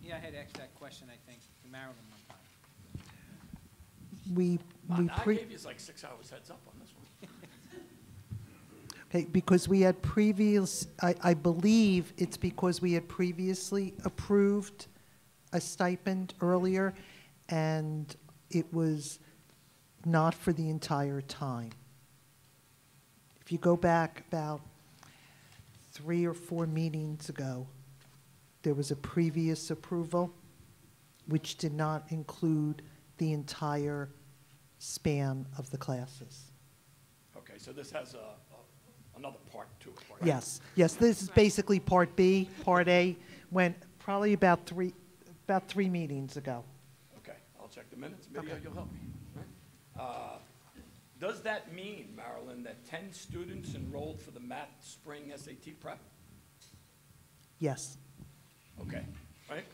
Yeah, I had asked that question, I think, to Marilyn one time. We I gave you like 6 hours heads up on this one. okay, because we had I believe it's because we had previously approved a stipend earlier, and it was not for the entire time. If you go back about 3 or 4 meetings ago, there was a previous approval which did not include the entire span of the classes. Okay, so this has another part to it, right? Yes, yes, this is basically Part B. Part A went probably about three meetings ago. Okay, I'll check the minutes. Maybe you'll help me. Right? Does that mean, Marilyn, that 10 students enrolled for the math spring SAT prep? Yes. Okay, right?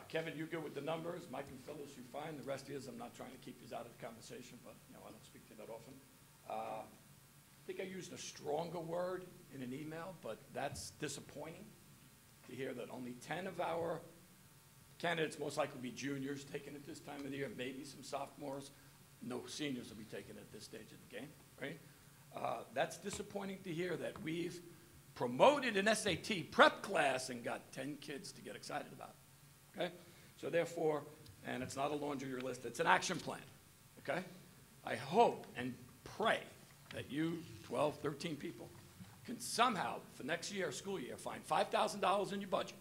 Kevin, you good with the numbers? Mike and Phyllis, you fine? The rest of you, I'm not trying to keep you out of the conversation, but I don't speak to you that often. I think I used a stronger word in an email, but that's disappointing to hear that only 10 of our candidates, most likely be juniors, taking it this time of the year, maybe some sophomores. No seniors will be taking it at this stage of the game, right? That's disappointing to hear that we've promoted an SAT prep class and got 10 kids to get excited about it, okay? So therefore, and it's not a laundry list, it's an action plan, okay? I hope and pray that you, 12, 13 people, can somehow, for next year, school year, find $5,000 in your budget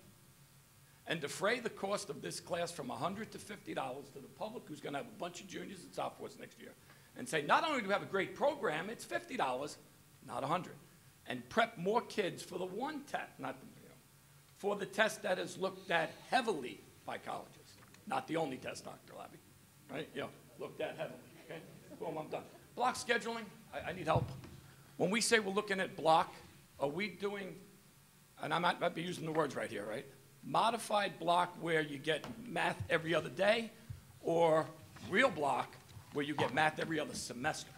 and defray the cost of this class from $100 to $50 to the public who's going to have a bunch of juniors and sophomores next year, and say, not only do we have a great program, it's $50, not $100, and prep more kids for the one test, for the test that is looked at heavily by colleges, not the only test, Dr. Labby, right? Looked at heavily, okay? Boom, I'm done. Block scheduling, I need help. When we say we're looking at block, are we doing, and I might be using the words right here, right? Modified block where you get math every other day, or real block where you get math every other semester?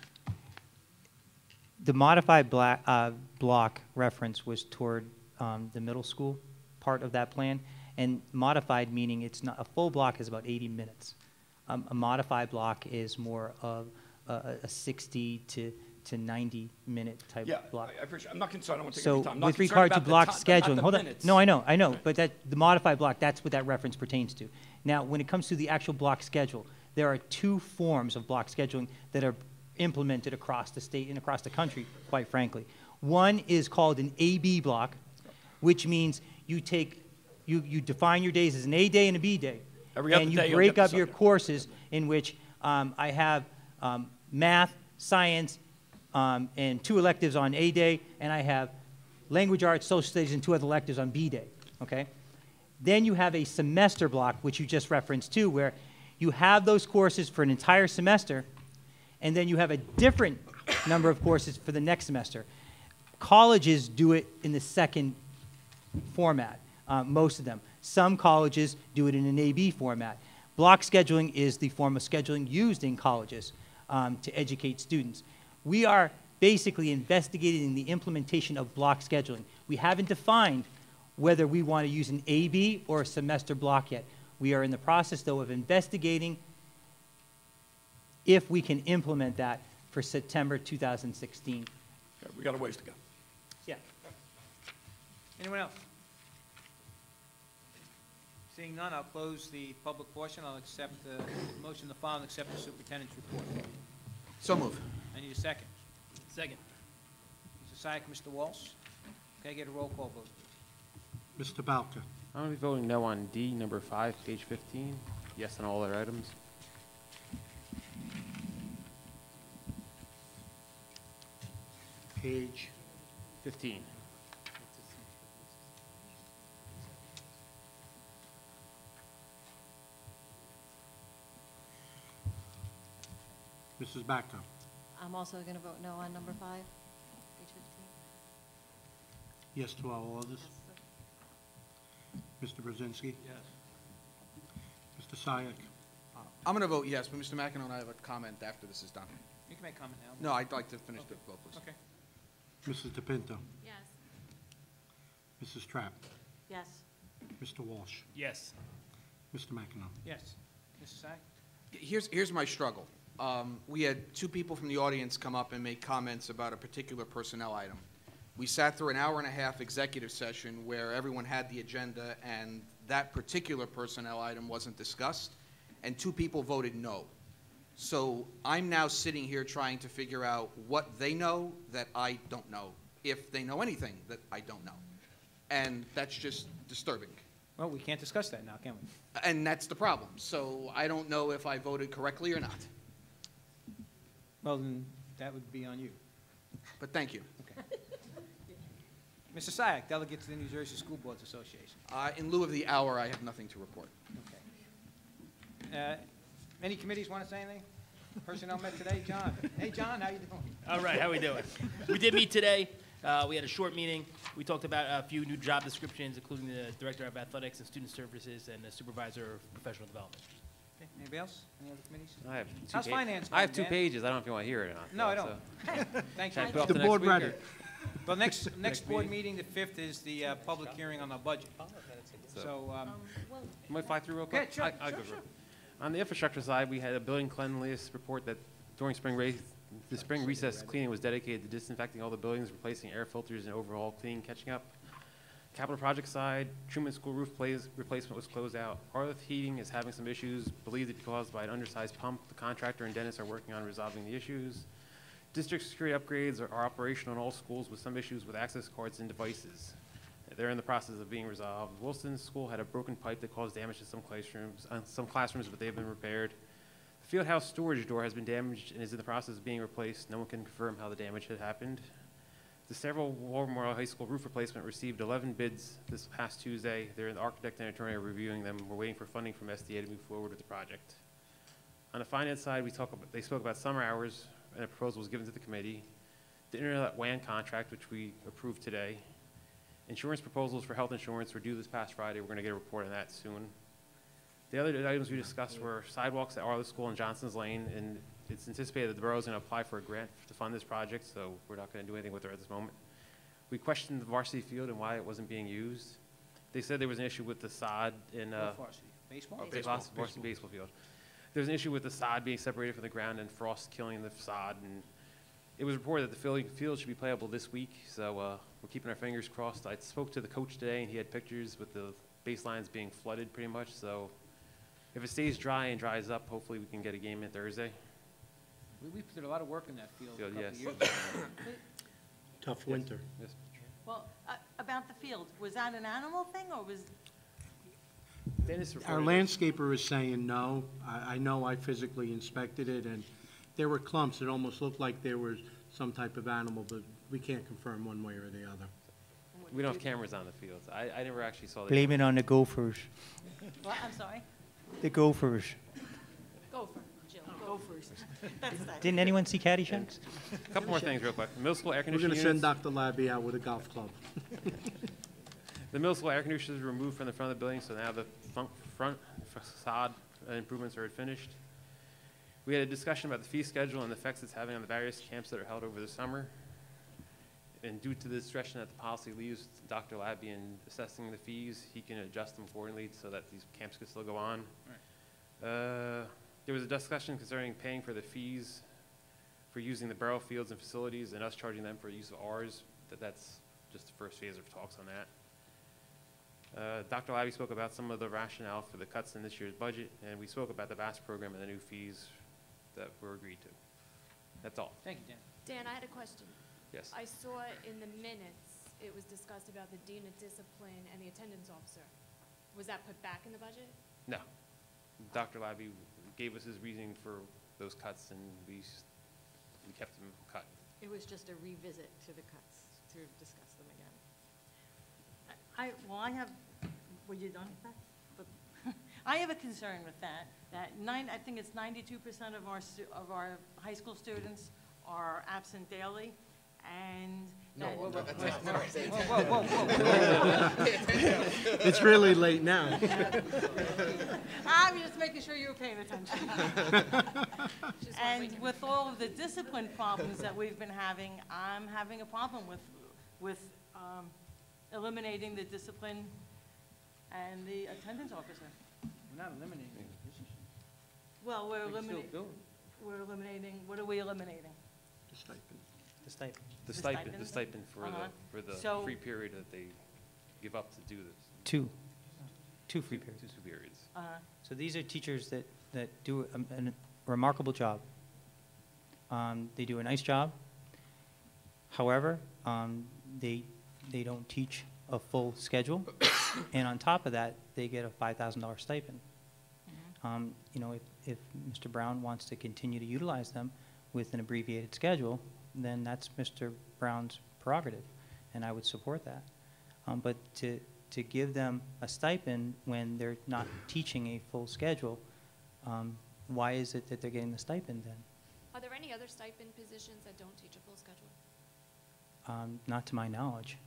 The modified block reference was toward the middle school part of that plan, and modified meaning it's not, a full block is about 80 minutes. A modified block is more of a 60 to 90-minute type block. I appreciate. I'm not concerned. I don't want to take So any time. with regard to block scheduling, hold on. Minutes. No, I know, but the modified block, that's what that reference pertains to. Now, when it comes to the actual block schedule, there are 2 forms of block scheduling that are implemented across the state and across the country, quite frankly. One is called an AB block, which means you define your days as an A day and a B day. And you break up your courses in which I have math, science, and 2 electives on A day, and I have language arts, social studies, and 2 other electives on B day, okay? Then you have a semester block, which you just referenced too, where you have those courses for an entire semester, and then you have a different number of courses for the next semester. Colleges do it in the second format, most of them. Some colleges do it in an AB format. Block scheduling is the form of scheduling used in colleges. to educate students. We are basically investigating the implementation of block scheduling. We haven't defined whether we want to use an AB or a semester block yet. We are in the process, though, of investigating if we can implement that for September 2016. Okay, we got a ways to go. Yeah. Anyone else? Seeing none, I'll close the public portion. I'll accept the motion to file and accept the superintendent's report. So move. I need a second. Second. Mr. Syak, Mr. Walsh. Can I get a roll call vote? Mr. Balka. I'm going to be voting no on D, number 5, page 15. Yes on all other items. Page 15. Mrs. Backo. I'm also going to vote no on number 5, page 15. Yes to all others. Mr. Brzezinski. Yes. Mr. Syak. I'm going to vote yes, but Mr. McEnroe and I have a comment after this is done. You can make comment now. No, I'd like to finish the vote, please. Okay. Mrs. DePinto. Yes. Mrs. Trapp. Yes. Mr. Walsh. Yes. Mr. McEnroe. Yes. Mr. Syak? Here's my struggle. We had two people from the audience come up and make comments about a particular personnel item. We sat through an hour-and-a-half executive session where everyone had the agenda and that particular personnel item wasn't discussed, and two people voted no. So I'm now sitting here trying to figure out what they know that I don't know, if they know anything that I don't know. And that's just disturbing. Well, we can't discuss that now, can we? And that's the problem. So I don't know if I voted correctly or not. Well, then that would be on you. But thank you. Okay. Mr. Syak, delegate to the New Jersey School Boards Association. In lieu of the hour, I have nothing to report. Okay. Any committees want to say anything? Personnel met today, John. Hey, John, how you doing? All right, how we doing? We did meet today. We had a short meeting. We talked about a few new job descriptions, including the Director of Athletics and Student Services and the Supervisor of Professional Development. Okay. Anybody else? Any other committees? I have How's finance I have going, two Dan? pages. I don't know if you want to hear it or not. No, I though, don't. so. Thank Should I you. put off The to next board week, ready. or- Well, next board meeting, the 5th, is the public hearing on the budget. So, You might fly through real quick? Yeah, sure, I'll go sure, through it. On the infrastructure side, we had a building cleanliness report that during the spring recess cleaning was dedicated to disinfecting all the buildings, replacing air filters, and overall cleaning, catching up. Capital project side, Truman School roof replacement was closed out. Arliff Heating is having some issues, believed it caused by an undersized pump. The contractor and Dennis are working on resolving the issues. District security upgrades are operational in all schools with some issues with access cards and devices. They're in the process of being resolved. Wilson School had a broken pipe that caused damage to some classrooms, but they've been repaired. The Fieldhouse storage door has been damaged and is in the process of being replaced. No one can confirm how the damage had happened. The several War Memorial High School roof replacement received 11 bids this past Tuesday. The architect and attorney are reviewing them. We're waiting for funding from SDA to move forward with the project. On the finance side, they spoke about summer hours, and a proposal was given to the committee. The Internet WAN contract, which we approved today. Insurance proposals for health insurance were due this past Friday. We're going to get a report on that soon. The other items we discussed were sidewalks at Arliss School and Johnson's Lane, and it's anticipated that the borough is going to apply for a grant to fund this project, so we're not going to do anything with it at this moment. We questioned the varsity field and why it wasn't being used. They said there was an issue with the sod in what varsity? Baseball? varsity baseball field. There was an issue with the sod being separated from the ground and frost killing the sod, and it was reported that the field should be playable this week, so we're keeping our fingers crossed. I spoke to the coach today, and he had pictures with the baselines being flooded pretty much, so if it stays dry and dries up, hopefully we can get a game in Thursday. We did a lot of work in that field a couple Yes. of years ago. Tough winter. Yes. Well, about the field, was that an animal thing, or was, Dennis Our reported- landscaper is saying no. I know I physically inspected it, and there were clumps. It almost looked like there was some type of animal, but we can't confirm one way or the other. We don't have cameras on the fields. I never actually saw the. Blame it on the Gophers. what, I'm sorry? The Gophers. Gopher, Jill, gophers. That's that. Didn't anyone see Caddyshack? A couple more things real quick. Middle school air We're conditioning going to units. send Dr. Labby out with a golf club. The middle school air conditioners were removed from the front of the building, so now the front facade improvements are finished. We had a discussion about the fee schedule and the effects it's having on the various camps that are held over the summer. And due to the discretion that the policy leaves Dr. Labby in assessing the fees, he can adjust them accordingly so that these camps can still go on. There was a discussion concerning paying for the fees for using the borough fields and facilities and us charging them for use of ours. That's just the first phase of talks on that. Dr. Labby spoke about some of the rationale for the cuts in this year's budget, and we spoke about the VAST program and the new fees that were agreed to. That's all. Thank you, Dan. Dan, I had a question. Yes. I saw in the minutes, it was discussed about the dean of discipline and the attendance officer. Was that put back in the budget? No. Dr. Labby gave us his reasoning for those cuts, and we kept them cut. It was just a revisit to the cuts to discuss them again. I have, were you done with that? But I have a concern with that, I think it's 92% of our high school students are absent daily, and No, that. It's really late now. I'm just making sure you were paying attention. And with all of the discipline problems that we've been having, I'm having a problem with eliminating the discipline and the attendance officer. We're not eliminating the position. Well, We can still do it. we're eliminating, what are we eliminating? The stipend. The stipend. The The stipend, stipend? the stipend Uh-huh. for the So- free period that they give up to do this. Two free periods. Two periods. So these are teachers that do a remarkable job. They do a nice job. However, they don't teach a full schedule, and on top of that, they get a $5,000 stipend. You know, if Mr. Brown wants to continue to utilize them with an abbreviated schedule, then that's Mr. Brown's prerogative, and I would support that. But to give them a stipend when they're not teaching a full schedule, why is it that they're getting the stipend then? Are there any other stipend positions that don't teach a full schedule? Not to my knowledge.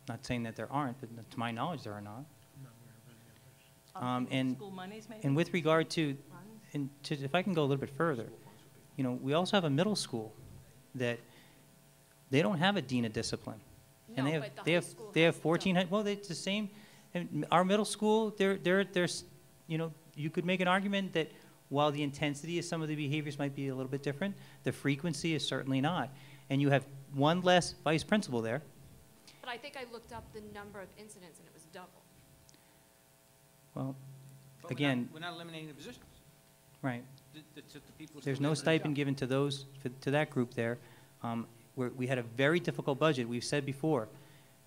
Not saying that there aren't, but to my knowledge, there are not. And School monies, maybe? with regard to, if I can go a little bit further, you know, we also have a middle school that they don't have a dean of discipline. And No, they have, but the they high have, school they have has 14, well, it's the same, and our middle school, there's, you know, you could make an argument that while the intensity of some of the behaviors might be a little bit different, the frequency is certainly not. And you have one less vice principal there. But I think I looked up the number of incidents and it was double. Well, But again, we're not eliminating the positions. right. The people There's still no doing their stipend job. given to those, to that group there. We had a very difficult budget. We've said before,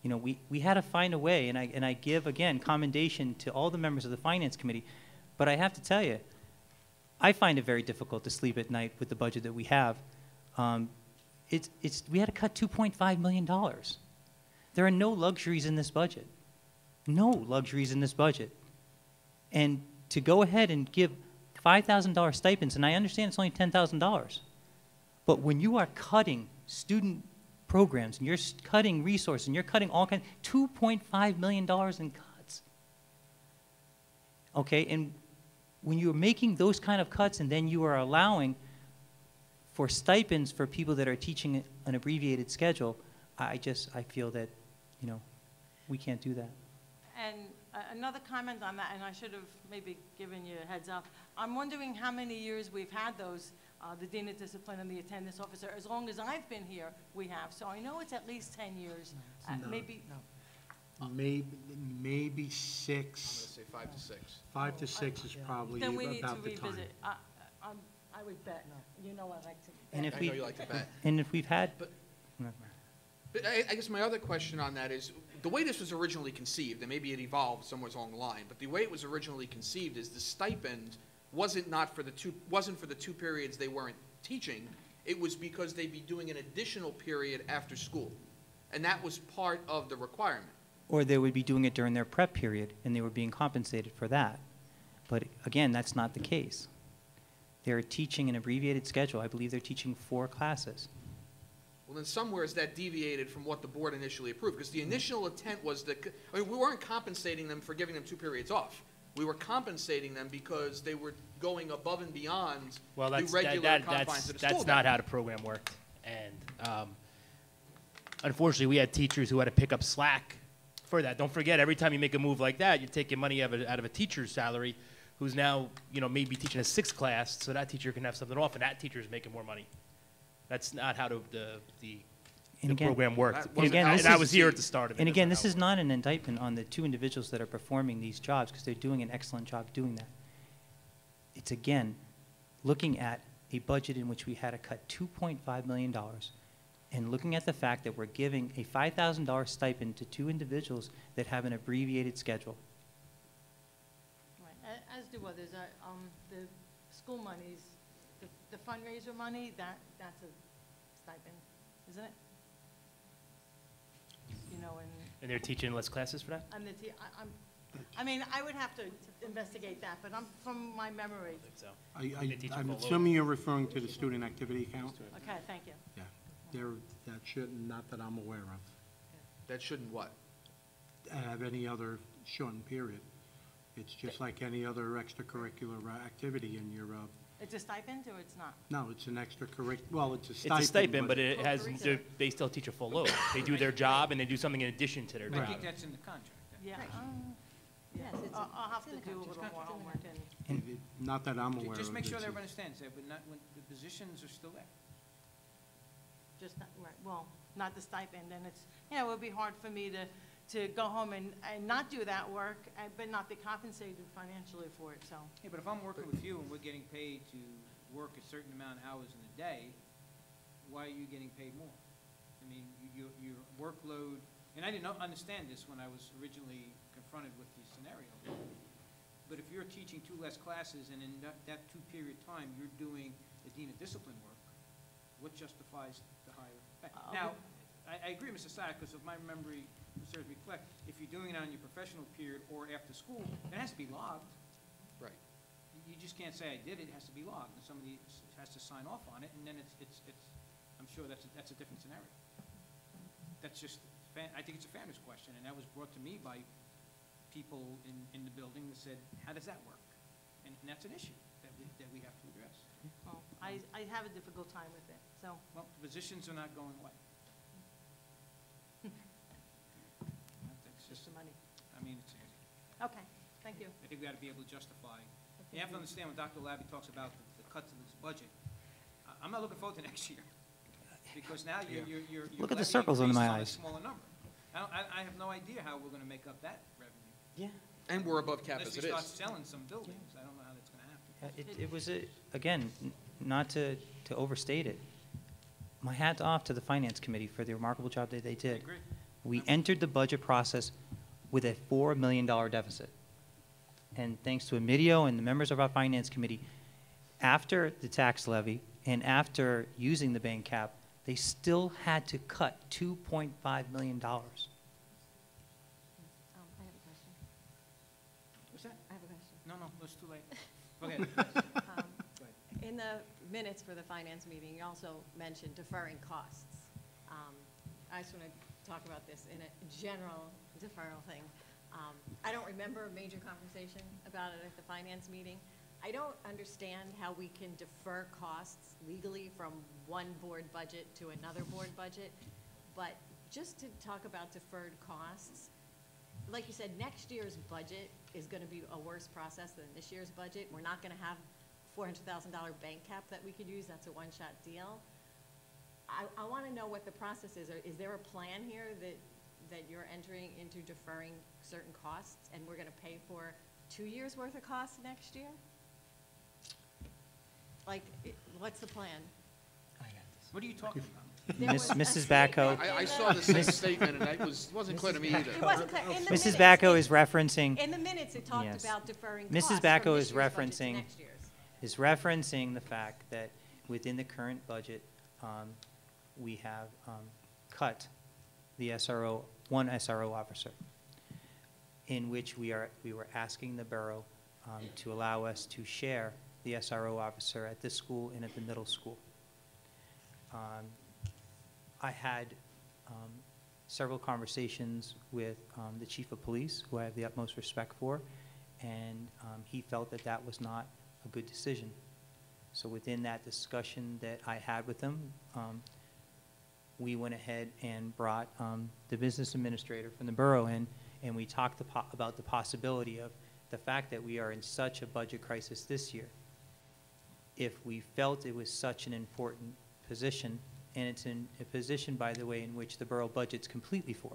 you know, we had to find a way, and I give, again, commendation to all the members of the Finance Committee. But I have to tell you, I find it very difficult to sleep at night with the budget that we have. We had to cut $2.5 million. There are no luxuries in this budget. No luxuries in this budget. And to go ahead and give $5,000 stipends, and I understand it's only $10,000, but when you are cutting student programs, and you're cutting resources, and you're cutting all kinds, $2.5 million in cuts. Okay, and when you're making those kind of cuts, and then you are allowing for stipends for people that are teaching an abbreviated schedule, I feel that, you know, we can't do that. And another comment on that, and I should have maybe given you a heads up. I'm wondering how many years we've had those, the Dean of Discipline and the attendance officer. As long as I've been here, we have. So I know it's at least 10 years, maybe. Maybe 6. I'm going to say 5 to 6. 5 to 6 is probably Then we need to about the time. revisit. I would bet. You know I like to bet. And if I we, know you like to bet. and if we've had, But I guess my other question on that is, the way this was originally conceived, and maybe it evolved somewhere along the line, but the way it was originally conceived is the stipend wasn't for the 2 periods they weren't teaching. It was because they'd be doing an additional period after school. And that was part of the requirement. or they would be doing it during their prep period, and they were being compensated for that. But again, that's not the case. They're teaching an abbreviated schedule. I believe they're teaching 4 classes. Well, then somewhere is that deviated from what the board initially approved, because the initial intent was that, I mean, we weren't compensating them for giving them 2 periods off. We were compensating them because they were going above and beyond Well, the that's, regular confines of the school that's day. not how the program worked. And unfortunately, we had teachers who had to pick up slack for that. Don't forget, every time you make a move like that, you're taking money out of a teacher's salary who's now, maybe teaching a 6th class, so that teacher can have something off, and that teacher is making more money. That's not how the program worked. And again, I was here at the start of it. And That's again, not this how it is not an indictment on the 2 individuals that are performing these jobs, because they're doing an excellent job doing that. It's, again, looking at a budget in which we had to cut $2.5 million, and looking at the fact that we're giving a $5,000 stipend to 2 individuals that have an abbreviated schedule. Right, as do others. The school monies, the fundraiser money, that's a stipend, isn't it? And they're teaching less classes for that? I mean, I would have to investigate that, but from my memory. I'm assuming you're referring to the student activity account? Okay, thank you. Yeah, that shouldn't, not that I'm aware of, That shouldn't what? have any other shortened period. It's just like any other extracurricular activity in your, It's a stipend or it's not? no, it's an well, it's a stipend. It's a stipend, but it has, they still teach a full load. They do their job and they do something in addition to their I job. think that's in the contract. Yeah. Yes, it's I'll have to do a little more homework and. Not that I'm aware of. Just make sure it's- everyone understands that, but not, when the positions are still there. Just not, right, well, not the stipend, and it's, it would be hard for me to go home and not do that work, but not be compensated financially for it, so. Yeah, but if I'm working with you and we're getting paid to work a certain amount of hours in a day, why are you getting paid more? I mean, your workload, and I didn't understand this when I was originally confronted with the scenario, but if you're teaching 2 less classes and in that 2-period time, you're doing the dean of discipline work, what justifies the higher pay? Now, I agree, Mr. Sack, because if my memory serves me correct, if you're doing it on your professional period or after school, it has to be logged. Right. You just can't say I did it, it has to be logged, and somebody has to sign off on it, and then it's I'm sure that's a different scenario. That's just, I think it's a fairness question, and that was brought to me by people in the building that said, how does that work? And that's an issue that we have to address. Well, I have a difficult time with it, so. Well, the positions are not going away. Just the money. I mean, Okay, thank you. I think we got to be able to justify. You have to understand when Dr. Labby talks about the cuts in this budget, I'm not looking forward to next year. Because now you're Look at the levying circles under increase my on a eyes. smaller number. I have no idea how we're going to make up that revenue. Yeah. And we're above cap as Unless it we is. start selling some buildings, I don't know how that's going to happen. It was, again, not to overstate it, my hat's off to the Finance Committee for the remarkable job that they did. agree. We entered the budget process with a $4 million deficit. And thanks to Emilio and the members of our Finance Committee, after the tax levy and after using the bank cap, they still had to cut $2.5 million. I have a question. What's that? I have a question. No, it's too late. Go ahead. In the minutes for the finance meeting, you also mentioned deferring costs. I just want to talk about this in a general deferral thing. I don't remember a major conversation about it at the finance meeting. I don't understand how we can defer costs legally from one board budget to another board budget, but just to talk about deferred costs, like you said, next year's budget is going to be a worse process than this year's budget. We're not going to have $400,000 bank cap that we could use. That's a one-shot deal. I want to know what the process is. Is there a plan here that you're entering into deferring certain costs, and we're going to pay for 2 years' worth of costs next year? Like, what's the plan? What are you talking about? Mrs. Bacco. I saw the same statement, and it wasn't clear to me either. It wasn't clear. In the Mrs. minutes, Bacco is referencing. In the minutes, it talked Yes. about deferring Mrs. costs Bacco from is this year's budget to referencing next year's. is referencing the fact that within the current budget, we have cut the SRO, one SRO officer, in which we were asking the borough to allow us to share the SRO officer at this school and at the middle school. I had several conversations with the chief of police, who I have the utmost respect for, and he felt that that was not a good decision. So within that discussion that I had with him, we went ahead and brought the business administrator from the borough in, and we talked about the possibility of the fact that we are in such a budget crisis this year. If we felt it was such an important position, and it's in a position, by the way, in which the borough budgets completely for.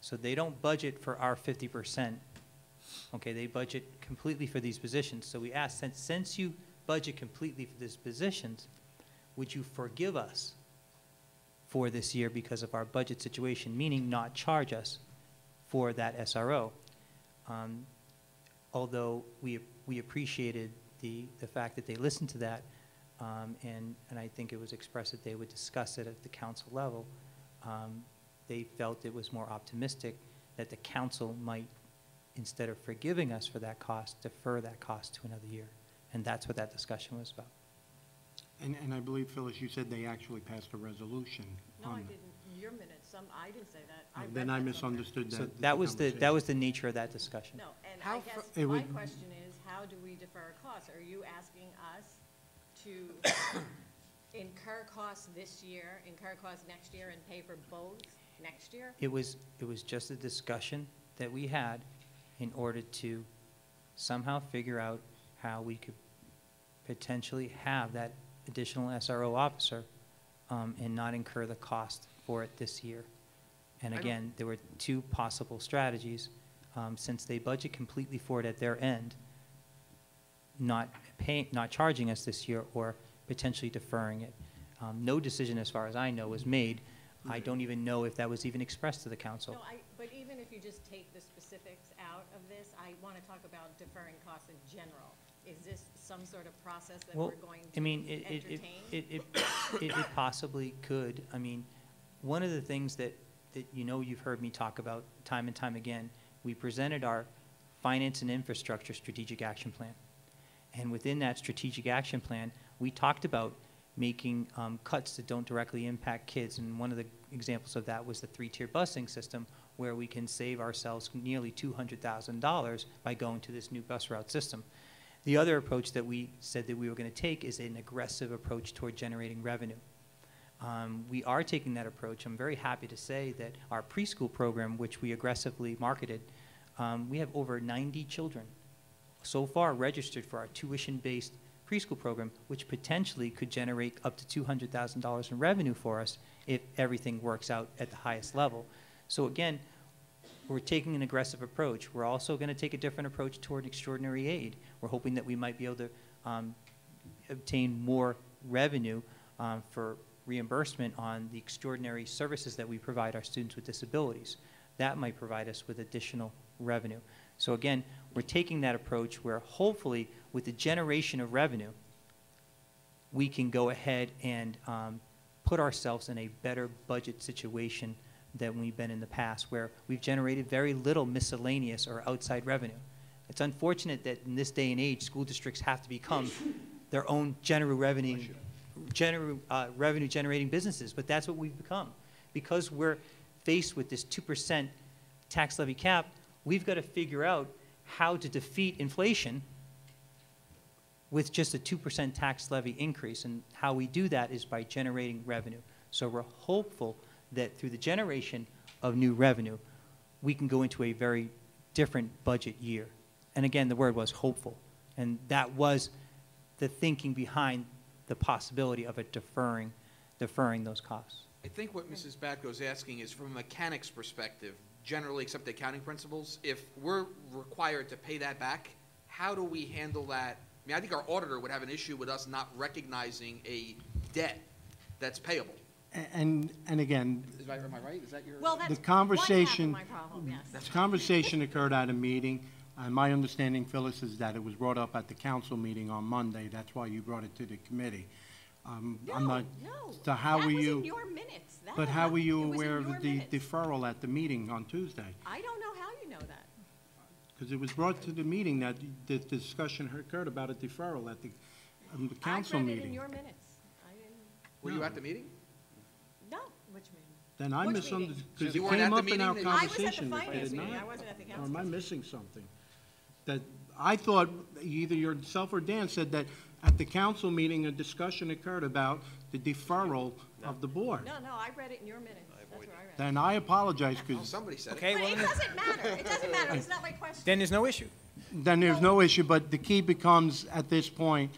So they don't budget for our 50%. Okay, they budget completely for these positions. So we asked, since you budget completely for these positions, would you forgive us for this year because of our budget situation, meaning not charge us for that SRO? Although we appreciated the fact that they listened to that, and I think it was expressed that they would discuss it at the council level, they felt it was more optimistic that the council might, instead of forgiving us for that cost, defer that cost to another year. And that's what that discussion was about. And I believe, Phyllis, you said they actually passed a resolution. No, I on- didn't. Your minutes, I didn't say that. Then I misunderstood that. So that was the nature of that discussion. No, and How I far- guess it my would- question is, how do we defer costs? Are you asking us to incur costs this year, incur costs next year, and pay for both next year? It was just a discussion that we had in order to somehow figure out how we could potentially have that additional SRO officer and not incur the cost for it this year. And again, there were two possible strategies. Since they budget completely for it at their end, not charging us this year or potentially deferring it. No decision, as far as I know, was made. I don't even know if that was even expressed to the council. No, but even if you just take the specifics out of this, I want to talk about deferring costs in general. Is this some sort of process that we're going to I mean, entertain? it possibly could. I mean, one of the things that you've heard me talk about time and time again, we presented our Finance and Infrastructure Strategic Action Plan. And within that strategic action plan, we talked about making cuts that don't directly impact kids. And one of the examples of that was the three-tier busing system, where we can save ourselves nearly $200,000 by going to this new bus route system. The other approach that we said that we were going to take is an aggressive approach toward generating revenue. We are taking that approach. I'm very happy to say that our preschool program, which we aggressively marketed, we have over 90 children so far registered for our tuition-based preschool program, which potentially could generate up to $200,000 in revenue for us if everything works out at the highest level. So again, we're taking an aggressive approach. We're also going to take a different approach toward extraordinary aid. We're hoping that we might be able to obtain more revenue for reimbursement on the extraordinary services that we provide our students with disabilities. That might provide us with additional revenue. So again, we're taking that approach where hopefully with the generation of revenue, we can go ahead and put ourselves in a better budget situation than we've been in the past, where we've generated very little miscellaneous or outside revenue. It's unfortunate that in this day and age, school districts have to become their own revenue generating businesses, but that's what we've become. Because we're faced with this 2% tax levy cap, we've got to figure out how to defeat inflation with just a 2% tax levy increase. And how we do that is by generating revenue. So we're hopeful that through the generation of new revenue, we can go into a very different budget year. And again, the word was hopeful. And that was the thinking behind the possibility of it deferring those costs. I think what Mrs. Batko is asking is from a mechanics perspective, generally accepted accounting principles, if we're required to pay that back, how do we handle that? I mean, I think our auditor would have an issue with us not recognizing a debt that's payable. And again, Am I right? Is that your? Well, that's the conversation, one half of my problem, yes. the conversation occurred at a meeting. My understanding, Phyllis, is that it was brought up at the council meeting on Monday. That's why you brought it to the committee. I'm not. So how that were was you? in your minutes. That But how were you it was in aware your of the minutes. deferral at the meeting on Tuesday? I don't know how you know that. Because it was brought to the meeting that the discussion occurred about a deferral at the council I read it in meeting. your minutes. I didn't. Were you at the meeting? No, which meeting? Then I Which misunderstood, meeting? because You it weren't came at the up in our meeting? conversation. I was at the did it finance meeting. not? I wasn't at the Or council am I meeting. missing something? that I thought either yourself or Dan said that at the council meeting, a discussion occurred about the deferral of the board. No, I read it in your minutes. That's what I read. Then I apologize, Oh, because somebody said it. Okay, But well, it doesn't matter. It doesn't matter. It's not my question. then there's no issue. then there's no issue, but the key becomes, at this point,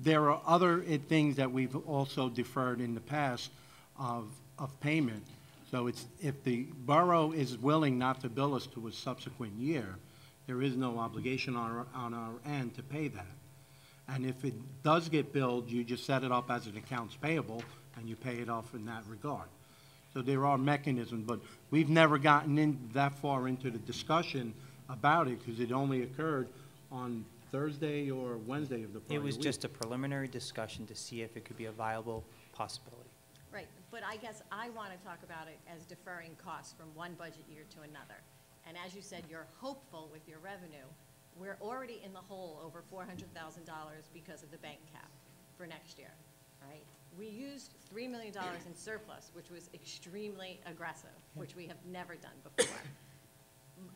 there are other things that we've also deferred in the past of payment. So it's, if the borough is willing not to bill us to a subsequent year, there is no obligation on our end to pay that. And if it does get billed, you just set it up as an accounts payable, and you pay it off in that regard. So there are mechanisms, but we've never gotten in that far into the discussion about it, because it only occurred on Thursday or Wednesday of the prior It was week. just a preliminary discussion to see if it could be a viable possibility. Right, but I guess I want to talk about it as deferring costs from one budget year to another. And as you said, you're hopeful with your revenue. We're already in the hole over $400,000 because of the bank cap for next year, right? We used $3 million in surplus, which was extremely aggressive, which we have never done before.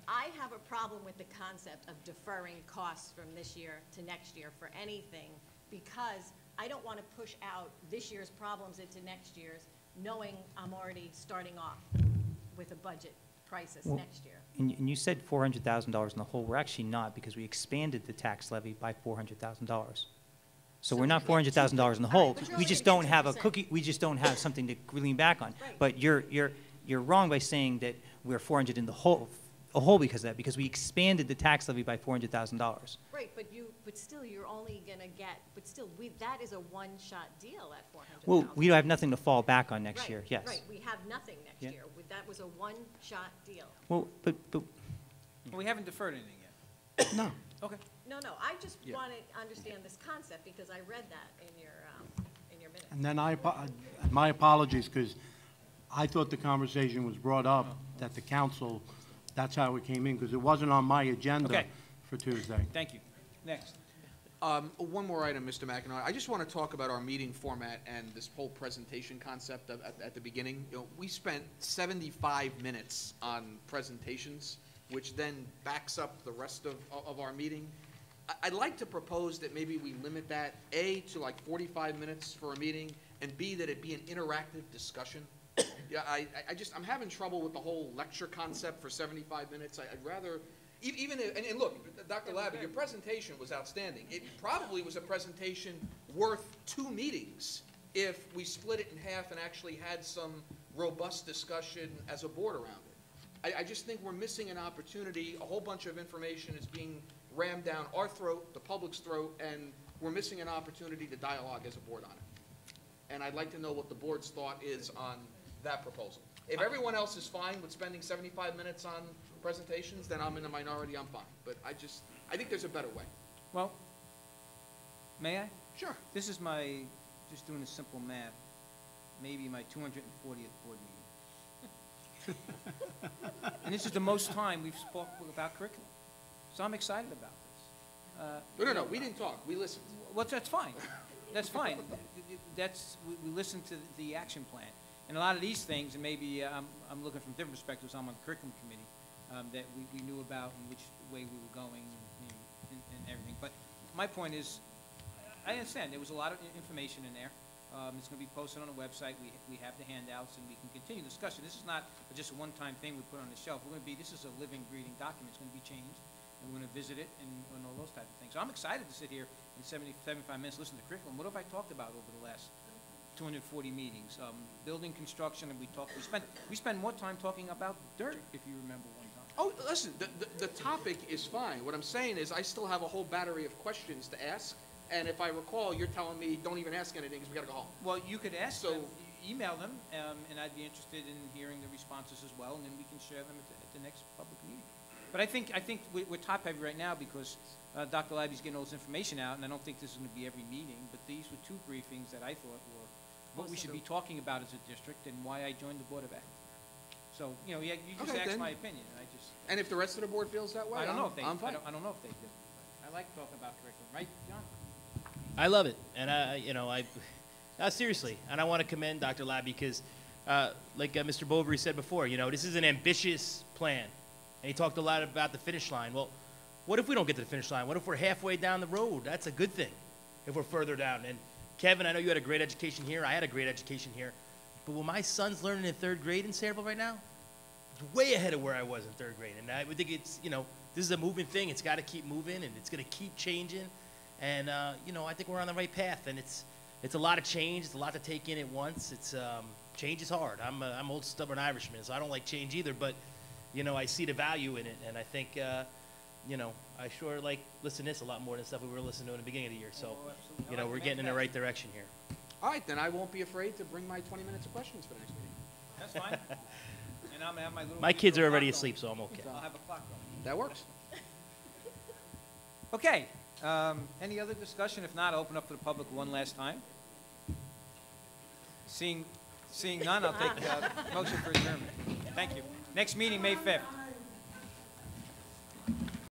I have a problem with the concept of deferring costs from this year to next year for anything, because I don't want to push out this year's problems into next year's, knowing I'm already starting off with a budget crisis Well, next year. And you said $400,000 in the hole. We're actually not, because we expanded the tax levy by $400,000. So we're not $400,000 in the hole. but you're We only just gonna don't get have a 2%. cookie, we just don't have something to lean back on. Right. But you're wrong by saying that we're 400 in the hole, a hole because of that, because we expanded the tax levy by $400,000. Right, but still, you're only gonna get, but still, that is a one-shot deal at $400,000. Well, we have nothing to fall back on next year, yes. Right, we have nothing next Yeah. year. That was a one-shot deal. Well, but Well, we haven't deferred anything yet. No. Okay. No, I just Yeah. want to understand this concept, because I read that in your minutes. And then my apologies, because I thought the conversation was brought up that the council, that's how it came in, because it wasn't on my agenda Okay. for Tuesday. Thank you. Next. One more item, Mr. McEnroe. I just want to talk about our meeting format and this whole presentation concept at the beginning. You know, we spent 75 minutes on presentations, which then backs up the rest of our meeting. I'd like to propose that maybe we limit that, A, to like 45 minutes for a meeting, and B, that it be an interactive discussion. Yeah, I'm having trouble with the whole lecture concept for 75 minutes. I'd rather, even if, and look, Dr. Labby, your presentation was outstanding. It probably was a presentation worth 2 meetings if we split it in half and actually had some robust discussion as a board around it. I just think we're missing an opportunity. A whole bunch of information is being rammed down our throat, the public's throat, and we're missing an opportunity to dialogue as a board on it. And I'd like to know what the board's thought is on that proposal. If everyone else is fine with spending 75 minutes on presentations, then I'm in the minority, I'm fine. But I think there's a better way. Well, may I? Sure. This is my, just doing a simple math, maybe my 240th board meeting. And this is the most time we've spoken about curriculum. So I'm excited about this. No, we didn't talk, we listened. Well, that's fine. That's fine. We listened to the action plan. And a lot of these things, and maybe I'm looking from different perspectives, I'm on the curriculum committee, that we knew about and which way we were going and everything. But my point is, I understand, there was a lot of information in there. It's going to be posted on the website. We have the handouts, and we can continue the discussion. This is not just a one-time thing we put on the shelf. This is a living, breathing document. It's going to be changed, and we're going to visit it and all those types of things. So I'm excited to sit here in 75 minutes, listen to curriculum. What have I talked about over the last 240 meetings? Building construction, and we spent more time talking about dirt, if you remember one time. Oh, listen, the topic is fine. What I'm saying is I still have a whole battery of questions to ask. And if I recall, you're telling me don't even ask anything because we got to go home. Well, you could ask them, email them, and I'd be interested in hearing the responses as well, and then we can share them at the next public meeting. But I think we're top-heavy right now because Dr. Labby's getting all this information out, and I don't think this is going to be every meeting, but these were 2 briefings that I thought were what we should be talking about as a district and why I joined the Board of Ed. So, you just Okay, asked then. my opinion. And if the rest of the board feels that way, I don't know if they. I'm fine. I don't know if they do. I like talking about curriculum, right, John? I love it, and seriously, and I want to commend Dr. Labby because, like Mr. Bovary said before, this is an ambitious plan, and he talked a lot about the finish line. Well, What if we don't get to the finish line? What if we're halfway down the road? That's a good thing if we're further down. And Kevin, I know you had a great education here. I had a great education here. But what my son's learning in 3rd grade in Sayreville right now, it's way ahead of where I was in 3rd grade. And I would think it's, you know, this is a moving thing. It's got to keep moving, and it's going to keep changing. And, you know, I think we're on the right path. And it's a lot of change. It's a lot to take in at once. It's change is hard. I'm an old stubborn Irishman, so I don't like change either. But, you know, I see the value in it. And I think, you know, I sure like listening to this a lot more than stuff we were listening to in the beginning of the year. So, you know, we're getting in the right direction here. All right, then I won't be afraid to bring my 20 minutes of questions for the next meeting. That's fine. And I'm gonna have my little. My kids are already clock asleep, going. so I'm okay. I'll have a clock going. That works. Okay, any other discussion? If not, I'll open up to the public one last time. Seeing none, I'll take motion for adjournment. Thank you. Next meeting, May 5th.